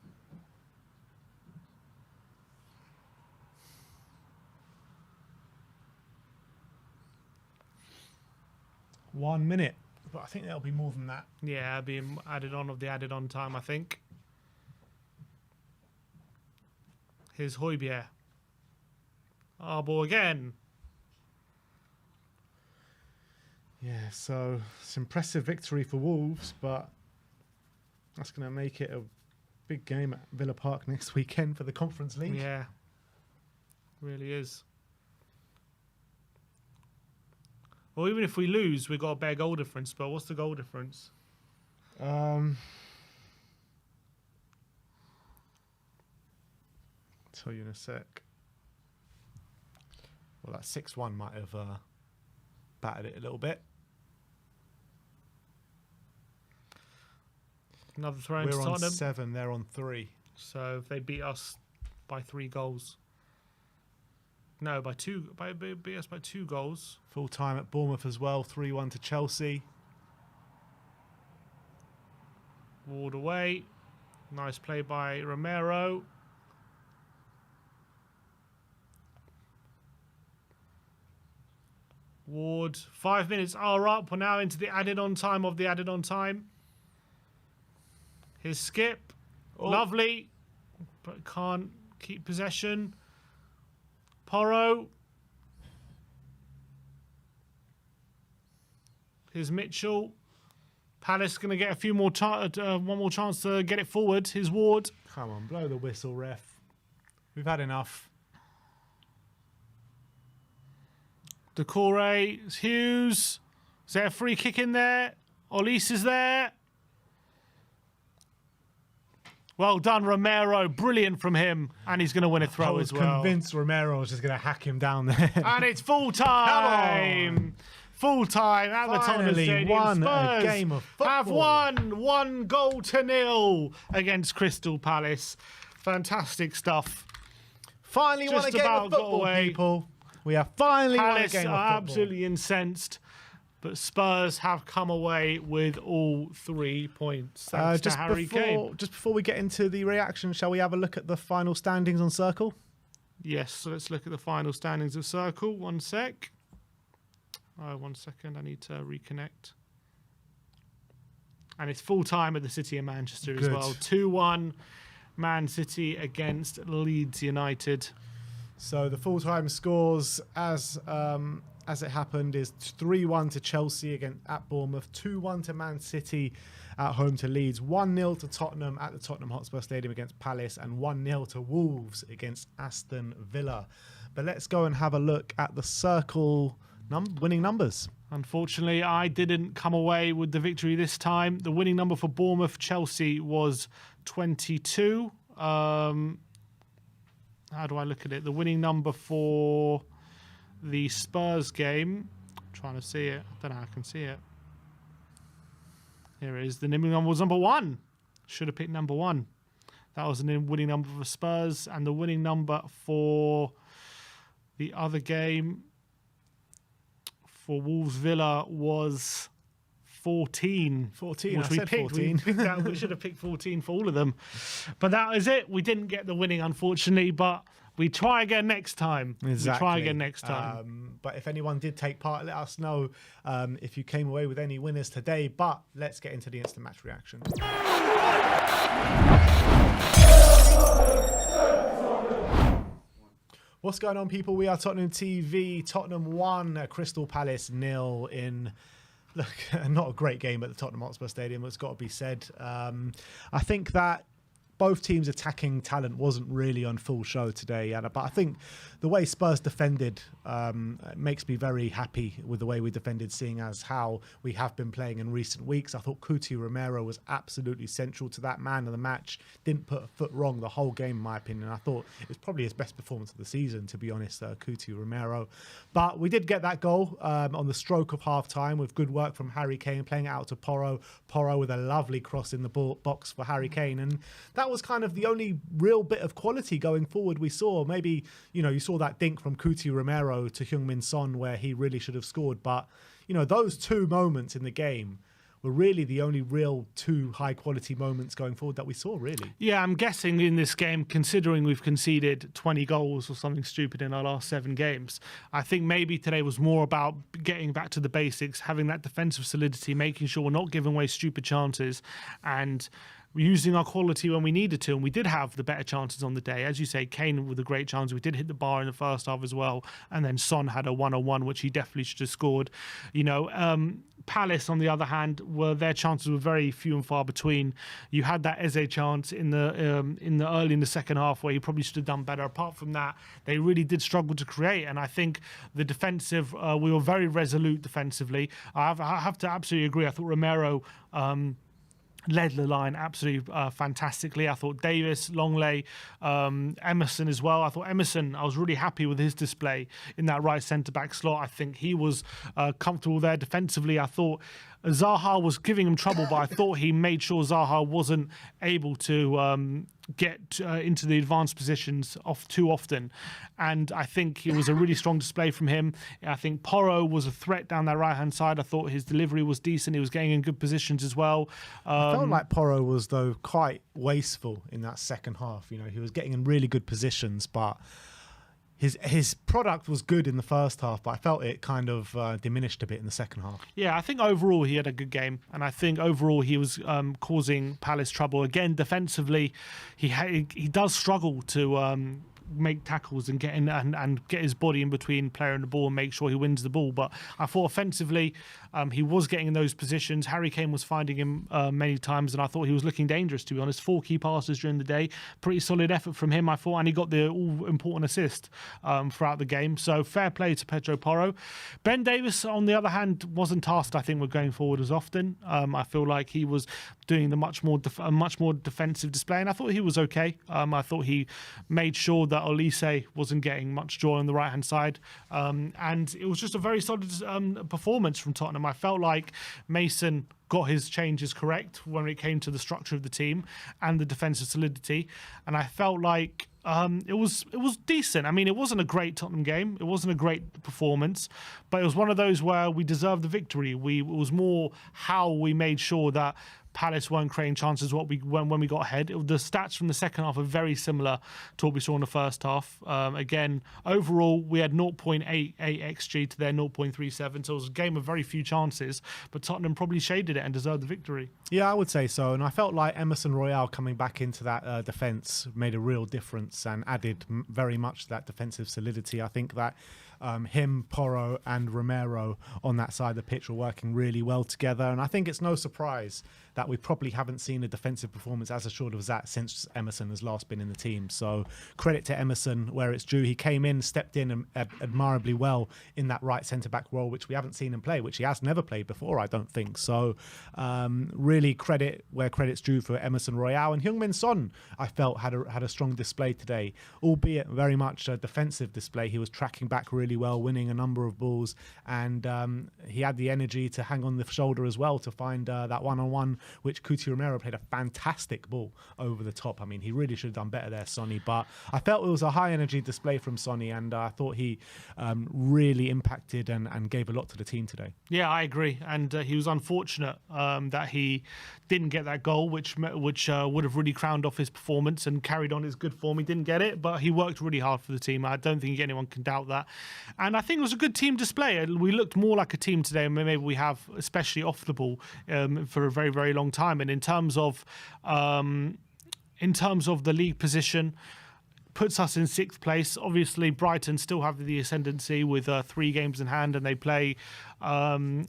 One minute. But I think there'll be more than that. Yeah, being added on of the added on time, I think. Here's Højbjerg. Arbor again. Yeah, so it's an impressive victory for Wolves, but that's going to make it a big game at Villa Park next weekend for the Conference League. Yeah, really is. Well, even if we lose, we've got a better goal difference, but what's the goal difference? Tell you in a sec. Well, that 6-1 might have battered it a little bit. Another throw into We're on Tottenham. 7, they're on 3. So if they beat us by 3 goals. No, by 2. Beat us by 2 goals. Full time at Bournemouth as well, 3-1 to Chelsea. Ward away. Nice play by Romero. Ward. 5 minutes are up. We're now into the added on time of the added on time. Here's Skip. Oh. Lovely. But can't keep possession. Porro. Here's Mitchell. Palace going to get a few more one more chance to get it forward. Here's Ward. Come on, blow the whistle, ref. We've had enough. Decore. Hughes. Is there a free kick in there? Olise is there. Well done, Romero. Brilliant from him. And he's going to win a throw as well. I was convinced Romero was just going to hack him down there. And it's full time. Full time at the Tottenham Stadium. Won Spurs a game of football. have won 1-0 against Crystal Palace. Fantastic stuff. Finally won a Just game about of got football, away. people. We have finally won a Palace game of are football. absolutely incensed. But Spurs have come away with all 3 points. Thanks to Harry Kane. Just before we get into the reaction, shall we have a look at the final standings on Circle? Yes, so let's look at the final standings of Circle. 1 sec. Oh, 1 second. I need to reconnect. And it's full time at the City of Manchester as Good. well. 2-1 Man City against Leeds United. So the full-time scores as it happened is 3-1 to Chelsea at Bournemouth, 2-1 to Man City at home to Leeds, 1-0 to Tottenham at the Tottenham Hotspur Stadium against Palace, and 1-0 to Wolves against Aston Villa. But let's go and have a look at the Circle winning numbers. Unfortunately, I didn't come away with the victory this time. The winning number for Bournemouth Chelsea was 22. How do I look at it? The winning number for the Spurs game. I'm trying to see it. I don't know how I can see it. Here it is. The winning number was number 1. Should have picked number 1. That was the winning number for Spurs. And the winning number for the other game for Wolves Villa was 14. 14, which I we said picked. 14. We should have picked 14 for all of them. But that is it. We didn't get the winning, unfortunately, but we try again next time. Exactly. We try again next time. But if anyone did take part, let us know if you came away with any winners today. But let's get into the instant match reaction. What's going on, people? We are Tottenham TV. Tottenham 1, Crystal Palace 0 in... Look, not a great game at the Tottenham Hotspur Stadium, it's got to be said. I think that both teams' attacking talent wasn't really on full show today, Anna, but I think the way Spurs defended makes me very happy with the way we defended, seeing as how we have been playing in recent weeks. I thought Coutinho Romero was absolutely central to that. Man of the match, didn't put a foot wrong the whole game, in my opinion. I thought it was probably his best performance of the season, to be honest, Coutinho Romero. But we did get that goal on the stroke of half-time with good work from Harry Kane, playing it out to Porro. Porro with a lovely cross in the box for Harry Kane. And that was kind of the only real bit of quality going forward we saw. Maybe, you saw that dink from Coutinho Romero to Heung-min Son where he really should have scored. But, those two moments in the game were really the only real 2 high-quality moments going forward that we saw, really. Yeah, I'm guessing in this game, considering we've conceded 20 goals or something stupid in our last 7 games, I think maybe today was more about getting back to the basics, having that defensive solidity, making sure we're not giving away stupid chances, and using our quality when we needed to, and we did have the better chances on the day. As you say, Kane with a great chance. We did hit the bar in the first half as well, and then Son had a 1-on-1, which he definitely should have scored. Palace, on the other hand, their chances were very few and far between. You had that Eze chance in the early in the second half where he probably should have done better. Apart from that, they really did struggle to create, and I think the defensive, we were very resolute defensively. I have to absolutely agree. I thought Romero led the line absolutely fantastically. I thought Davis, Longley, Emerson as well. I thought Emerson, I was really happy with his display in that right centre-back slot. I think he was comfortable there defensively. I thought Zaha was giving him trouble, but I thought he made sure Zaha wasn't able to get into the advanced positions too often, and I think it was a really strong display from him. I think Porro was a threat down that right hand side. I thought his delivery was decent. He was getting in good positions as well. I felt like Porro was, though, quite wasteful in that second half. He was getting in really good positions, but his product was good in the first half, but I felt it kind of diminished a bit in the second half. Yeah, I think overall he had a good game, and I think overall he was causing Palace trouble. Again, defensively, he does struggle to make tackles and get in and get his body in between player and the ball and make sure he wins the ball. But I thought offensively, he was getting in those positions. Harry Kane was finding him many times, and I thought he was looking dangerous, to be honest. 4 key passes during the day. Pretty solid effort from him, I thought, and he got the all-important assist throughout the game. So fair play to Pedro Porro. Ben Davies, on the other hand, wasn't tasked, I think, with going forward as often. I feel like he was doing the much more defensive display, and I thought he was okay. I thought he made sure that Olise wasn't getting much joy on the right-hand side. And it was just a very solid performance from Tottenham. I felt like Mason got his changes correct when it came to the structure of the team and the defensive solidity. And I felt like it was decent. I mean, it wasn't a great Tottenham game. It wasn't a great performance, but it was one of those where we deserved the victory. It was more how we made sure that Palace weren't creating chances when we got ahead. The stats from the second half are very similar to what we saw in the first half. Again, overall, we had 0.88 XG to their 0.37, so it was a game of very few chances, but Tottenham probably shaded it and deserved the victory. Yeah, I would say so, and I felt like Emerson Royale coming back into that defence made a real difference and added very much to that defensive solidity. I think that him, Porro and Romero on that side of the pitch were working really well together, and I think it's no surprise that we probably haven't seen a defensive performance as assured as that since Emerson has last been in the team. So credit to Emerson where it's due. He came in, stepped in admirably well in that right centre-back role, which we haven't seen him play, which he has never played before, I don't think. So really credit where credit's due for Emerson Royale. And Heung-min Son, I felt, had a strong display today, albeit very much a defensive display. He was tracking back really well, winning a number of balls, and he had the energy to hang on the shoulder as well to find that one-on-one, which Cuti Romero played a fantastic ball over the top. I mean, he really should have done better there, Sonny, but I felt it was a high-energy display from Sonny, and I thought he really impacted and gave a lot to the team today. Yeah, I agree, and he was unfortunate that he didn't get that goal, which would have really crowned off his performance and carried on his good form. He didn't get it, but he worked really hard for the team. I don't think anyone can doubt that, and I think it was a good team display. We looked more like a team today, and maybe we have, especially off the ball, for a very, very long time. And in terms of the league position, puts us in 6th place. Obviously, Brighton still have the ascendancy with 3 games in hand, and they play Everton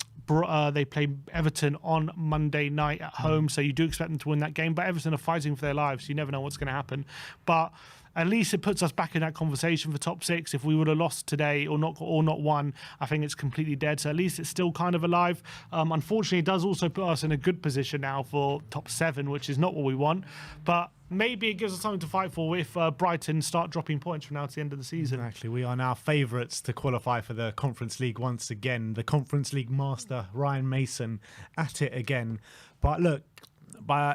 on Monday night at home. So you do expect them to win that game, but Everton are fighting for their lives. So you never know what's going to happen. But at least it puts us back in that conversation for top 6. If we would have lost today or not won, I think it's completely dead. So at least it's still kind of alive. Unfortunately, it does also put us in a good position now for top 7, which is not what we want. But maybe it gives us something to fight for if Brighton start dropping points from now to the end of the season. Actually, we are now favourites to qualify for the Conference League once again. The Conference League master, Ryan Mason, at it again. But look,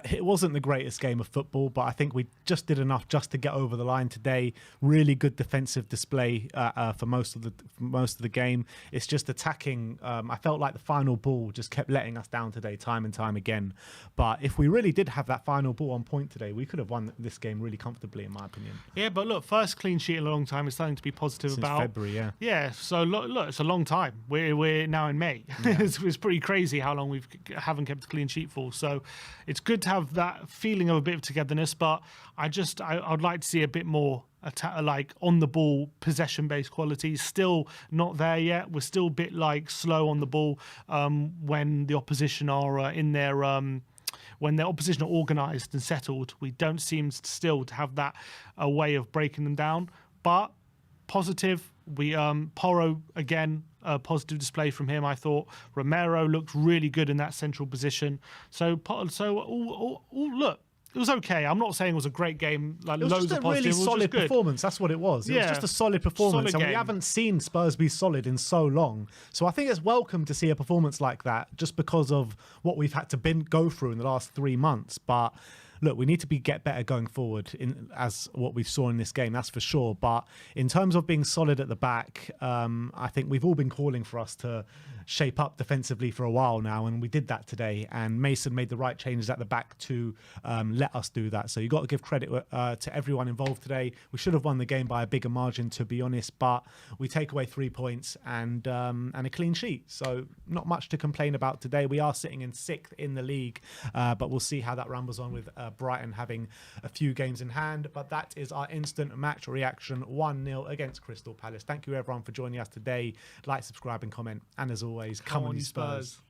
it wasn't the greatest game of football, but I think we just did enough just to get over the line today. Really good defensive display for most of the game. It's just attacking. I felt like the final ball just kept letting us down today, time and time again. But if we really did have that final ball on point today, we could have won this game really comfortably, in my opinion. Yeah, but look, first clean sheet in a long time is something to be positive Since about. February, yeah. Yeah, so look, it's a long time. We're now in May. Yeah. It's pretty crazy how long we haven't kept a clean sheet for. So it's good to have that feeling of a bit of togetherness, but I'd like to see a bit more like on the ball possession-based qualities. Still not there yet. We're still a bit like slow on the ball when the opposition are in their when their opposition are organised and settled. We don't seem still to have that way of breaking them down. But positive, Porro again, a positive display from him. I thought Romero looked really good in that central position. So look, it was okay. I'm not saying it was a great game. Like, it was loads just of a really positives. solid performance. That's what it was. It was just a solid performance, Solid and we game. haven't seen Spurs be solid in so long. So I think it's welcome to see a performance like that, just because of what we've had to go through in the last 3 months. But look, we need to get better going forward, as what we saw in this game, that's for sure. But in terms of being solid at the back, I think we've all been calling for us to shape up defensively for a while now, and we did that today. And Mason made the right changes at the back to let us do that. So you've got to give credit to everyone involved today. We should have won the game by a bigger margin, to be honest, but we take away 3 points and a clean sheet. So not much to complain about today. We are sitting in 6th in the league, but we'll see how that rambles on with Brighton having a few games in hand. But that is our instant match reaction, 1-0 against Crystal Palace. Thank you everyone for joining us today. Like, subscribe and comment, and as always, come on you Spurs.